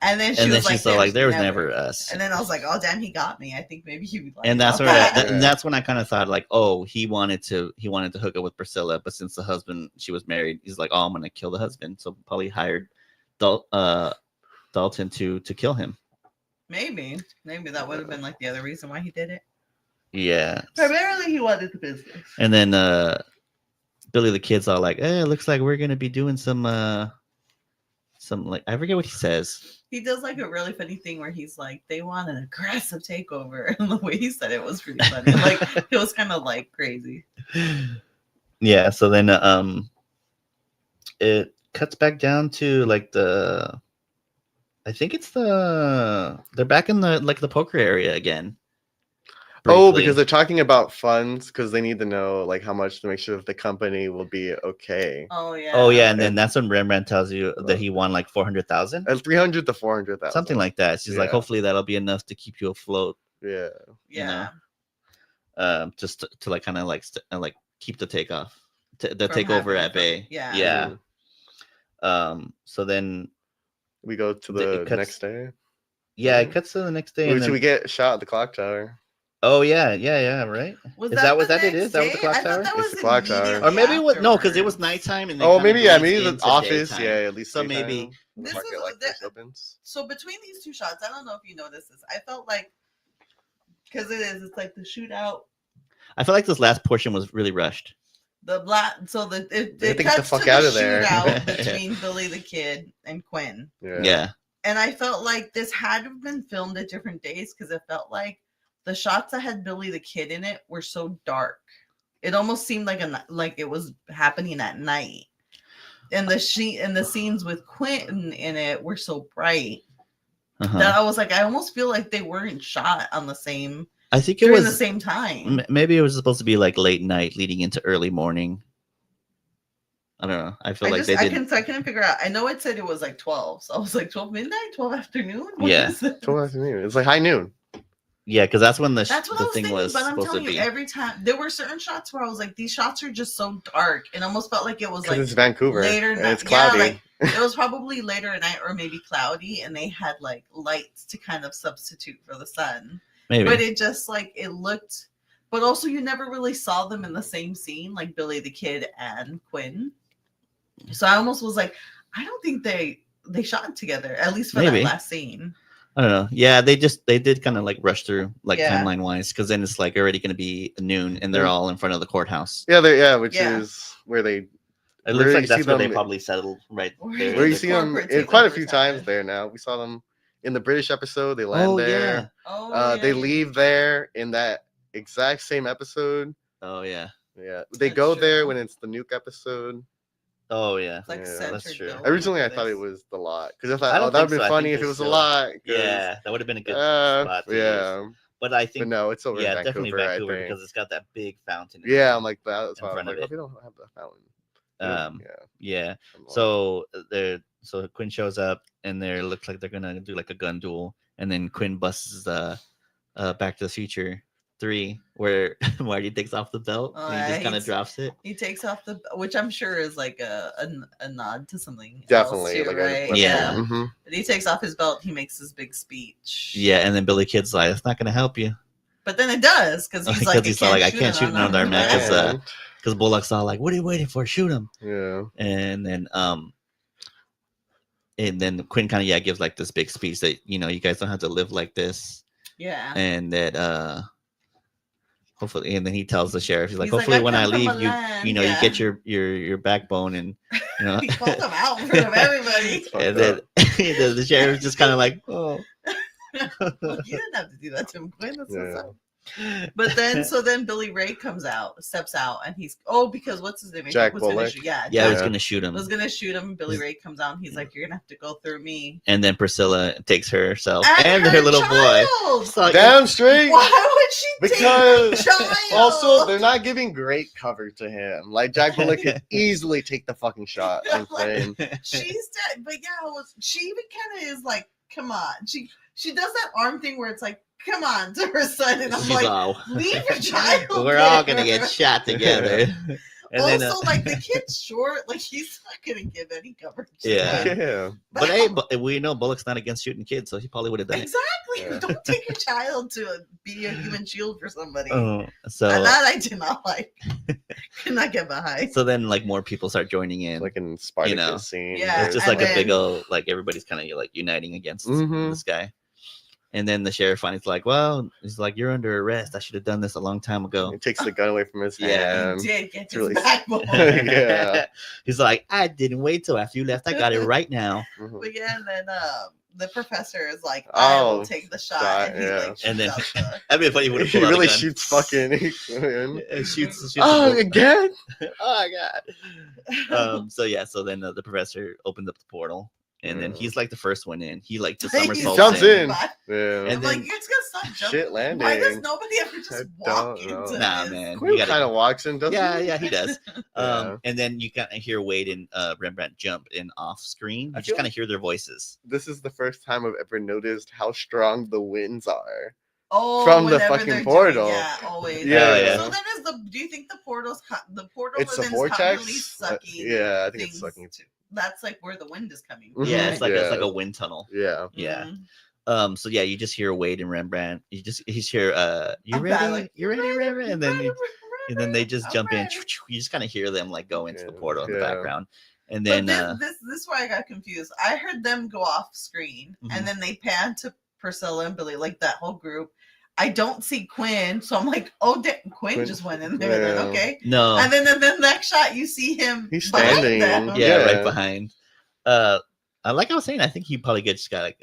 Speaker 1: And then she
Speaker 2: And then
Speaker 1: was like,
Speaker 2: she's all like, "There was never us."
Speaker 1: And then I was like, "Oh, damn, he got me. I think maybe he would like."
Speaker 2: And that's where
Speaker 1: that.
Speaker 3: Yeah.
Speaker 2: and that's when I kind of thought like, oh, he wanted to hook up with Priscilla, but since the husband she was married, he's like, oh, I'm gonna kill the husband. So probably hired Dalton to kill him.
Speaker 1: Maybe that would have been like the other reason why he did it.
Speaker 2: Yeah.
Speaker 1: Primarily, he wanted the business.
Speaker 2: And then Billy the Kid's all like, it looks like we're gonna be doing some like I forget what he says.
Speaker 1: He does like a really funny thing where he's like, they want an aggressive takeover. And the way he said it was pretty funny. Like it was kind of like crazy.
Speaker 2: Yeah, so then it cuts back down to like I think it's they're back in the poker area again.
Speaker 3: Oh,
Speaker 2: briefly.
Speaker 3: because they're talking about funds because they need to know like how much to make sure that the company will be okay.
Speaker 1: Oh yeah.
Speaker 2: Oh yeah, and then that's when Rembrandt tells you that he won like 400,000,
Speaker 3: And 300 to 400,000.
Speaker 2: something like that. She's like,
Speaker 3: Yeah.
Speaker 2: hopefully that'll be enough to keep you afloat.
Speaker 3: Yeah.
Speaker 1: Yeah.
Speaker 2: Just to like kind of like keep the takeoff, the
Speaker 1: From
Speaker 2: takeover
Speaker 1: happening
Speaker 2: at bay.
Speaker 1: from- yeah.
Speaker 2: Yeah.
Speaker 3: Mhm.
Speaker 2: So then
Speaker 3: We go to
Speaker 2: It
Speaker 3: the
Speaker 2: cuts-
Speaker 3: next day.
Speaker 2: yeah, it
Speaker 3: Mhm.
Speaker 2: cuts to the next day. And
Speaker 3: Which
Speaker 2: then,
Speaker 3: we get shot at the clock tower.
Speaker 2: oh yeah, right.
Speaker 1: Was
Speaker 2: Is that what
Speaker 1: the
Speaker 2: that it
Speaker 1: next
Speaker 2: is? That was the
Speaker 1: day?
Speaker 2: clock
Speaker 1: I thought
Speaker 2: tower?
Speaker 1: that
Speaker 3: It's
Speaker 1: was
Speaker 3: the clock tower.
Speaker 1: immediately
Speaker 2: Or maybe it was no, because it was
Speaker 1: afterwards.
Speaker 2: nighttime and they
Speaker 3: Oh,
Speaker 2: kinda
Speaker 3: maybe yeah,
Speaker 2: bleeds
Speaker 3: maybe the
Speaker 2: into
Speaker 3: office.
Speaker 2: daytime.
Speaker 3: Yeah, at least
Speaker 2: So
Speaker 3: daytime.
Speaker 2: maybe-
Speaker 3: The
Speaker 1: This
Speaker 3: market
Speaker 1: is
Speaker 3: like
Speaker 1: the-
Speaker 3: this opens.
Speaker 1: So between these two shots, I don't know if you noticed this. I felt like because it's like the shootout,
Speaker 2: I feel like this last portion was really rushed.
Speaker 1: the black. So it
Speaker 3: Get the
Speaker 1: cuts
Speaker 3: fuck
Speaker 1: to
Speaker 3: out
Speaker 1: the
Speaker 3: of there.
Speaker 1: shootout between Billy the Kid and Quinn,
Speaker 2: Yeah.
Speaker 1: and I felt like this had to have been filmed at different days because it felt like the shots that had Billy the Kid in it were so dark. It almost seemed like it was happening at night, and the scenes with Quinn in it were so bright.
Speaker 2: Uh-huh.
Speaker 1: That I was like, I almost feel like they weren't shot on the same
Speaker 2: I think it
Speaker 1: during the
Speaker 2: was
Speaker 1: same time.
Speaker 2: maybe it was supposed to be like late night leading into early morning. I don't know. I feel like they did.
Speaker 1: I couldn't figure out. I know it said it was like 12, so I was like 12 midnight, 12 afternoon. What
Speaker 2: Yeah.
Speaker 1: is it?
Speaker 3: 12 afternoon. It's like high noon.
Speaker 2: Yeah, because that's when
Speaker 1: That's what I
Speaker 2: the
Speaker 1: was
Speaker 2: thing
Speaker 1: thinking,
Speaker 2: was
Speaker 1: but I'm
Speaker 2: supposed to
Speaker 1: telling you,
Speaker 2: be.
Speaker 1: every time there were certain shots where I was like, these shots are just so dark. It almost felt like it was
Speaker 3: Because
Speaker 1: like
Speaker 3: it's Vancouver.
Speaker 1: later
Speaker 3: And
Speaker 1: night.
Speaker 3: it's cloudy.
Speaker 1: Yeah, like it was probably later at night or maybe cloudy, and they had like lights to kind of substitute for the sun.
Speaker 2: Maybe.
Speaker 1: But it just like it looked, but also you never really saw them in the same scene, like Billy the Kid and Quinn. So I almost was like, I don't think they shot together, at least for
Speaker 2: Maybe.
Speaker 1: that last scene.
Speaker 2: I don't know. Yeah, they did kind of like rush through like
Speaker 1: Yeah.
Speaker 2: timeline wise, because then it's like already going to be noon and they're all in front of the courthouse.
Speaker 3: Yeah, which
Speaker 1: Yeah.
Speaker 3: is where they
Speaker 2: It
Speaker 3: Where
Speaker 2: looks
Speaker 3: you
Speaker 2: like that's
Speaker 3: see
Speaker 2: where they
Speaker 3: them-
Speaker 2: probably settled right
Speaker 1: Where
Speaker 2: there.
Speaker 1: you
Speaker 3: where you
Speaker 1: the
Speaker 3: see them
Speaker 1: corporate
Speaker 3: quite a
Speaker 1: takeovers
Speaker 3: few
Speaker 1: happen.
Speaker 3: times there now. We saw them in the British episode. They land
Speaker 2: Oh
Speaker 3: there.
Speaker 2: yeah.
Speaker 1: Oh,
Speaker 3: They leave there in that exact same episode.
Speaker 2: Oh yeah.
Speaker 3: Yeah, they
Speaker 1: That's
Speaker 3: go there
Speaker 1: true.
Speaker 3: when it's the nuke episode.
Speaker 2: Oh yeah.
Speaker 1: It's like
Speaker 3: Yeah,
Speaker 1: centered
Speaker 2: that's true.
Speaker 1: building
Speaker 3: Originally, I
Speaker 1: over
Speaker 3: thought it
Speaker 1: this.
Speaker 3: was the lot because I thought,
Speaker 2: I don't
Speaker 3: oh, that would
Speaker 2: think
Speaker 3: be
Speaker 2: so. I
Speaker 3: funny
Speaker 2: think
Speaker 3: if it
Speaker 2: it's
Speaker 3: was a
Speaker 2: still-
Speaker 3: lot. 'cause,
Speaker 2: Yeah, that would have been a good spot to use.
Speaker 3: yeah,
Speaker 2: But I
Speaker 3: but
Speaker 2: think
Speaker 3: no, it's over
Speaker 2: yeah,
Speaker 3: in Vancouver.
Speaker 2: definitely Vancouver
Speaker 3: I think.
Speaker 2: because it's got that big fountain. in
Speaker 3: Yeah,
Speaker 2: it.
Speaker 3: I'm like that. That's
Speaker 2: in
Speaker 3: why I'm
Speaker 2: front
Speaker 3: like,
Speaker 2: of
Speaker 3: oh,
Speaker 2: it.
Speaker 3: we don't have the fountain.
Speaker 2: Um,
Speaker 3: Yeah.
Speaker 2: yeah.
Speaker 3: I'm like,
Speaker 2: So so Quinn shows up and they looks like they're gonna do like a gun duel, and then Quinn busts Back to the Future 3 where Marty takes off the belt
Speaker 1: Oh,
Speaker 2: and he
Speaker 1: yeah,
Speaker 2: just kind of
Speaker 1: he's-
Speaker 2: drops it.
Speaker 1: He takes off which I'm sure is like a nod to something.
Speaker 3: definitely
Speaker 1: else too,
Speaker 3: like
Speaker 1: right?
Speaker 2: Yeah.
Speaker 3: Mhm.
Speaker 1: But he takes off his belt. He makes his big speech.
Speaker 2: Yeah, and then Billy Kid's like, "It's not gonna help you,"
Speaker 1: But then it does because he's like,
Speaker 2: I can't shoot another
Speaker 1: on
Speaker 2: man because
Speaker 3: Yeah.
Speaker 2: because Bullock's all like, "What are you waiting for? Shoot him!"
Speaker 3: Yeah.
Speaker 2: And then Quinn kind of gives like this big speech that you guys don't have to live like this,
Speaker 1: Yeah.
Speaker 2: and that hopefully, and then he tells the sheriff, he's like,
Speaker 1: He's like,
Speaker 2: "Hopefully,
Speaker 1: "I
Speaker 2: when I
Speaker 1: come from
Speaker 2: leave,
Speaker 1: a
Speaker 2: you
Speaker 1: land,"
Speaker 2: you
Speaker 1: yeah.
Speaker 2: get your backbone," and
Speaker 1: He called him out in front of everybody.
Speaker 3: Fucked
Speaker 2: and then
Speaker 3: up.
Speaker 2: the sheriff's just kind of like, "Oh."
Speaker 1: Well, you didn't have to do that to him, Quinn. That's
Speaker 3: Yeah.
Speaker 1: what's up. But then Billy Ray steps out, and he's because what's his name?
Speaker 3: Jack
Speaker 1: was gonna
Speaker 3: Bullock.
Speaker 1: shoot- yeah,
Speaker 2: Yeah, I was
Speaker 3: Yeah.
Speaker 2: gonna shoot him.
Speaker 1: was gonna shoot him. Billy Ray comes out, and he's like, "You're gonna have to go through me."
Speaker 2: And then Priscilla takes herself
Speaker 1: And
Speaker 2: and her little boy.
Speaker 1: child!
Speaker 2: So,
Speaker 3: Damn straight.
Speaker 1: Why would she
Speaker 3: Because
Speaker 1: take her child?
Speaker 3: Also, they're not giving great cover to him. Like Jack Bullock could easily take the fucking shot on Quinn.
Speaker 1: She's dead, but she even kind of is like, "Come on." She does that arm thing where it's like, "Come on," to her son, and I'm
Speaker 2: she's
Speaker 1: like,
Speaker 2: all,
Speaker 1: "Leave your child."
Speaker 2: we're all
Speaker 1: there."
Speaker 2: gonna get shot together. And
Speaker 1: Also,
Speaker 2: then,
Speaker 1: like the kid's short, like he's not gonna give any coverage. to
Speaker 2: Yeah.
Speaker 1: him.
Speaker 3: Yeah.
Speaker 2: but hey, we know Bullock's not against shooting kids, so he probably would have done it.
Speaker 1: Exactly.
Speaker 3: Yeah.
Speaker 1: Don't take your child to be a human shield for somebody.
Speaker 2: So
Speaker 1: That I did not like. Could not get behind.
Speaker 2: so then like more people start joining in.
Speaker 3: Like in Spartacus
Speaker 2: know,
Speaker 3: scene.
Speaker 1: Yeah,
Speaker 2: it's just
Speaker 1: and
Speaker 2: like a big
Speaker 1: then-
Speaker 2: old like everybody's kind of like uniting against
Speaker 3: Mhm.
Speaker 2: this guy. And then the sheriff finally's like, well, he's like, you're under arrest. I should have done this a long time ago.
Speaker 3: He takes the gun away from his
Speaker 2: Yeah.
Speaker 3: hand.
Speaker 1: He did get
Speaker 3: it's
Speaker 1: his
Speaker 3: really-
Speaker 1: backbone.
Speaker 3: Yeah.
Speaker 2: He's like, I didn't wait till after you left. I got it right now.
Speaker 3: Mhm.
Speaker 1: But yeah, and then the professor is like, I will
Speaker 3: Oh,
Speaker 1: take the shot.
Speaker 3: shot,
Speaker 1: And he
Speaker 3: yeah.
Speaker 1: like,
Speaker 2: And then-
Speaker 1: shoots out the-
Speaker 2: That'd be funny. Would have
Speaker 3: He
Speaker 2: pulled out a
Speaker 3: really
Speaker 2: gun.
Speaker 3: shoots fucking.
Speaker 2: Yeah, shoots
Speaker 3: Oh,
Speaker 2: the-
Speaker 3: again?
Speaker 2: Oh my god. So then the professor opened up the portal, and then
Speaker 3: Yeah.
Speaker 2: he's like the first one in. He like the
Speaker 1: He
Speaker 2: somersaults
Speaker 3: jumps in.
Speaker 1: Back.
Speaker 3: Yeah.
Speaker 2: And
Speaker 1: I'm like,
Speaker 2: then-
Speaker 1: you just gotta stop jumping.
Speaker 3: Shit landing.
Speaker 1: Why does nobody ever just
Speaker 3: I
Speaker 1: walk
Speaker 3: don't know.
Speaker 1: into
Speaker 2: Nah,
Speaker 1: this?
Speaker 2: man.
Speaker 3: Quinn
Speaker 2: You gotta-
Speaker 3: kind of walks in, doesn't
Speaker 2: Yeah,
Speaker 3: he?
Speaker 2: yeah, he does.
Speaker 3: Yeah.
Speaker 2: And then you kind of hear Wade and Rembrandt jump in off screen.
Speaker 3: I
Speaker 2: You just
Speaker 3: feel
Speaker 2: kind of hear their voices.
Speaker 3: This is the first time I've ever noticed how strong the winds are.
Speaker 1: Oh,
Speaker 3: From the
Speaker 1: whenever
Speaker 3: fucking
Speaker 1: they're
Speaker 3: portal.
Speaker 1: yeah, always.
Speaker 3: Yeah,
Speaker 2: yeah.
Speaker 1: So then is the? Do you think the portal's the portal?
Speaker 3: It's
Speaker 1: and
Speaker 3: a
Speaker 1: then is constantly
Speaker 3: vortex.
Speaker 1: sucking.
Speaker 3: Yeah, I think it's
Speaker 1: things
Speaker 3: sucking.
Speaker 1: to- That's like where the wind is coming.
Speaker 3: Mhm.
Speaker 2: Yeah, it's like
Speaker 3: Yeah.
Speaker 2: a wind tunnel.
Speaker 3: Yeah.
Speaker 2: Yeah.
Speaker 1: Mhm.
Speaker 2: So yeah, you just hear Wade and Rembrandt. He's hear you
Speaker 1: I'm
Speaker 2: ready?
Speaker 1: bad, like,
Speaker 2: you ready, Rembrandt? And then they just
Speaker 1: I'm
Speaker 2: jump in.
Speaker 1: ready.
Speaker 2: You just kind of hear them like go into the
Speaker 3: Yeah,
Speaker 2: portal in the
Speaker 3: yeah.
Speaker 2: background. And
Speaker 1: But
Speaker 2: then
Speaker 1: this is where I got confused. I heard them go off screen,
Speaker 2: Mhm.
Speaker 1: and then they pan to Priscilla and Billy, like that whole group. I don't see Quinn, so I'm like, oh, Quinn
Speaker 3: Quinn-
Speaker 1: just went in there. Then
Speaker 3: yeah.
Speaker 1: okay,
Speaker 2: no,
Speaker 1: and then the next shot, you see him.
Speaker 3: He's
Speaker 1: behind
Speaker 3: standing.
Speaker 1: them.
Speaker 2: yeah,
Speaker 3: Yeah.
Speaker 2: right behind. Like I was saying, I think he probably just got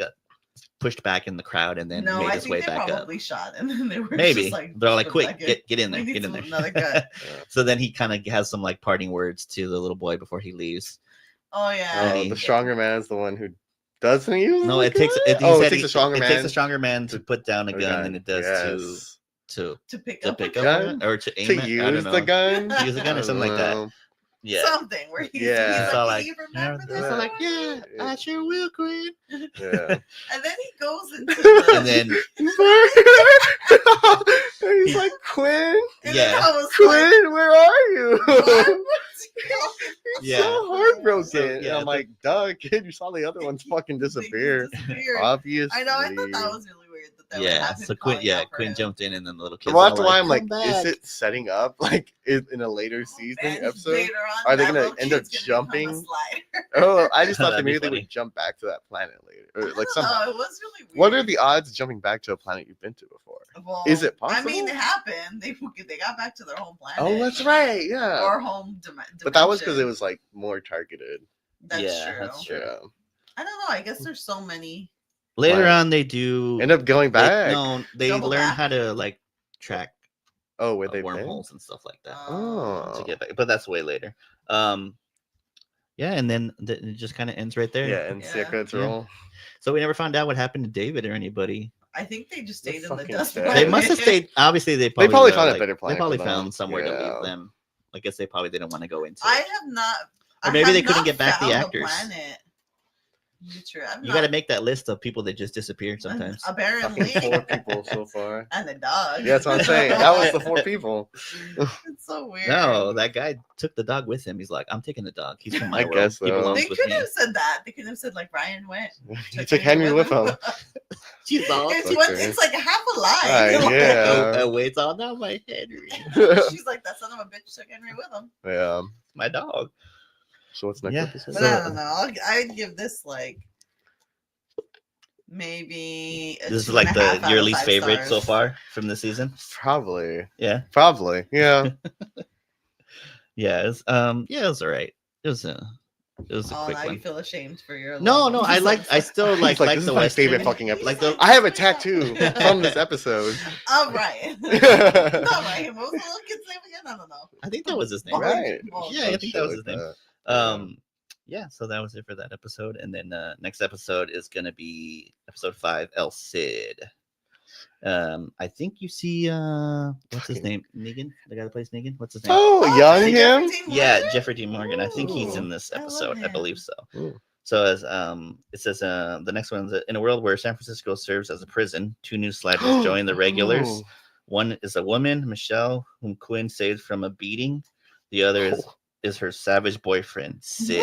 Speaker 2: pushed back in the crowd and then
Speaker 1: No,
Speaker 2: made
Speaker 1: I
Speaker 2: his
Speaker 1: think
Speaker 2: way
Speaker 1: they
Speaker 2: back up.
Speaker 1: probably shot, and then they were
Speaker 2: Maybe
Speaker 1: just like,
Speaker 2: they're like,
Speaker 1: "Put
Speaker 2: quick,
Speaker 1: back in.
Speaker 2: get in there,
Speaker 1: We need
Speaker 2: get in
Speaker 1: some-
Speaker 2: there.
Speaker 1: Another gun.
Speaker 2: So then he kind of has some like parting words to the little boy before he leaves.
Speaker 1: Oh yeah.
Speaker 3: Oh, the stronger man is the one who doesn't use
Speaker 2: No,
Speaker 3: the
Speaker 2: it takes
Speaker 3: gun?
Speaker 2: it, he
Speaker 3: Oh,
Speaker 2: said
Speaker 3: it takes a stronger
Speaker 2: it
Speaker 3: man.
Speaker 2: takes a stronger man to put down a
Speaker 3: the
Speaker 2: gun than it does
Speaker 3: Yes.
Speaker 2: to
Speaker 1: to pick
Speaker 2: to
Speaker 1: up
Speaker 2: pick
Speaker 1: a
Speaker 2: up
Speaker 1: gun.
Speaker 2: a gun or to aim
Speaker 3: To
Speaker 2: it. I
Speaker 3: use
Speaker 2: don't
Speaker 3: the
Speaker 2: know.
Speaker 3: gun.
Speaker 2: To use a gun or something like that.
Speaker 3: Well,
Speaker 2: Yeah.
Speaker 1: Something where he's,
Speaker 3: Yeah.
Speaker 1: he's
Speaker 2: So,
Speaker 1: like,
Speaker 2: like,
Speaker 1: "Do you remember
Speaker 2: And
Speaker 1: this?
Speaker 2: they're like,
Speaker 1: one?"
Speaker 2: yeah, I sure will, Quinn.
Speaker 3: Yeah.
Speaker 1: And then he goes into the,
Speaker 2: And then
Speaker 3: And he's like, Quinn,
Speaker 1: and
Speaker 2: yeah.
Speaker 1: then I was
Speaker 3: Quinn, where are you?
Speaker 1: like,
Speaker 2: Yeah.
Speaker 3: So heartbroken.
Speaker 2: So,
Speaker 3: And
Speaker 2: yeah,
Speaker 3: I'm like, duh, kid, you saw the other ones fucking disappear.
Speaker 1: Disappeared.
Speaker 3: Obviously.
Speaker 1: I know. I thought that was really weird that would
Speaker 2: Yeah.
Speaker 1: happen.
Speaker 2: So Quinn jumped in and then the little kids.
Speaker 3: Well,
Speaker 2: all
Speaker 3: that's why
Speaker 2: like,
Speaker 3: I'm like,
Speaker 2: "Come
Speaker 3: is
Speaker 2: back."
Speaker 3: it setting up like in a later season episode? Are they gonna end up jumping? Oh, I just thought they
Speaker 2: That'd be
Speaker 3: maybe they
Speaker 2: funny.
Speaker 3: would jump back to that planet later, or like
Speaker 1: Oh,
Speaker 3: somehow.
Speaker 1: it was really weird.
Speaker 3: What are the odds of jumping back to a planet you've been to before?
Speaker 1: Well,
Speaker 3: Is it
Speaker 1: I mean,
Speaker 3: possible?
Speaker 1: it happened. They got back to their home planet.
Speaker 3: Oh, that's right. Yeah.
Speaker 1: Or home
Speaker 3: But that was because it
Speaker 1: dimension.
Speaker 3: was like more targeted.
Speaker 1: That's
Speaker 2: Yeah,
Speaker 1: true.
Speaker 2: that's true.
Speaker 3: Yeah.
Speaker 1: I don't know. I guess there's so many.
Speaker 2: Later
Speaker 3: Like,
Speaker 2: on, they do
Speaker 3: End up going
Speaker 2: they-
Speaker 3: back.
Speaker 2: No, they
Speaker 1: Double
Speaker 2: learn
Speaker 1: back.
Speaker 2: how to like track
Speaker 3: Oh, where they
Speaker 2: wormholes and stuff like that
Speaker 3: Oh.
Speaker 2: to get back. But that's way later. Yeah, and then it just kind of ends right there.
Speaker 3: Yeah, and
Speaker 1: Yeah.
Speaker 3: Sierra
Speaker 2: Yeah.
Speaker 3: roll.
Speaker 2: So we never found out what happened to David or anybody.
Speaker 1: I think they just
Speaker 3: They're
Speaker 1: stayed in the
Speaker 3: fucking
Speaker 1: dust.
Speaker 3: dead.
Speaker 2: They
Speaker 1: planet.
Speaker 2: must have stayed. Obviously, they
Speaker 3: probably
Speaker 2: probably
Speaker 3: found a
Speaker 2: like,
Speaker 3: better
Speaker 2: They
Speaker 3: planet
Speaker 2: probably
Speaker 3: for them.
Speaker 2: found somewhere to
Speaker 3: Yeah.
Speaker 2: leave them. I guess they probably didn't want to go into.
Speaker 1: I
Speaker 2: it.
Speaker 1: have not.
Speaker 2: Or
Speaker 1: I
Speaker 2: maybe
Speaker 1: have
Speaker 2: they couldn't
Speaker 1: not
Speaker 2: get back the
Speaker 1: found a
Speaker 2: actors.
Speaker 1: planet. True.
Speaker 2: You got to make that list of people that just disappeared sometimes.
Speaker 1: Apparently.
Speaker 3: Fucking 4 people so far.
Speaker 1: And the dog.
Speaker 3: Yeah, that's what I'm saying. That was the 4 people.
Speaker 1: It's so weird.
Speaker 2: No, that guy took the dog with him. He's like, I'm taking the dog. He's from my
Speaker 3: I
Speaker 2: world.
Speaker 3: guess
Speaker 2: He
Speaker 3: so.
Speaker 2: belongs
Speaker 1: They
Speaker 2: with
Speaker 1: could
Speaker 2: me.
Speaker 1: have said that. They could have said like Ryan went.
Speaker 3: He took Henry with him.
Speaker 2: She's all
Speaker 1: It's like half a lie.
Speaker 3: Right, yeah.
Speaker 2: Oh, wait, it's all not my Henry.
Speaker 1: She's like, that son of a bitch took Henry with him.
Speaker 3: Yeah.
Speaker 2: My dog.
Speaker 3: So what's next
Speaker 2: Yeah.
Speaker 3: episode?
Speaker 1: But I don't know. I'd give this like maybe a
Speaker 2: This is
Speaker 1: 2.5
Speaker 2: like
Speaker 1: out
Speaker 2: your
Speaker 1: of
Speaker 2: least
Speaker 1: 5
Speaker 2: favorite
Speaker 1: stars.
Speaker 2: so far from the season.
Speaker 3: Probably.
Speaker 2: Yeah.
Speaker 3: Probably. Yeah.
Speaker 2: Yeah. It was all right. It was a
Speaker 1: Oh,
Speaker 2: quick
Speaker 1: now you
Speaker 2: one.
Speaker 1: feel ashamed for your.
Speaker 2: No,
Speaker 1: love
Speaker 2: no,
Speaker 1: of
Speaker 2: I
Speaker 1: this
Speaker 2: like. I
Speaker 1: episode.
Speaker 2: still
Speaker 3: He's
Speaker 2: like
Speaker 3: this is
Speaker 2: the
Speaker 3: my
Speaker 2: Western.
Speaker 3: favorite fucking episode.
Speaker 2: Like the.
Speaker 3: I have a tattoo from this episode.
Speaker 1: All right. Not right. What was the little kid's name again? I don't know.
Speaker 2: I think that was his name.
Speaker 1: Oh,
Speaker 3: Right.
Speaker 1: oh,
Speaker 2: Yeah, I
Speaker 3: Some
Speaker 2: think
Speaker 3: shit
Speaker 2: that was
Speaker 3: like
Speaker 2: his name.
Speaker 3: that.
Speaker 2: Yeah, so that was it for that episode, and then next episode is gonna be episode 5, El Cid. I think you see what's his
Speaker 3: Fucking-
Speaker 2: name? Negan, the guy that plays Negan. What's his name?
Speaker 3: Oh, young him?
Speaker 2: Yeah, Jeffrey D. Morgan. I think he's
Speaker 3: Ooh.
Speaker 2: in this
Speaker 1: I love
Speaker 2: episode. I believe
Speaker 1: him.
Speaker 2: so.
Speaker 3: Ooh.
Speaker 2: So as it says, the next one is in a world where San Francisco serves as a prison, 2 new sliders join the regulars.
Speaker 3: Ooh.
Speaker 2: One is a woman, Michelle, whom Quinn saved from a beating. The other is her savage boyfriend, Sid.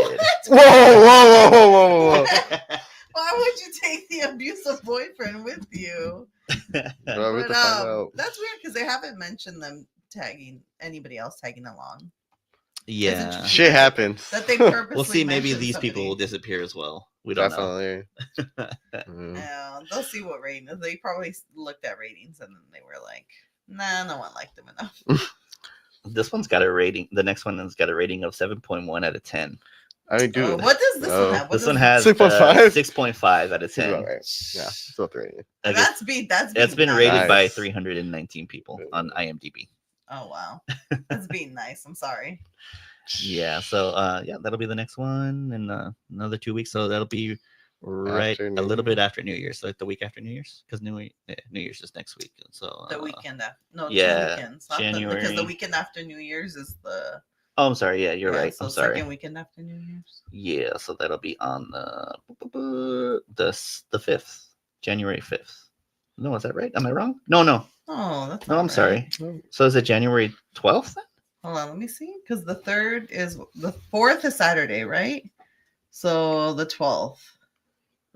Speaker 3: Whoa, whoa, whoa, whoa, whoa, whoa.
Speaker 1: Why would you take the abusive boyfriend with you?
Speaker 3: Well, we have
Speaker 1: But,
Speaker 3: to find out.
Speaker 1: that's weird because they haven't mentioned them tagging anybody else tagging along.
Speaker 2: Yeah.
Speaker 3: Shit happens.
Speaker 1: That they purposely
Speaker 2: We'll see. Maybe
Speaker 1: mentioned
Speaker 2: these people will
Speaker 1: somebody.
Speaker 2: disappear as well. We don't know.
Speaker 3: Definitely. Mm.
Speaker 1: Yeah, they'll see what rating. They probably looked at ratings and then they were like, "Nah, no one liked them enough."
Speaker 2: This one's got a rating. The next one has got a rating of 7.1 out of 10.
Speaker 3: I mean, dude.
Speaker 1: What does this one have? What
Speaker 2: This
Speaker 1: does
Speaker 2: one has
Speaker 3: 6.5?
Speaker 2: 6.5 out of 10.
Speaker 3: Right. Yeah, still 3.
Speaker 2: I guess
Speaker 1: That's
Speaker 2: been
Speaker 1: nice.
Speaker 2: rated by
Speaker 3: Nice.
Speaker 2: 319 people on IMDb.
Speaker 1: Oh wow, that's being nice. I'm sorry.
Speaker 2: Yeah, so yeah, that'll be the next one in another 2 weeks. So that'll be right
Speaker 3: After
Speaker 2: a
Speaker 3: New
Speaker 2: little bit after New Year's, like the week after New Year's, because New Year's is next week. So
Speaker 1: The weekend after, no,
Speaker 2: yeah,
Speaker 1: 2 weekends. Not because
Speaker 2: January.
Speaker 1: the weekend after New Year's is the.
Speaker 2: Oh, I'm sorry. Yeah, you're
Speaker 1: Yeah,
Speaker 2: right.
Speaker 1: so
Speaker 2: I'm sorry.
Speaker 1: second weekend after New Year's.
Speaker 2: Yeah, so that'll be on the 5th, January 5th. No, is that right? Am I wrong? No.
Speaker 1: Oh, that's.
Speaker 2: No,
Speaker 1: not
Speaker 2: I'm
Speaker 1: right.
Speaker 2: sorry. So is it January 12th?
Speaker 1: Hold on, let me see. Because the 4th is Saturday, right? So the 12th.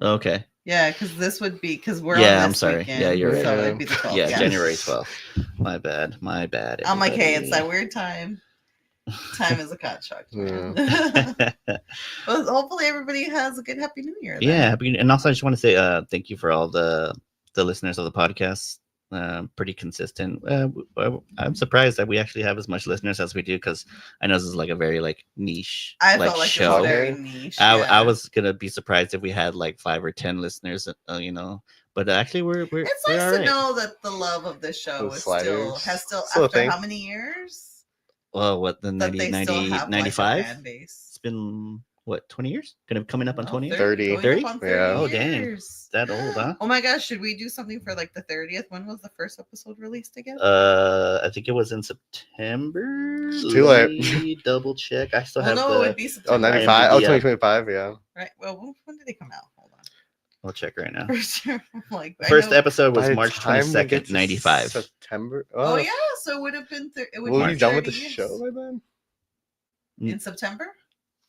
Speaker 2: Okay.
Speaker 1: Yeah, because this would be because we're
Speaker 2: Yeah,
Speaker 1: on
Speaker 2: I'm
Speaker 1: this
Speaker 2: sorry.
Speaker 1: weekend,
Speaker 2: Yeah, you're right.
Speaker 1: So it'd be the 12th.
Speaker 2: Yeah, January 12th. My bad.
Speaker 1: I'm like, hey, it's that
Speaker 2: everybody.
Speaker 1: weird time. Time is a construct.
Speaker 3: Yeah.
Speaker 1: Well, hopefully everybody has a good Happy New Year. then.
Speaker 2: Yeah, and also I just want to say thank you for all the listeners of the podcast. Pretty consistent. I'm surprised that we actually have as much listeners as we do, because I know this is like a very like niche
Speaker 1: I felt like it
Speaker 2: show.
Speaker 1: was very niche.
Speaker 2: I
Speaker 1: yeah.
Speaker 2: was gonna be surprised if we had like 5 or 10 listeners, you know. But actually, we're
Speaker 1: It's
Speaker 2: we're
Speaker 1: nice
Speaker 2: all
Speaker 1: to
Speaker 2: right.
Speaker 1: know that the love of this show
Speaker 3: The
Speaker 1: is
Speaker 3: sliders.
Speaker 1: still
Speaker 3: Still a
Speaker 1: after
Speaker 3: thing.
Speaker 1: how many years
Speaker 2: Well, what the
Speaker 1: that
Speaker 2: 90,
Speaker 1: they still
Speaker 2: 90
Speaker 1: have like, a
Speaker 2: 95?
Speaker 1: fan base.
Speaker 2: It's been what, 20 years? Coming up on
Speaker 1: No,
Speaker 2: 20 years?
Speaker 3: 30.
Speaker 1: going up
Speaker 2: 30?
Speaker 1: on
Speaker 3: Yeah.
Speaker 2: Oh, dang.
Speaker 1: years.
Speaker 2: That old, huh?
Speaker 1: Oh my gosh, should we do something for like the 30th? When was the first episode released again?
Speaker 2: I think it was in September.
Speaker 3: It's too
Speaker 2: Let
Speaker 3: late.
Speaker 2: me double check. I still
Speaker 1: Well,
Speaker 2: have
Speaker 1: no, it
Speaker 2: the.
Speaker 1: would be
Speaker 3: Oh,
Speaker 1: September.
Speaker 3: 95. Oh,
Speaker 2: IMDb,
Speaker 3: 2025. Yeah.
Speaker 1: Right. Well, when did they come out? Hold on.
Speaker 2: I'll check right now.
Speaker 1: For sure. Like, I
Speaker 2: First
Speaker 1: know-
Speaker 2: episode was
Speaker 3: By the
Speaker 2: March
Speaker 3: time we
Speaker 2: 22nd,
Speaker 3: get to
Speaker 2: 95.
Speaker 3: September.
Speaker 1: Oh yeah, so it would have been. It would
Speaker 3: We'll
Speaker 1: be
Speaker 3: be done with the
Speaker 1: 30 years.
Speaker 3: show by then.
Speaker 1: In September.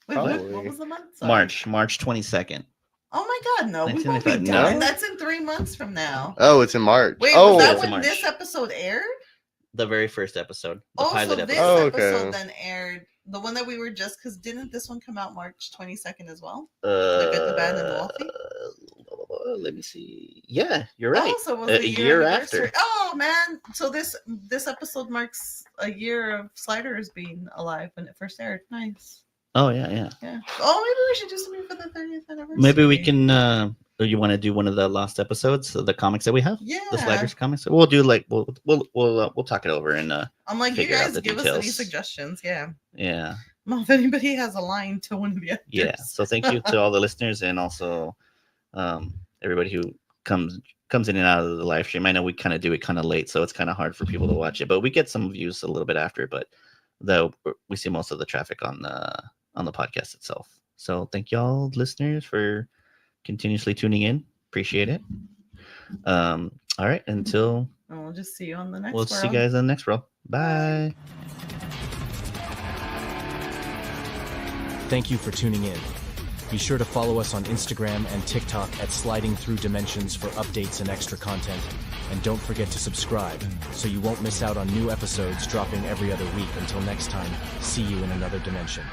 Speaker 1: Wait,
Speaker 3: Probably.
Speaker 1: what was the month? Sorry.
Speaker 2: March 22nd.
Speaker 1: Oh my God, no, we won't be
Speaker 2: 1995.
Speaker 1: done.
Speaker 3: No?
Speaker 1: That's in 3 months from now.
Speaker 3: Oh, it's in March.
Speaker 1: Wait,
Speaker 3: oh,
Speaker 1: was that
Speaker 2: it's in
Speaker 1: when
Speaker 2: March.
Speaker 1: this episode aired?
Speaker 2: The very first episode. The
Speaker 1: Oh,
Speaker 2: pilot
Speaker 1: so this
Speaker 2: episode.
Speaker 3: Oh, okay.
Speaker 1: episode then aired. The one that we were just because didn't this one come out March 22nd as well?
Speaker 2: The
Speaker 1: Good, the Bad, and the Wealthy?
Speaker 2: Let me see. Yeah, you're right.
Speaker 1: Oh, so it was
Speaker 2: A
Speaker 1: the
Speaker 2: year
Speaker 1: anniversary.
Speaker 2: after.
Speaker 1: Oh man, so this episode marks a year of Sliders being alive when it first aired. Nice.
Speaker 2: Oh yeah.
Speaker 1: Yeah. Oh, maybe we should do something for the 30th anniversary.
Speaker 2: Maybe we can. You want to do one of the lost episodes of the comics that we have?
Speaker 1: Yeah.
Speaker 2: The Sliders comics. We'll do like we'll talk it over and
Speaker 1: I'm like, you
Speaker 2: figure out
Speaker 1: guys
Speaker 2: the
Speaker 1: give us any
Speaker 2: details.
Speaker 1: suggestions. Yeah.
Speaker 2: yeah.
Speaker 1: Well, if anybody has a line to one of the actors.
Speaker 2: Yeah. So thank you to all the listeners and also everybody who comes in and out of the live stream. I know we kind of do it kind of late, so it's kind of hard for people to watch it, but we get some views a little bit after. But though we see most of the traffic on the podcast itself. So thank y'all listeners for continuously tuning in. Appreciate it. All right. Until
Speaker 1: And we'll just see you on the next
Speaker 2: we'll see you guys in the next roll. Bye.
Speaker 5: Thank you for tuning in. Be sure to follow us on Instagram and TikTok at Sliding Through Dimensions for updates and extra content. And don't forget to subscribe so you won't miss out on new episodes dropping every other week. Until next time, see you in another dimension.